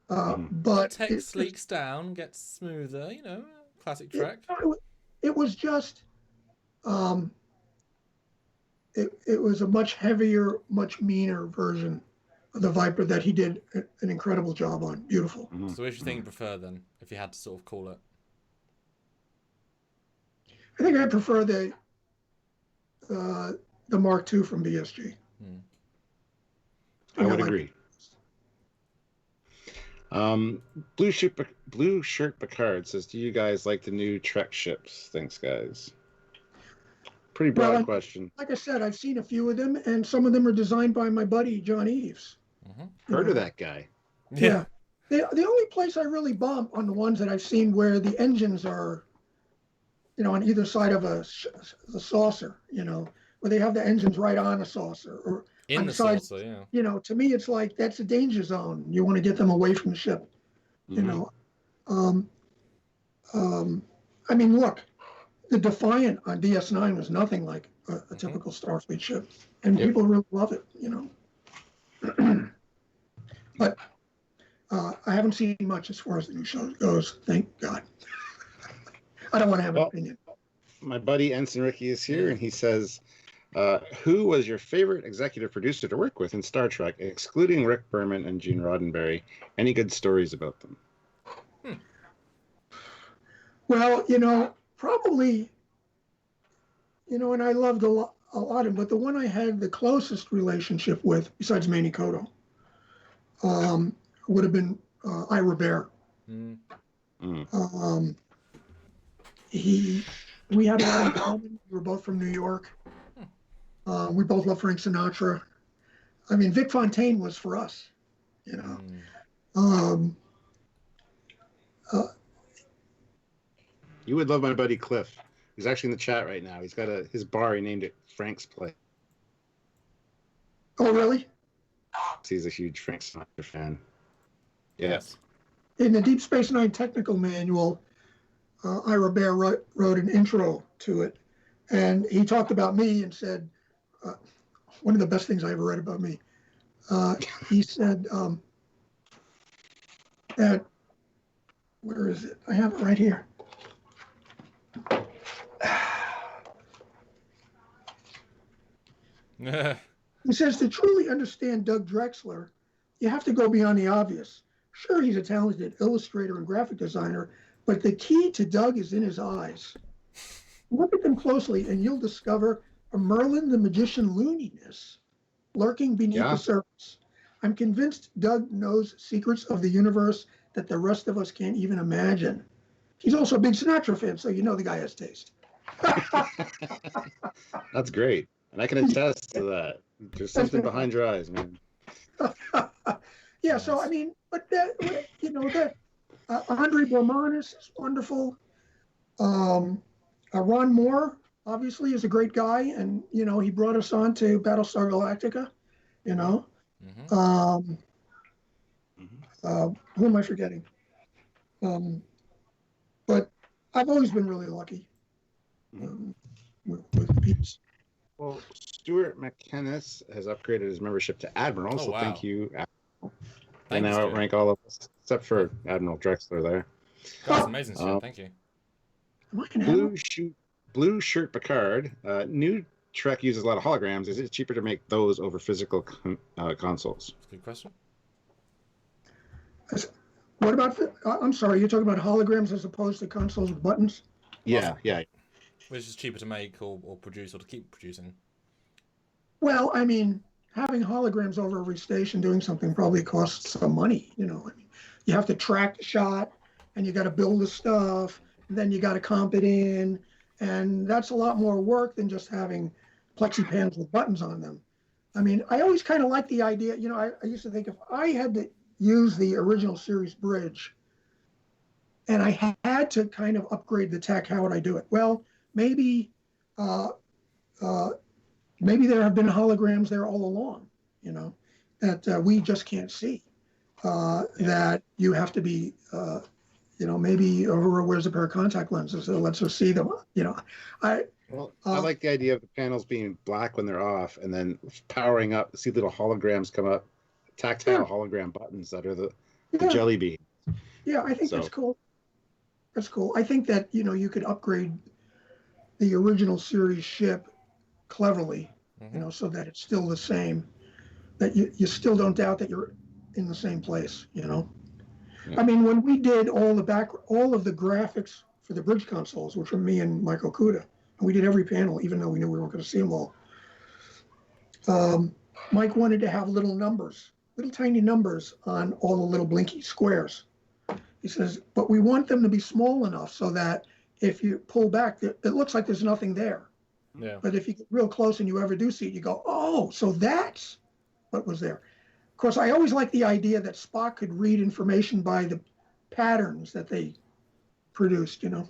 C: But
B: text leaks down, gets smoother, classic Trek.
C: It was just, it was a much heavier, much meaner version of the Viper that he did an incredible job on. Beautiful.
B: So which do you think you prefer then, if you had to sort of call it?
C: I think I prefer the Mark II from BSG.
A: I would agree. Blue Shirt Picard says, do you guys like the new Trek ships? Thanks, guys. Pretty broad question.
C: Like I said, I've seen a few of them, and some of them are designed by my buddy John Eves.
A: Heard of that guy?
C: Yeah. The only place I really bump on the ones that I've seen where the engines are, on either side of a saucer, where they have the engines right on a saucer or
B: in the
C: side,
B: saucer, yeah.
C: To me, it's like that's a danger zone. You want to get them away from the ship, I mean, look, the Defiant on DS9 was nothing like a typical Starfleet ship, and people really love it, But I haven't seen much as far as the new show goes. Thank God. I don't want to have an opinion.
A: My buddy Ensign Ricky is here, and he says, who was your favorite executive producer to work with in Star Trek, excluding Rick Berman and Gene Roddenberry? Any good stories about them?
C: Well, probably, and I loved a lot of them, but the one I had the closest relationship with, besides Manny Cotto, would have been Ira Bear. We had a lot in common. We were both from New York. We both love Frank Sinatra. I mean, Vic Fontaine was for us,
A: You would love my buddy Cliff. He's actually in the chat right now. He's got his bar. He named it Frank's Place.
C: Oh, really?
A: He's a huge Frank Sinatra fan. Yes.
C: In the Deep Space Nine technical manual, Ira Bear wrote an intro to it, and he talked about me and said, one of the best things I ever read about me. He said that, where is it? I have it right here. He says, to truly understand Doug Drexler, you have to go beyond the obvious. Sure, he's a talented illustrator and graphic designer, but the key to Doug is in his eyes. Look at them closely, and you'll discover a Merlin the Magician looniness lurking beneath the surface. I'm convinced Doug knows secrets of the universe that the rest of us can't even imagine. He's also a big Sinatra fan, so you know the guy has taste.
A: That's great. And I can attest to that. There's something behind your eyes, man.
C: Yeah, so I mean, but that, Andre Berman is wonderful. Ron Moore obviously is a great guy, and he brought us on to Battlestar Galactica. Who am I forgetting? But I've always been really lucky with the peeps.
A: Well, Stuart McKennis has upgraded his membership to Admiral, so thank you, Admiral. And now outrank all of us, except for Admiral Drexler there.
B: That's amazing, Stuart. Thank you.
A: Blue Shirt Picard. New Trek uses a lot of holograms. Is it cheaper to make those over physical consoles?
B: That's a good question.
C: What about, I'm sorry, you're talking about holograms as opposed to consoles with buttons?
A: Yeah.
B: Which is cheaper to make or produce or to keep producing?
C: Well, I mean, having holograms over every station doing something probably costs some money. I mean, you have to track the shot, and you got to build the stuff, and then you got to comp it in, and that's a lot more work than just having plexi pans with buttons on them. I mean, I always kind of like the idea. I used to think if I had to use the original series bridge, and I had to kind of upgrade the tech, how would I do it? Well, maybe there have been holograms there all along, that we just can't see. That you have to be, maybe Aurora wears a pair of contact lenses that lets us see them. I
A: like the idea of the panels being black when they're off, and then powering up, see little holograms come up, tactile hologram buttons that are the jelly beans.
C: Yeah, I think that's cool. That's cool. I think that you could upgrade the original series ship cleverly, so that it's still the same, that you still don't doubt that you're in the same place. Yeah. I mean, when we did all of the graphics for the bridge consoles, which were me and Michael Kuda, and we did every panel, even though we knew we weren't going to see them all. Mike wanted to have little tiny numbers on all the little blinky squares. He says, but we want them to be small enough so that if you pull back, it looks like there's nothing there.
B: Yeah.
C: But if you get real close and you ever do see it, you go, oh, so that's what was there. Of course, I always liked the idea that Spock could read information by the patterns that they produced, Well,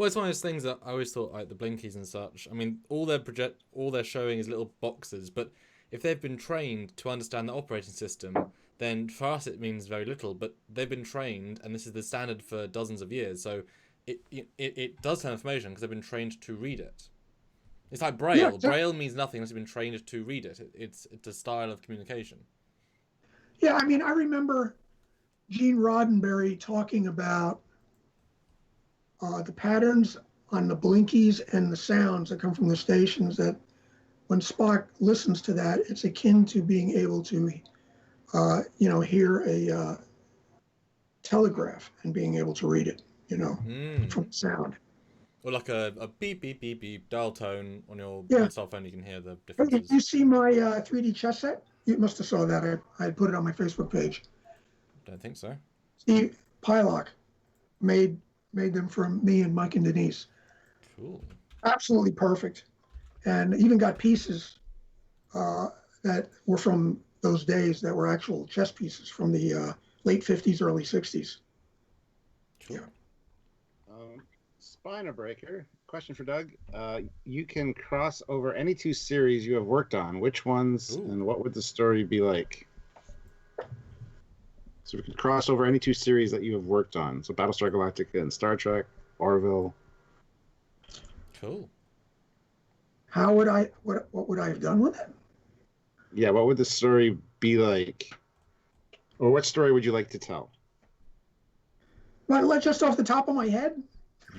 B: it's one of those things that I always thought, like the blinkies and such. I mean, all they're showing is little boxes, but if they've been trained to understand the operating system, then for us it means very little. But they've been trained, and this is the standard for dozens of years, so it does tell information because they've been trained to read it. It's like Braille. Yeah, Braille means nothing unless you've been trained to read it. It's a style of communication.
C: Yeah, I mean, I remember Gene Roddenberry talking about the patterns on the blinkies and the sounds that come from the stations, that when Spock listens to that, it's akin to being able to, hear a telegraph and being able to read it, from sound.
B: Or like a beep, beep, beep, beep dial tone on your cell phone, you can hear the
C: Hey,
B: differences.
C: did you see my 3D chess set? You must have saw that. I put it on my Facebook page.
B: Don't think so.
C: Steve Pylock made them for me and Mike and Denise.
B: Cool.
C: Absolutely perfect. And even got pieces that were from those days that were actual chess pieces from the late 50s, early 60s.
B: Sure.
C: Yeah.
A: Spina Breaker, question for Doug. You can cross over any two series you have worked on. Which ones, and what would the story be like? So we could cross over any two series that you have worked on. So Battlestar Galactica and Star Trek, Orville.
B: Cool.
C: How would what would I have done with it?
A: Yeah, what would the story be like? Or what story would you like to tell?
C: Well, just off the top of my head?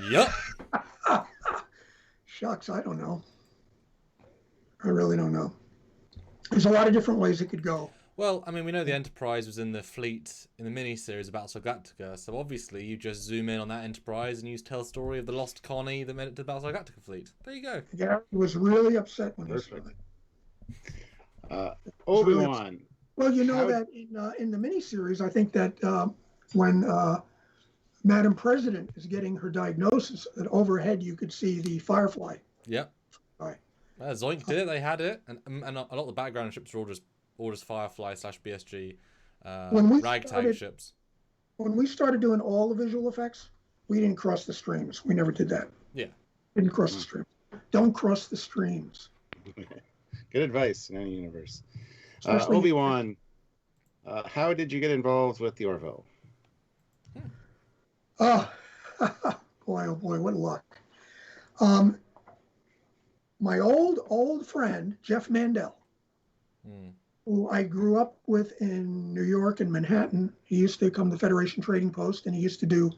B: Yep.
C: Shucks, I don't know. I really don't know. There's a lot of different ways it could go.
B: Well, I mean, we know the Enterprise was in the fleet in the mini-series about Galactica, so obviously you just zoom in on that Enterprise and you tell the story of the lost Connie that made it to the Battlestar Galactica fleet. There you go.
C: Gary was really upset when he saw it.
A: Obi-Wan.
C: Well, you know that in the miniseries, I think that when Madam President is getting her diagnosis, that overhead you could see the Firefly.
B: Yep.
C: Right.
B: Zoink did it. They had it, and a lot of the background ships were all just Firefly / BSG ragtag ships.
C: When we started doing all the visual effects, we didn't cross the streams. We never did that.
B: Yeah.
C: Didn't cross the streams. Don't cross the streams.
A: Good advice in any universe. Obi-Wan, how did you get involved with the Orville?
C: Oh, boy, what luck. My old friend, Jeff Mandel, who I grew up with in New York and Manhattan, he used to come to Federation Trading Post, and he used to do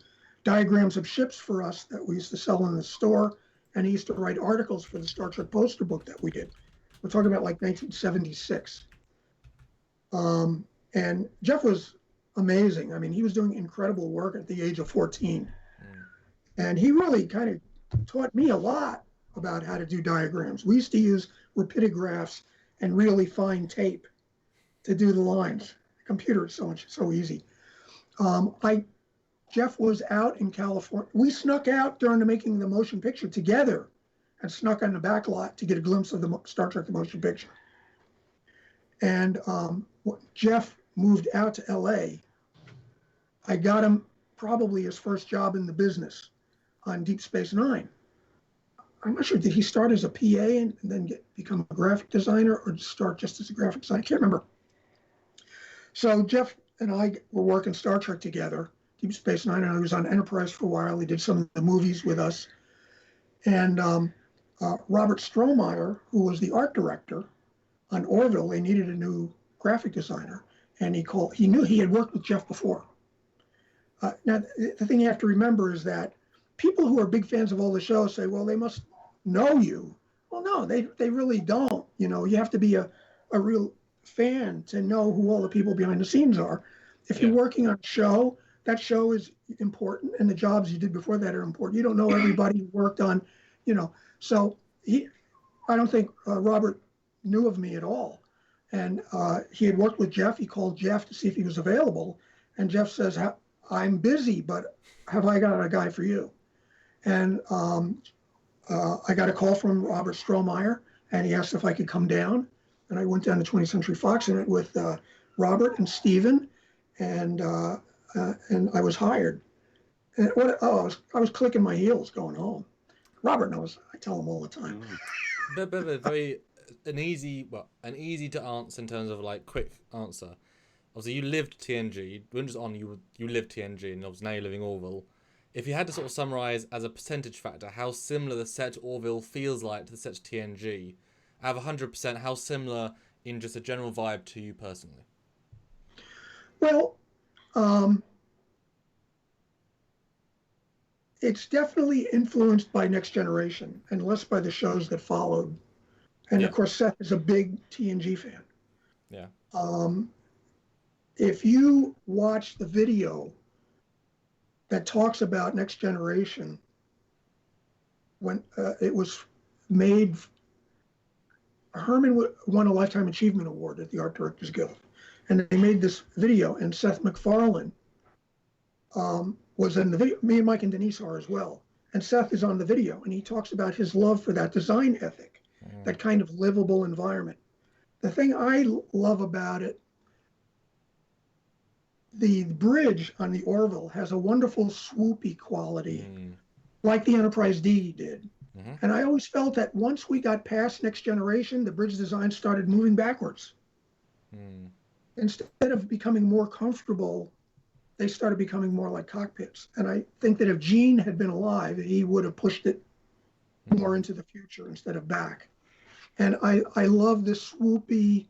C: diagrams of ships for us that we used to sell in the store, and he used to write articles for the Star Trek poster book that we did. We're talking about like 1976. And Jeff was amazing. I mean, he was doing incredible work at the age of 14. And he really kind of taught me a lot about how to do diagrams. We used to use rapidographs and really fine tape to do the lines. The computer is so easy. Jeff was out in California. We snuck out during the making of the motion picture together and snuck on the back lot to get a glimpse of the Star Trek the motion picture. And Jeff moved out to LA. I got him probably his first job in the business on Deep Space Nine. I'm not sure, did he start as a PA and then become a graphic designer, or start just as a graphic designer? I can't remember. So Jeff and I were working Star Trek together, Deep Space Nine, and I was on Enterprise for a while. He did some of the movies with us. And Robert Strohmeyer, who was the art director on Orville, they needed a new graphic designer, and he knew he had worked with Jeff before. Now, the thing you have to remember is that people who are big fans of all the shows say, well, they must know you. Well, no, they really don't. You know, you have to be a real fan to know who all the people behind the scenes are. If you're working on a show, that show is important, and the jobs you did before that are important. You don't know everybody who worked on, you know. So I don't think Robert knew of me at all. And he had worked with Jeff. He called Jeff to see if he was available. And Jeff says, I'm busy, but have I got a guy for you? And I got a call from Robert Strohmeyer, and he asked if I could come down. And I went down to 20th Century Fox in it with Robert and Steven, and I was hired. And I was clicking my heels going home. Robert knows. I tell him all the time.
B: But an easy to answer in terms of like quick answer. Obviously, you lived TNG. You weren't just on. You lived TNG, and obviously now you're living Orville. If you had to sort of summarize as a percentage factor how similar the set to Orville feels like to the set to TNG, out of 100%, how similar in just a general vibe to you personally?
C: Well, it's definitely influenced by Next Generation and less by the shows that followed. And of course, Seth is a big TNG fan.
B: Yeah.
C: If you watch the video that talks about Next Generation, when it was made, Herman won a Lifetime Achievement Award at the Art Directors Guild. And they made this video, and Seth MacFarlane was in the video. Me and Mike and Denise are as well. And Seth is on the video, and he talks about his love for that design ethic, that kind of livable environment. The thing I love about it, the bridge on the Orville has a wonderful swoopy quality, like the Enterprise D did. And I always felt that once we got past Next Generation, the bridge design started moving backwards. Instead of becoming more comfortable, they started becoming more like cockpits. And I think that if Gene had been alive, he would have pushed it more into the future instead of back. And I love this swoopy,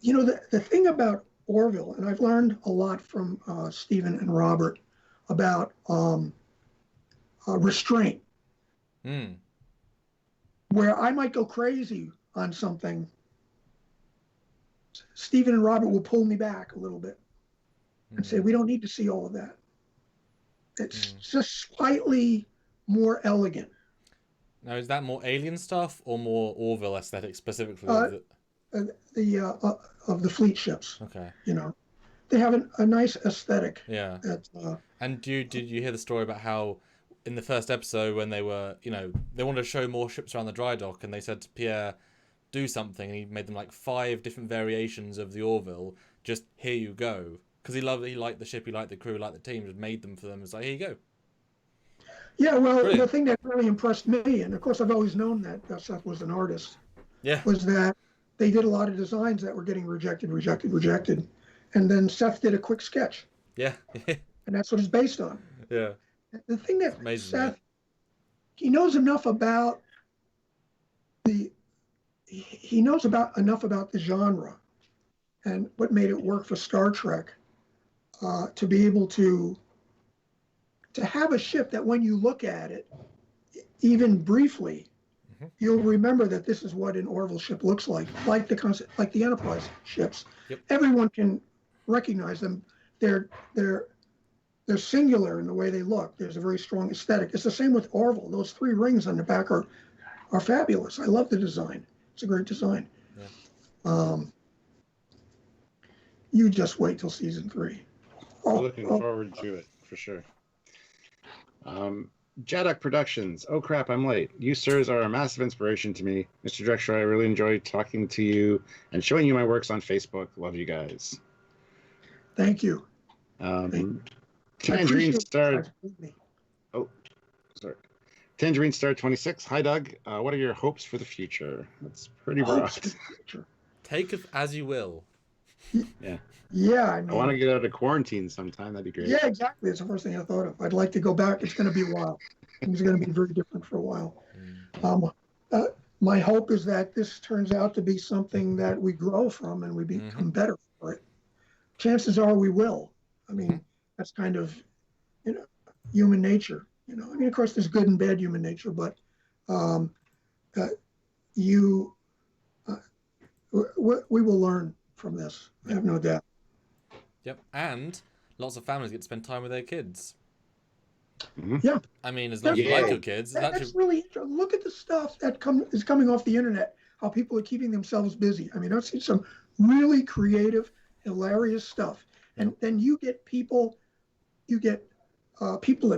C: you know, the thing about Orville, and I've learned a lot from Stephen and Robert about restraint. Where I might go crazy on something, Stephen and Robert will pull me back a little bit and say, we don't need to see all of that. It's just slightly more elegant.
B: Now, is that more alien stuff or more Orville aesthetic specifically?
C: Of the fleet ships.
B: Okay.
C: You know, they have a nice aesthetic.
B: Yeah.
C: That,
B: and did you hear the story about how in the first episode when they were, you know, they wanted to show more ships around the dry dock and they said to Pierre, do something, and he made them like 5 different variations of the Orville. Just here you go. Because he liked the ship, he liked the crew, he liked the team, just made them for them. It's like, here you go.
C: Yeah, well,
B: Brilliant.
C: The thing that really impressed me, and of course I've always known that Seth was an artist, was that they did a lot of designs that were getting rejected, and then Seth did a quick sketch.
B: Yeah.
C: And that's what it's based on.
B: Yeah.
C: The thing that
B: amazing,
C: Seth, he knows enough about enough about the genre and what made it work for Star Trek to be able to have a ship that when you look at it, even briefly, you'll remember that this is what an Orville ship looks like the Enterprise ships.
B: Yep.
C: Everyone can recognize them. They're singular in the way they look. There's a very strong aesthetic. It's the same with Orville. Those 3 rings on the back are fabulous. I love the design. It's a great design. Yeah. You just wait till season 3.
A: We're looking forward to it for sure. Jadok Productions. Oh crap, I'm late. You sirs are a massive inspiration to me. Mr. Drexler, I really enjoyed talking to you and showing you my works on Facebook. Love you guys.
C: Thank you.
A: Tangerine Star. Oh, sorry. Tangerine Star 26. Hi, Doug. What are your hopes for the future? That's pretty broad.
B: Take it as you will.
A: Yeah.
C: Yeah, I mean,
A: I want to get out of quarantine sometime. That'd be great.
C: Yeah, exactly. It's the first thing I thought of. I'd like to go back. It's going to be a while. Things are going to be very different for a while. My hope is that this turns out to be something that we grow from and we become better for it. Chances are we will. I mean, that's kind of, human nature. I mean, of course, there's good and bad human nature, but we will learn from this. I have no doubt.
B: Yep, and lots of families get to spend time with their kids.
C: Yeah.
B: I mean, as long as you like your kids.
C: That's really interesting. Look at the stuff that is coming off the internet, how people are keeping themselves busy. I mean, I've seen some really creative, hilarious stuff. And then you get people at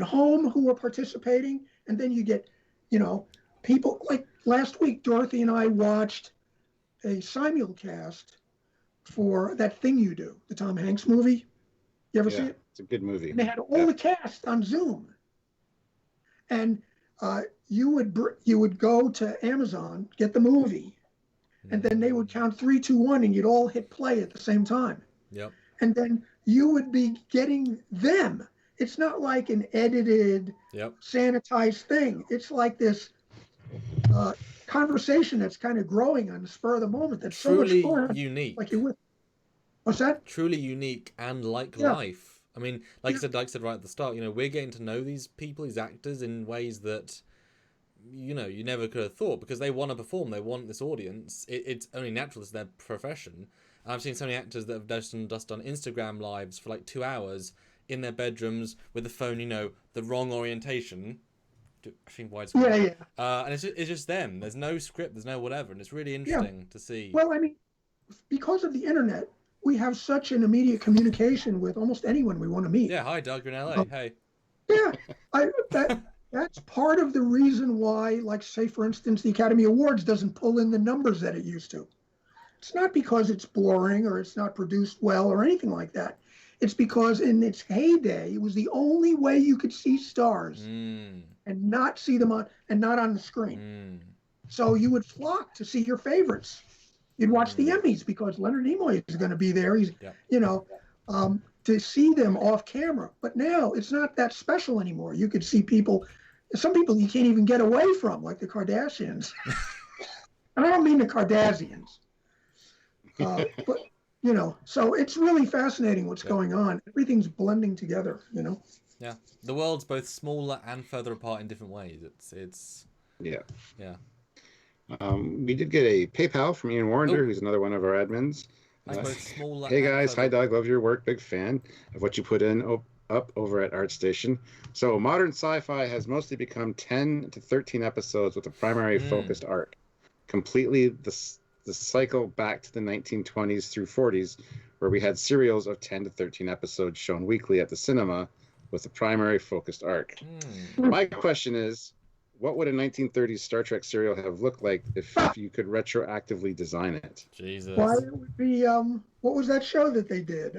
C: home who are participating, and then you get, people like last week, Dorothy and I watched a simulcast for That Thing You Do, the Tom Hanks movie. You ever see it?
A: It's a good movie.
C: And they had all the cast on Zoom. And you would go to Amazon, get the movie, and then they would count 3, 2, 1, and you'd all hit play at the same time.
B: Yep.
C: And then you would be getting them. It's not like an edited, sanitized thing. It's like this conversation that's kind of growing on the spur of the moment. That's
B: truly
C: so much fun.
B: Unique.
C: Like you would. What's that?
B: Truly unique and like life. I mean, like I said right at the start, we're getting to know these people, these actors, in ways that, you never could have thought, because they want to perform. They want this audience. It's only natural. It's their profession. I've seen so many actors that have just done Instagram lives for like 2 hours in their bedrooms with the phone, the wrong orientation. I think widescreen. Yeah. And it's just them. There's no script. There's no whatever. And it's really interesting to see.
C: Well, I mean, because of the internet, we have such an immediate communication with almost anyone we want to meet.
B: Yeah. Hi, Doug. You're in LA. Hey.
C: Yeah. That's part of the reason why, like, say, for instance, the Academy Awards doesn't pull in the numbers that it used to. It's not because it's boring or it's not produced well or anything like that. It's because in its heyday, it was the only way you could see stars and not see them not on the screen. So you would flock to see your favorites. You'd watch the Emmys because Leonard Nimoy is going to be there. He's, to see them off camera. But now it's not that special anymore. You could see some people you can't even get away from, like the Kardashians. And I don't mean the Kardashians. But, so it's really fascinating what's going on. Everything's blending together,
B: Yeah. The world's both smaller and further apart in different ways. It's
A: Yeah.
B: Yeah.
A: We did get a PayPal from Ian Warrender, who's another one of our admins.
B: like both smaller.
A: Hey
B: and
A: guys, hi
B: further-
A: Doug, love your work, big fan of what you put in up over at ArtStation. So modern sci-fi has mostly become 10 to 13 episodes with a primary focused arc, completely the cycle back to the 1920s through 40s, where we had serials of 10 to 13 episodes shown weekly at the cinema with a primary focused arc. My question is, what would a 1930s Star Trek serial have looked like if you could retroactively design it?
B: Jesus.
C: Why it would be what was that show that they did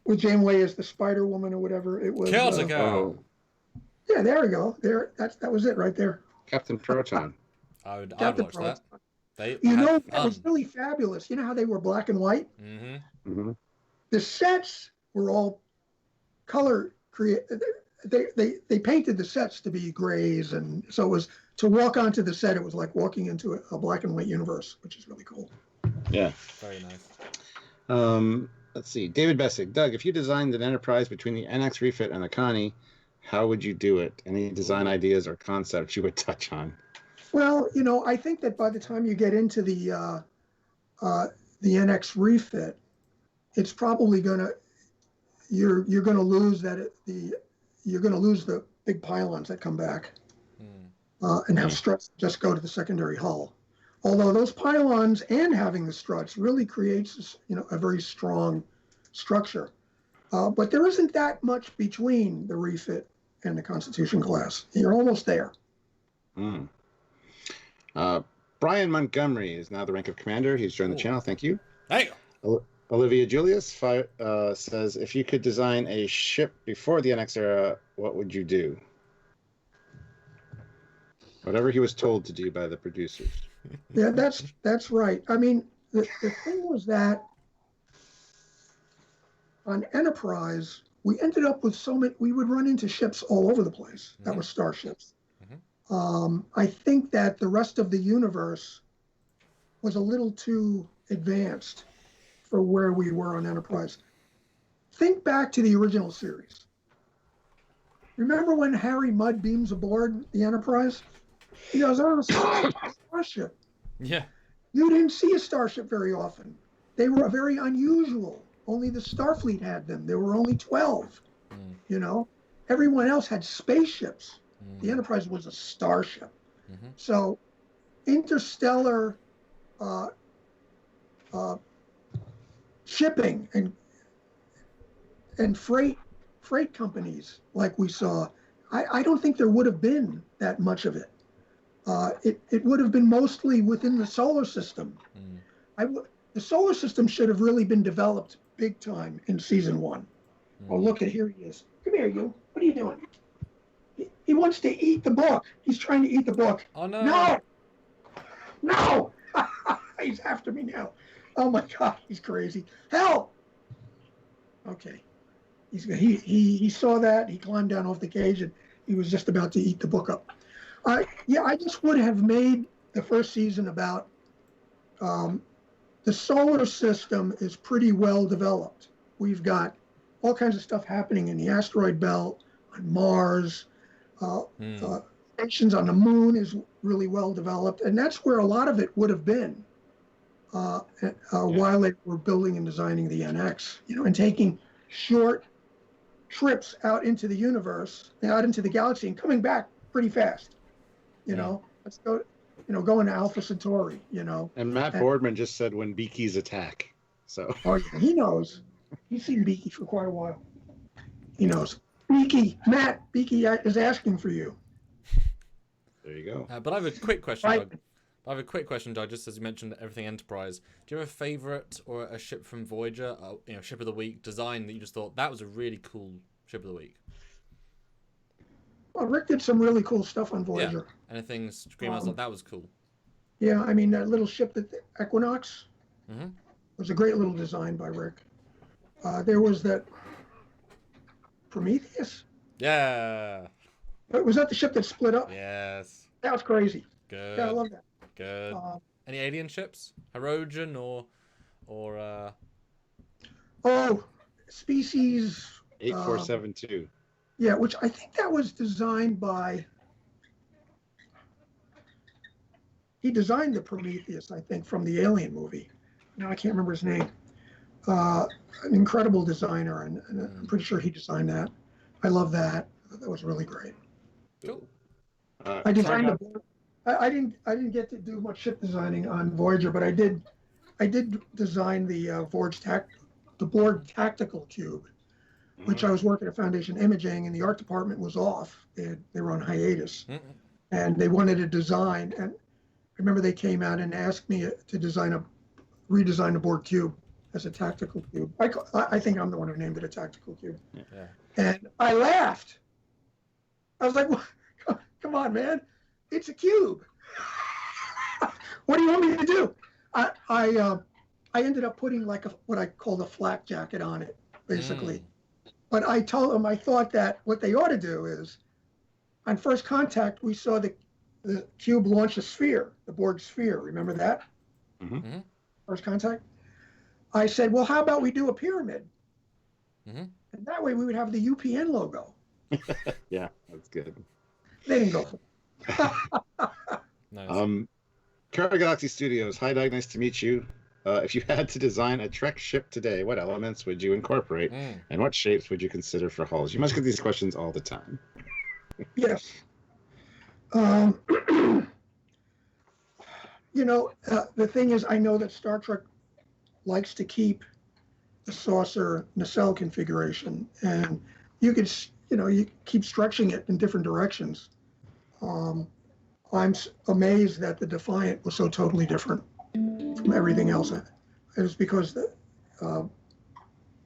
C: with Janeway as the Spider Woman or whatever it was?
B: Kills a girl.
C: Yeah, there we go. That was it right there.
A: Captain Proton.
B: I'd
C: Captain
B: watch that. They
C: You
B: had
C: know, that
B: fun.
C: was really fabulous. You know how they were black and white?
A: Mm-hmm.
C: The sets were all color they painted the sets to be grays, and so it was to walk onto the set. It was like walking into a black and white universe, which is really cool.
A: Yeah.
B: Very nice.
A: Let's see. David Bessick. Doug, if you designed an Enterprise between the NX refit and the Connie, how would you do it? Any design ideas or concepts you would touch on?
C: Well, you know, I think that by the time you get into the NX refit, it's probably you're gonna lose you're gonna lose the big pylons that come back and have struts just go to the secondary hull. Although those pylons and having the struts really creates, you know, a very strong structure. But there isn't that much between the refit and the Constitution class. You're almost there.
A: Brian Montgomery is now the rank of commander. He's joined the channel. Thank you.
B: Hey.
A: Olivia Julius says, if you could design a ship before the NX era, what would you do? Whatever he was told to do by the producers.
C: Yeah, that's right. I mean, the thing was that on Enterprise, we ended up with so many, we would run into ships all over the place that were starships. I think that the rest of the universe was a little too advanced for where we were on Enterprise. Think back to the original series. Remember when Harry Mudd beams aboard the Enterprise? He goes, oh, starship.
B: Yeah.
C: You didn't see a starship very often. They were very unusual. Only the Starfleet had them. There were only 12. You know, everyone else had spaceships. The Enterprise was a starship. So interstellar shipping and freight companies like we saw, I don't think there would have been that much of it. It would have been mostly within the solar system. The solar system should have really been developed big time in season 1. Oh, look at, here he is. Come here, you. What are you doing? He wants to eat the book. He's trying to eat the book.
B: Oh, no.
C: No! No! He's after me now. Oh my God, he's crazy. Help! Okay. He saw that. He climbed down off the cage and he was just about to eat the book up. Yeah, I just would have made the first season about the solar system is pretty well developed. We've got all kinds of stuff happening in the asteroid belt, on Mars. Stations on the moon is really well developed, and that's where a lot of it would have been while they were building and designing the NX, you know, and taking short trips out into the universe, out into the galaxy, and coming back pretty fast. You know, let's go. You know, going to Alpha Centauri. You know,
A: and Matt Boardman just said when Beaky's attack. So
C: he knows. He's seen Beaky for quite a while. He knows. Beaky is asking for you.
A: There you go.
B: But I have a quick question, Doug. Just as you mentioned everything Enterprise, do you have a favorite or a ship from Voyager, ship of the week design that you just thought that was a really cool ship of the week?
C: Well, Rick did some really cool stuff on Voyager.
B: Yeah. Anything scream out like that was cool.
C: Yeah, I mean that little ship, the Equinox, was a great little design by Rick. There was that Prometheus.
B: Yeah.
C: Was that the ship that split up?
B: Yes.
C: That was crazy.
B: Good.
C: Yeah, I love that.
B: Good. Any alien ships? Hirogen or
C: Species
A: 8472.
C: Yeah, which I think that was designed by. He designed the Prometheus, I think, from the Alien movie. now I can't remember his name. An incredible designer, and I'm pretty sure he designed that. I love that. That was really great.
B: Cool.
C: I designed the board. I didn't get to do much ship designing on Voyager, but I did design the Borg tactical cube, which I was working at Foundation Imaging, and the art department was off. They were on hiatus, and they wanted a design. And I remember they came out and asked me to redesign the Borg cube as a tactical cube. I think I'm the one who named it a tactical cube.
B: Yeah.
C: And I laughed. I was like, well, come on, man. It's a cube. What do you want me to do? I ended up putting like what I called a flak jacket on it, basically. But I told them I thought that what they ought to do is, on first contact, we saw the cube launch a sphere, the Borg sphere. Remember that?
B: Mm-hmm.
C: First contact. I said, well, how about we do a pyramid? And that way we would have the UPN logo.
A: Yeah, that's good.
C: They didn't go for it.
B: Nice.
A: Carter Galaxy Studios. Hi, Doug. Nice to meet you. If you had to design a Trek ship today, what elements would you incorporate, and what shapes would you consider for hulls? You must get these questions all the time.
C: Yes. The thing is, I know that Star Trek likes to keep the saucer nacelle configuration, and you could, you keep stretching it in different directions. I'm amazed that the Defiant was so totally different from everything else. It was because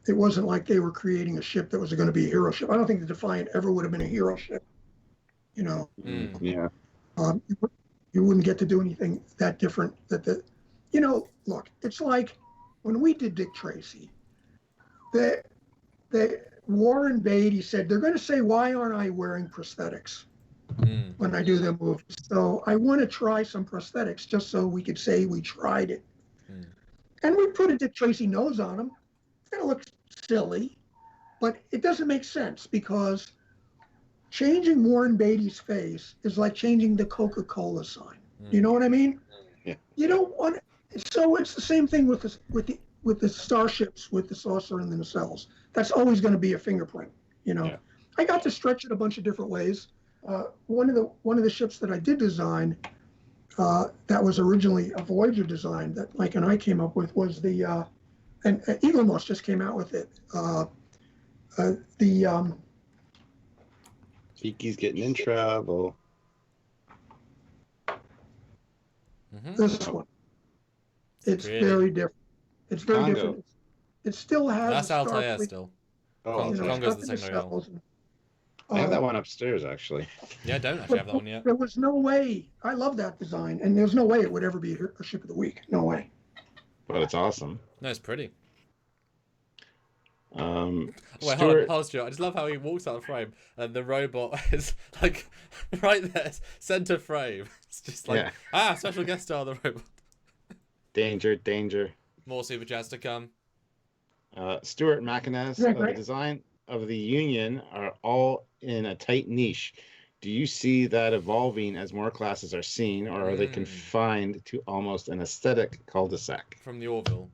C: it wasn't like they were creating a ship that was going to be a hero ship. I don't think the Defiant ever would have been a hero ship.
A: Yeah.
C: You wouldn't get to do anything that different. Look, it's like when we did Dick Tracy, Warren Beatty said, they're going to say, why aren't I wearing prosthetics when I do the movies? So I want to try some prosthetics just so we could say we tried it. And we put a Dick Tracy nose on him. It's going to look silly, but it doesn't make sense because changing Warren Beatty's face is like changing the Coca-Cola sign. You know what I mean?
A: Yeah.
C: You don't want so it's the same thing with the starships, with the saucer and the nacelles. That's always going to be a fingerprint.
A: Yeah.
C: I got to stretch it a bunch of different ways. One of the ships that I did design that was originally a Voyager design that Mike and I came up with was the and Eagle Moss just came out with it.
A: Kiki's getting in trouble.
C: This one. It's
B: really?
C: very different. It's very
A: Congo.
C: different. It still has.
B: That's
C: a
B: Altair
C: Starfleet,
B: still.
A: Oh,
B: Congo's the
C: stuff in
B: same rail.
C: cells and-
A: I have that one upstairs, actually.
B: Yeah, I don't actually have that one yet.
C: There was no way. I love that design, and there's no way it would ever be a ship of the week. No way.
A: But it's awesome.
B: No, it's pretty.
A: Wait,
B: Wait,
A: Stuart,
B: hold on, Stuart. I just love how he walks out of frame and the robot is like right there, center frame. It's just like, special guest star, the robot.
A: danger.
B: More super chats to come.
A: Stuart McInnes,
C: Yeah,
A: the
C: great.
A: design of the Union are all in a tight niche. Do you see that evolving as more classes are seen, or are they confined to almost an aesthetic cul-de-sac?
B: From the Orville.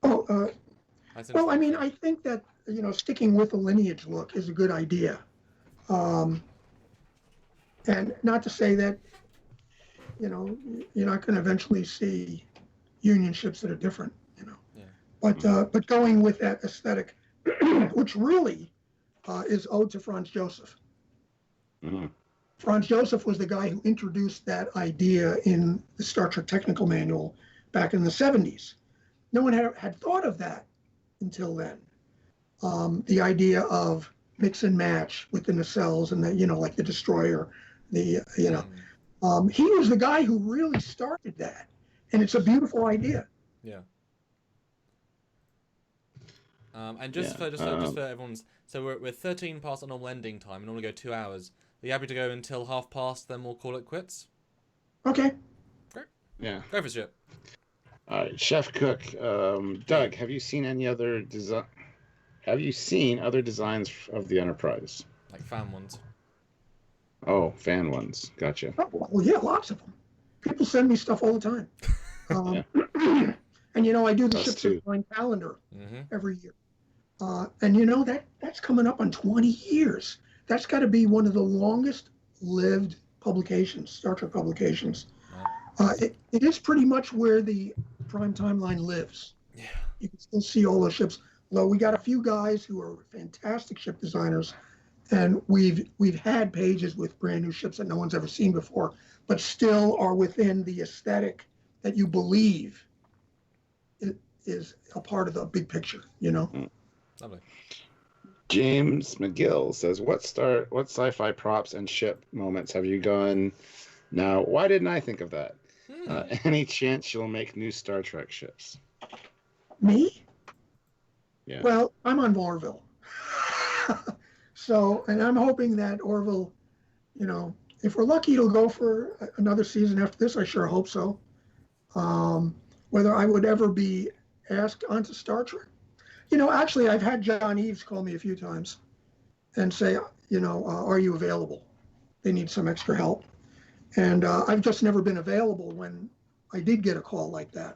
C: Oh,
B: That's
C: well, I mean,
B: interesting.
C: I think that sticking with the lineage look is a good idea, and not to say that you're not going to eventually see Union ships that are different,
B: Yeah.
C: But going with that aesthetic, which really is owed to Franz Joseph. Franz Joseph was the guy who introduced that idea in the Star Trek Technical Manual back in the 70s. No one had thought of that until then. The idea of mix and match with the nacelles and like the destroyer, he was the guy who really started that, and it's a beautiful idea.
B: Yeah. And just for everyone's, so we're 13 past our normal ending time, and normally go 2 hours. Are you happy to go until 1:30? Then we'll call it quits.
C: Okay.
B: Great.
A: Yeah.
B: Go for it, Stuart.
A: All right, Chef Cook. Doug, have you seen any other design? Have you seen other designs of the Enterprise?
B: Like fan ones.
A: Oh, fan ones. Gotcha.
C: Oh, well, yeah, lots of them. People send me stuff all the time. And I do the
A: Us
C: Ships
A: too.
C: of Line calendar
B: Mm-hmm.
C: every year. And that's coming up on 20 years. That's got to be one of the longest lived publications, Star Trek publications.
B: Wow.
C: It is pretty much where the Prime Timeline lives.
B: Yeah.
C: You can still see all those ships. Though we got a few guys who are fantastic ship designers, and we've had pages with brand new ships that no one's ever seen before, but still are within the aesthetic that you believe is a part of the big picture.
B: Lovely.
A: James McGill says, what sci-fi props and ship moments have you gone, now, why didn't I think of that? Any chance you'll make new Star Trek ships?
C: Me?
A: Yeah.
C: Well, I'm on Orville. And I'm hoping that Orville, if we're lucky, it'll go for another season after this. I sure hope so. Whether I would ever be asked onto Star Trek. Actually, I've had John Eves call me a few times and say, are you available? They need some extra help. And I've just never been available when I did get a call like that.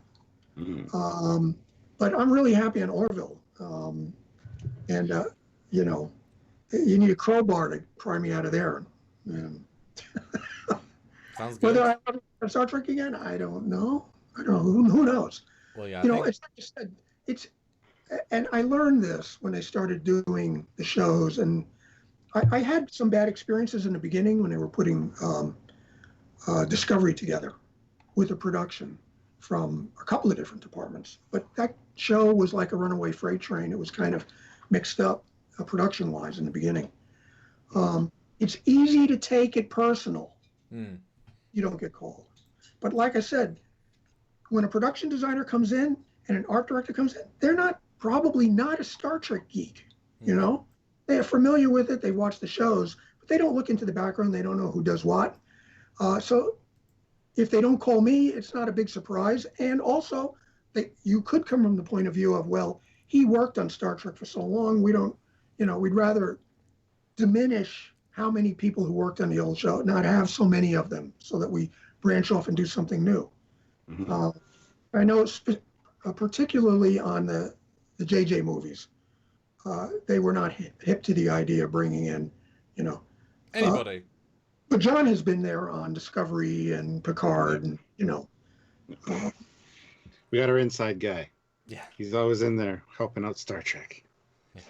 A: Mm-hmm.
C: But I'm really happy in Orville. You need a crowbar to pry me out of there.
B: Sounds good.
C: Whether I ever have Star Trek again, I don't know. Who knows?
B: Well, yeah.
C: It's like you said, and I learned this when I started doing the shows, and I had some bad experiences in the beginning when they were putting Discovery together with a production from a couple of different departments. But that show was like a runaway freight train. It was kind of mixed up production-wise in the beginning. It's easy to take it personal. You don't get called. But like I said, when a production designer comes in and an art director comes in, they're probably not a Star Trek geek. They're familiar with it. They watch the shows, but they don't look into the background. They don't know who does what. So if they don't call me, it's not a big surprise. And also, you could come from the point of view of, well, he worked on Star Trek for so long. We don't, we'd rather diminish how many people who worked on the old show, not have so many of them, so that we branch off and do something new.
A: Mm-hmm.
C: I know particularly on the JJ movies, they were not hip to the idea of bringing in,
B: Anybody.
C: But John has been there on Discovery and Picard, and
A: We got our inside guy.
B: Yeah.
A: He's always in there helping out Star Trek.
B: Yeah.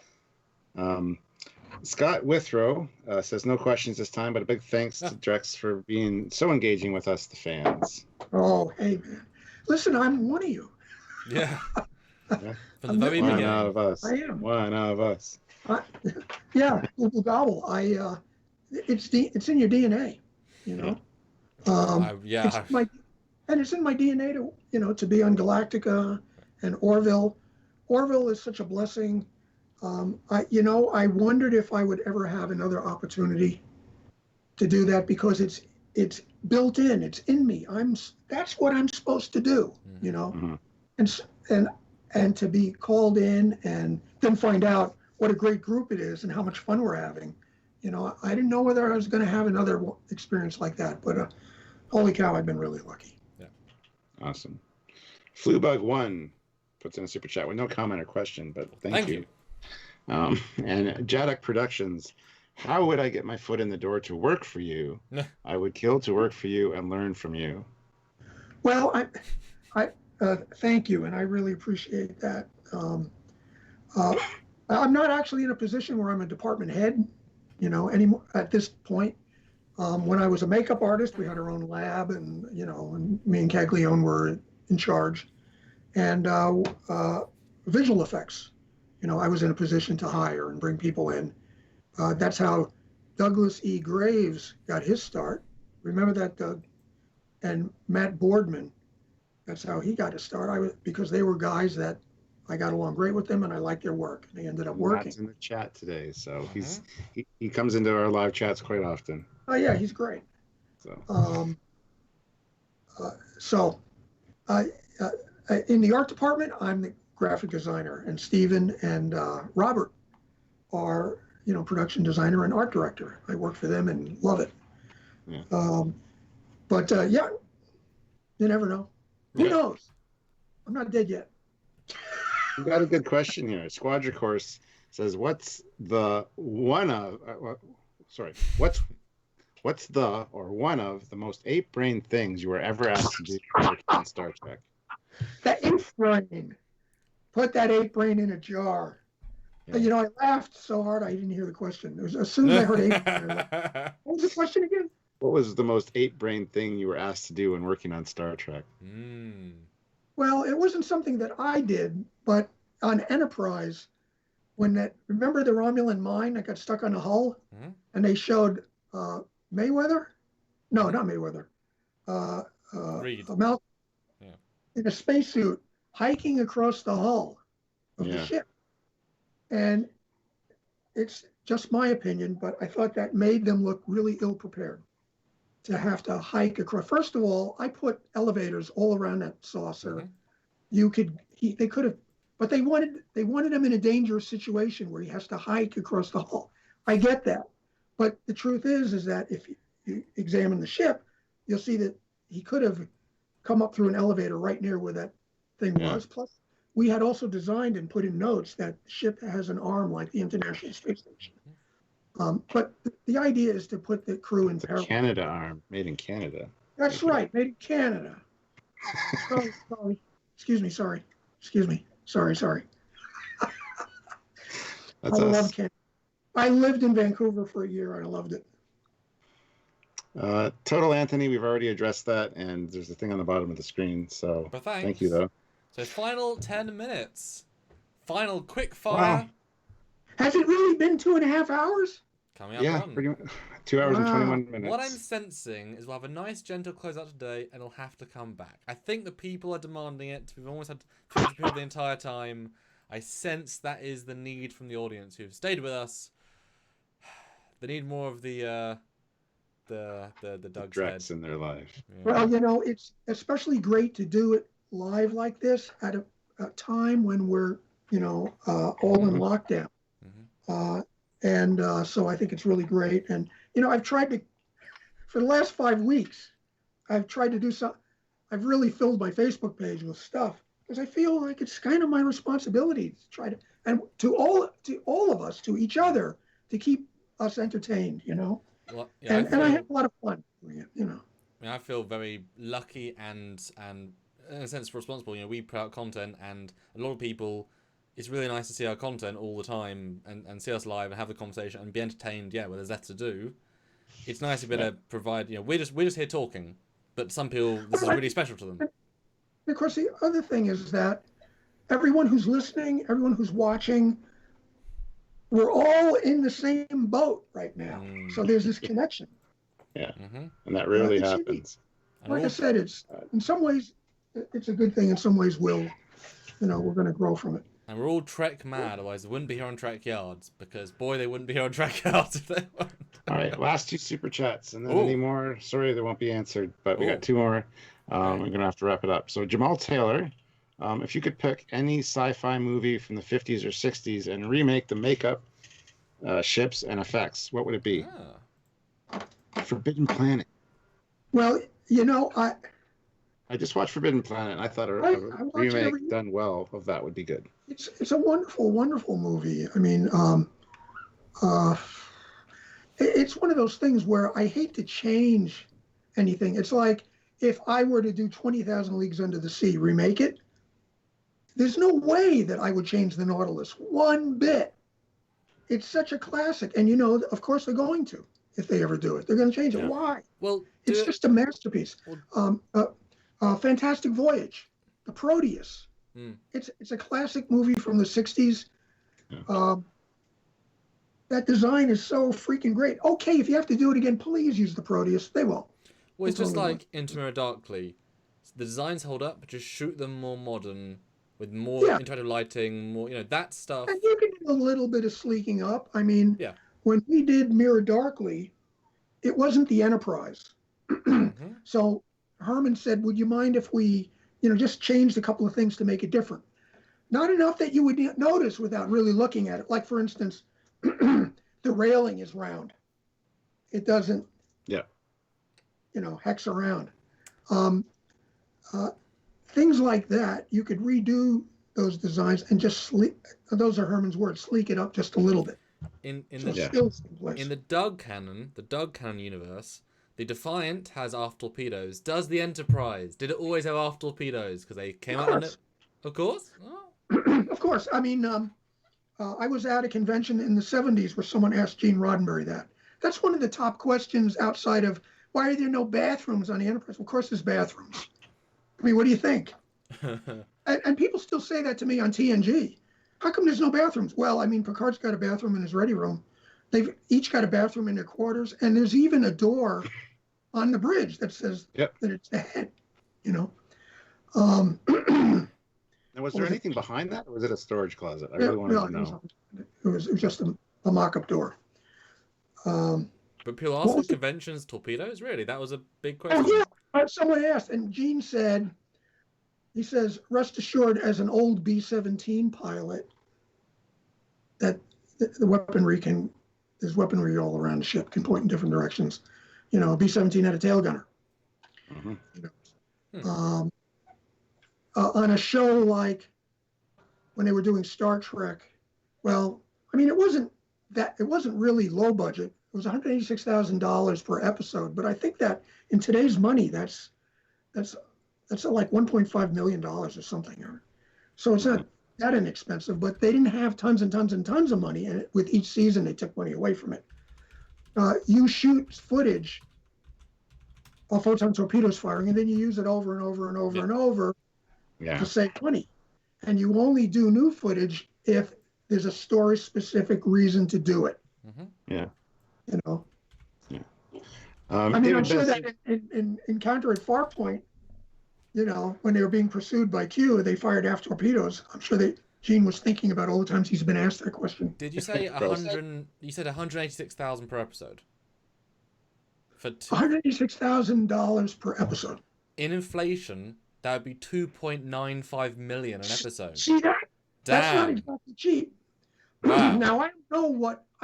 A: Scott Withrow says, no questions this time, but a big thanks to Drex for being so engaging with us, the fans.
C: Oh, hey, man. Listen, I'm one of you.
B: Yeah.
A: Yeah.
B: From the very
A: One
B: beginning.
A: of us.
C: I am.
A: One of us.
C: Yeah, Google Gobble. It's in your DNA,
B: Yeah.
C: It's in my DNA to be on Galactica and Orville. Orville is such a blessing. I wondered if I would ever have another opportunity to do that, because it's built in. It's in me. That's what I'm supposed to do.
A: Mm-hmm.
C: And to be called in and then find out what a great group it is and how much fun we're having. I didn't know whether I was going to have another experience like that, but holy cow, I've been really lucky.
B: Yeah.
A: Awesome. Flubug1 puts in a super chat with no comment or question, but thank you. And Jadok Productions, how would I get my foot in the door to work for you? I would kill to work for you and learn from you.
C: Well, I thank you, and I really appreciate that. I'm not actually in a position where I'm a department head, anymore at this point. When I was a makeup artist, we had our own lab, and and me and Caglione were in charge. And visual effects, I was in a position to hire and bring people in. That's how Douglas E. Graves got his start. Remember that, Doug? And Matt Boardman, that's how he got his start. Because they were guys that I got along great with them, and I liked their work. And they ended up working.
A: Matt's in the chat today, so he comes into our live chats quite often.
C: Oh yeah, he's great. In the art department, I'm the graphic designer, and Stephen and Robert are, production designer and art director. I work for them and love it.
A: Yeah.
C: You never know. Who knows? I'm not dead yet.
A: You got a good question here. Squadricourse says, "What's the one of? What's the or one of the most ape-brain things you were ever asked to do on Star Trek?"
C: The ape brain. Put that ape brain in a jar.
A: Yeah.
C: You know, I laughed so hard I didn't hear the question. As soon as I heard ape brain, I laughed. What was the question again?
A: What was the most ape-brain thing you were asked to do when working on Star Trek?
C: Well, it wasn't something that I did, but on Enterprise, remember the Romulan mine that got stuck on the hull, and they showed Mayweather? No, not Mayweather.
B: Reed.
C: Malcolm in a spacesuit hiking across the hull of the ship. And it's just my opinion, but I thought that made them look really ill-prepared to have to hike across. First of all, I put elevators all around that saucer. They could have, but they wanted him in a dangerous situation where he has to hike across the hull. I get that, but the truth is that if you examine the ship, you'll see that he could have come up through an elevator right near where that thing was. Plus, we had also designed and put in notes that the ship has an arm like the International Space Station. But the idea is to put the crew in peril.
A: Canada arm, made in Canada.
C: That's right, made in Canada. Sorry. Excuse me. Sorry.
A: That's
C: I love Canada. I lived in Vancouver for a year. I loved it.
A: Total Anthony, we've already addressed that, and there's a thing on the bottom of the screen. So thank you, though.
B: So final 10 minutes. Final quick fire.
A: Wow.
C: Has it really been 2.5 hours?
B: Coming up
A: pretty much 2 hours and 21 minutes.
B: What I'm sensing is we'll have a nice gentle closeout today, and it'll have to come back. I think the people are demanding it. We've almost had 50 people the entire time. I sense that is the need from the audience who've stayed with us. They need more of the Doug
A: Drex in their life.
C: Well, it's especially great to do it live like this at a time when we're all in lockdown. So I think it's really great. And I've tried to, for the last 5 weeks, I've tried to do something. I've really filled my Facebook page with stuff because I feel like it's kind of my responsibility to try to, and to all of us, to each other, to keep us entertained.
B: Well,
C: and I have a lot of fun doing it.
B: I mean, I feel very lucky and in a sense responsible. We put out content, and a lot of people, it's really nice to see our content all the time and see us live and have the conversation and be entertained. Where there's that to do. It's nice to be able to provide. We're just here talking, but some people this is really special to them.
C: Of course, the other thing is that everyone who's listening, everyone who's watching, we're all in the same boat right now. So there's this connection.
A: Yeah, and that rarely happens.
C: Like I said, it's in some ways it's a good thing. In some ways, we're going to grow from it.
B: And we're all Trek mad, otherwise they wouldn't be here on Trekyards, because boy, they wouldn't be here on Trekyards if they weren't. All
A: right, last 2 super chats, and then any more. Sorry, they won't be answered, but we got 2 more. We're going to have to wrap it up. So Jamal Taylor, if you could pick any sci-fi movie from the 50s or 60s and remake the makeup, ships, and effects, what would it be? Forbidden Planet.
C: Well,
A: I just watched Forbidden Planet, and I thought a remake done well of that would be good.
C: It's a wonderful, wonderful movie. I mean, it's one of those things where I hate to change anything. It's like if I were to do 20,000 Leagues Under the Sea, remake it, there's no way that I would change the Nautilus one bit. It's such a classic. And, of course they're going to, if they ever do it. They're going to change it. Why?
B: Well,
C: it's just a masterpiece. Fantastic Voyage, The Proteus. It's a classic movie from the 60s. That design is so freaking great. Okay, if you have to do it again, please use The Proteus. They will.
B: Well, it's just like Into Mirror Darkly. The designs hold up, but just shoot them more modern with more interactive lighting, more, that stuff.
C: And you can do a little bit of sleeking up. I mean, when we did Mirror Darkly, it wasn't the Enterprise. So Herman said, would you mind if we, just changed a couple of things to make it different? Not enough that you would notice without really looking at it. Like, for instance, the railing is round. It doesn't, things like that, you could redo those designs and just sleek. Those are Herman's words. Sleek it up just a little bit.
B: In
C: So
B: the
C: still same place.
B: in the Doug canon universe, the Defiant has aft torpedoes. Does the Enterprise? Did it always have aft torpedoes? Because they came out on it. Of course. Oh.
C: Of course. I mean, I was at a convention in the 70s where someone asked Gene Roddenberry that. That's one of the top questions outside of why are there no bathrooms on the Enterprise? Of course there's bathrooms. I mean, what do you think? and people still say that to me on TNG. How come there's no bathrooms? Well, I mean, Picard's got a bathroom in his ready room. They've each got a bathroom in their quarters, and there's even a door on the bridge that says that it's ahead, you know.
A: Now, was there anything behind that, or was it a storage closet? I really wanted to know.
C: It was just a mock-up door.
B: But people ask for conventions, torpedoes? Really? That was a big question.
C: Oh, yeah. Someone asked, and Gene said, he says, rest assured, as an old B-17 pilot, that the weaponry there's weaponry all around the ship, can point in different directions. You know, B-17 had a tail gunner.
A: Mm-hmm.
C: You know. On a show like when they were doing Star Trek, well, I mean, it wasn't really low budget. It was $186,000 per episode, but I think that in today's money, that's like $1.5 million or something. So it's not that inexpensive, but they didn't have tons and tons and tons of money, and with each season they took money away from it. You shoot footage of photon torpedoes firing, and then you use it over and over and over and over to save money. And you only do new footage if there's a story-specific reason to do it.
B: Mm-hmm.
A: Yeah.
C: You know.
A: Yeah.
C: I mean, I'm sure that in Encounter at Farpoint, you know, when they were being pursued by Q, they fired aft torpedoes. I'm sure that Gene was thinking about all the times he's been asked that question.
B: Did you say 100? You said 186,000 per episode. For
C: $186,000 per episode.
B: In inflation, that would be 2.95 million an episode.
C: See that?
B: Damn.
C: That's not exactly cheap.
B: Wow.
C: Now I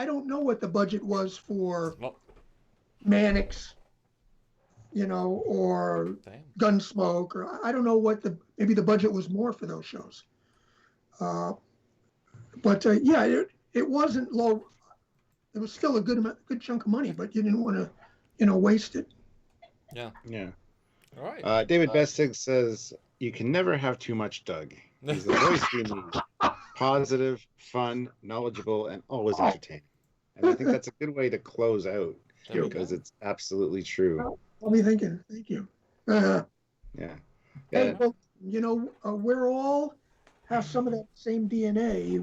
C: don't know what the budget was for Mannix, you know, or Gunsmoke, or I don't know what maybe the budget was more for those shows. But it wasn't low. It was still a good chunk of money, but you didn't want to, you know, waste it.
B: Yeah.
A: Yeah.
B: All right.
A: David Bestig says you can never have too much Doug. He's the voice we need. Positive, fun, knowledgeable, and always entertaining. And I think that's a good way to close out because it's absolutely true.
C: I'll be thinking. Thank you.
A: Yeah.
C: Hey, well, you know, we're all have some of that same DNA.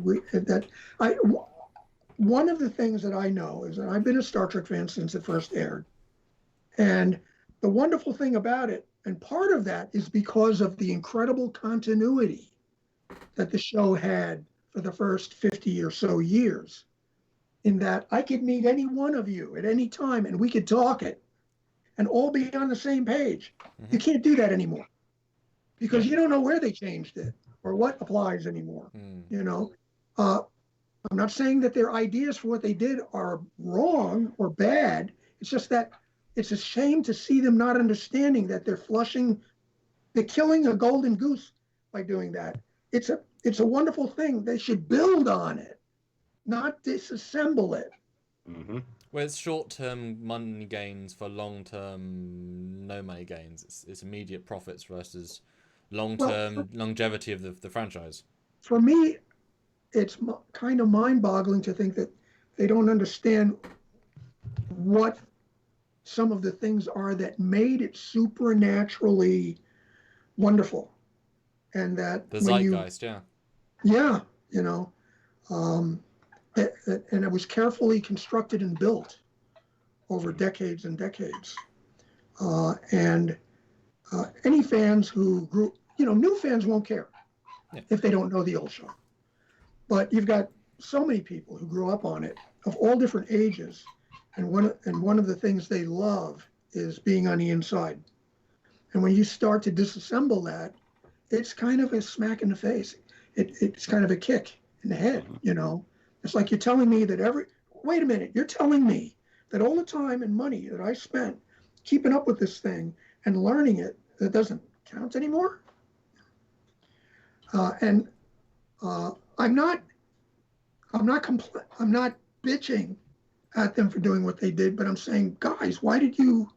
C: One of the things that I know is that I've been a Star Trek fan since it first aired. And the wonderful thing about it, and part of that is because of the incredible continuity that the show had for the first 50 or so years, in that I could meet any one of you at any time and we could talk it and all be on the same page. Mm-hmm. You can't do that anymore because you don't know where they changed it or what applies anymore. You know, I'm not saying that their ideas for what they did are wrong or bad. It's just that it's a shame to see them not understanding that they're killing a golden goose by doing that. It's a wonderful thing. They should build on it, not disassemble it.
A: Mm-hmm.
B: Well, it's short-term money gains for long-term no money gains. It's immediate profits versus long-term longevity of the franchise.
C: For me, it's kind of mind-boggling to think that they don't understand what some of the things are that made it supernaturally wonderful. And that
B: the zeitgeist,
C: you know, and it was carefully constructed and built over decades and decades. And any fans who grew, you know, new fans won't care if they don't know the old show. But you've got so many people who grew up on it of all different ages, and one of the things they love is being on the inside. And when you start to disassemble that, it's kind of a smack in the face. It's kind of a kick in the head, you know. It's like you're telling me that wait a minute, you're telling me that all the time and money that I spent keeping up with this thing and learning it, that doesn't count anymore? And I'm not I'm not bitching at them for doing what they did, but I'm saying, guys, why did you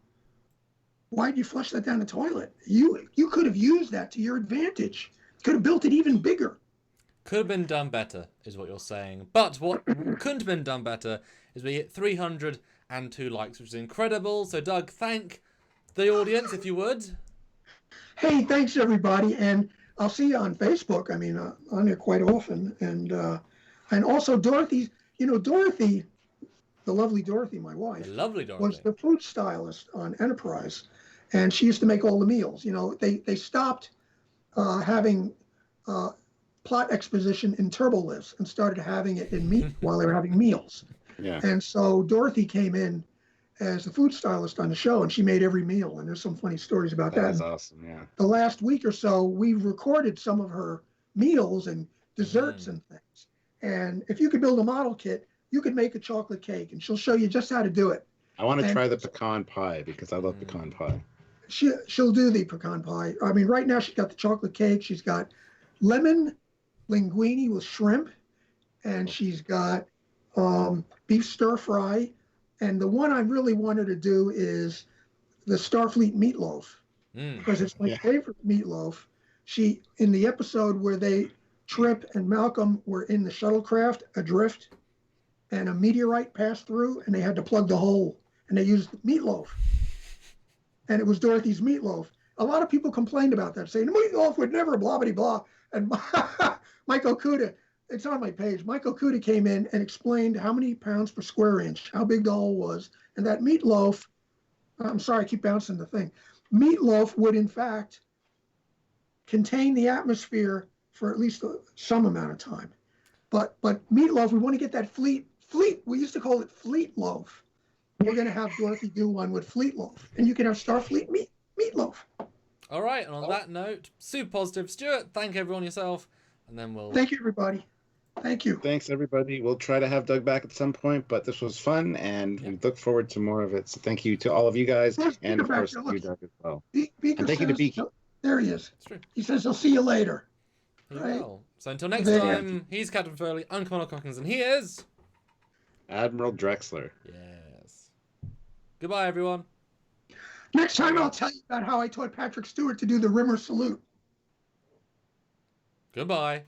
C: flush that down the toilet? You could have used that to your advantage. Could have built it even bigger.
B: Could have been done better, is what you're saying. But what couldn't have been done better is we hit 302 likes, which is incredible. So, Doug, thank the audience, if you would.
C: Hey, thanks everybody, and I'll see you on Facebook. I mean, on there quite often, and also Dorothy. You know, Dorothy, the lovely Dorothy, my wife,
B: The lovely Dorothy.
C: was the food stylist on Enterprise, and she used to make all the meals. You know, they stopped having plot exposition in turbolifts and started having it in meat while they were having meals.
A: Yeah.
C: And so Dorothy came in as the food stylist on the show, and she made every meal. And there's some funny stories about that.
A: That's awesome. Yeah.
C: The last week or so, we've recorded some of her meals and desserts and things. And if you could build a model kit, you could make a chocolate cake, and she'll show you just how to do it.
A: I want to try the pecan pie because I love pecan pie.
C: She'll do the pecan pie. I mean, right now she's got the chocolate cake. She's got lemon linguine with shrimp, and she's got beef stir fry. And the one I really wanted to do is the Starfleet meatloaf, because it's my favorite meatloaf. In the episode where Trip and Malcolm were in the shuttlecraft adrift, and a meteorite passed through, and they had to plug the hole, and they used meatloaf. And it was Dorothy's meatloaf. A lot of people complained about that, saying, the meatloaf would never blah, blah, blah. And Mike Okuda, it's on my page, Mike Okuda came in and explained how many pounds per square inch, how big the hole was. And that meatloaf, I'm sorry, I keep bouncing the thing. Meatloaf would, in fact, contain the atmosphere for at least some amount of time. But meatloaf, we want to get that fleet, we used to call it fleet loaf. We're going to have Dorothy do one with fleet loaf. And you can have Starfleet meatloaf.
B: All right, and on that note, super positive. Stuart, thank everyone yourself, and then we'll...
C: Thank you, everybody. Thank you.
A: Thanks, everybody. We'll try to have Doug back at some point, but this was fun, and we look forward to more of it. So thank you to all of you guys, and of course to you, Doug, as well.
C: And
A: thank you to Beaky.
C: There he is.
B: It's true.
C: He says he'll see you later.
B: Right. So until next time, he's Captain Foley, I'm Commander Cockins, and he is...
A: Admiral Drexler.
B: Yes. Goodbye, everyone.
C: Next time I'll tell you about how I taught Patrick Stewart to do the Rimmer salute.
B: Goodbye.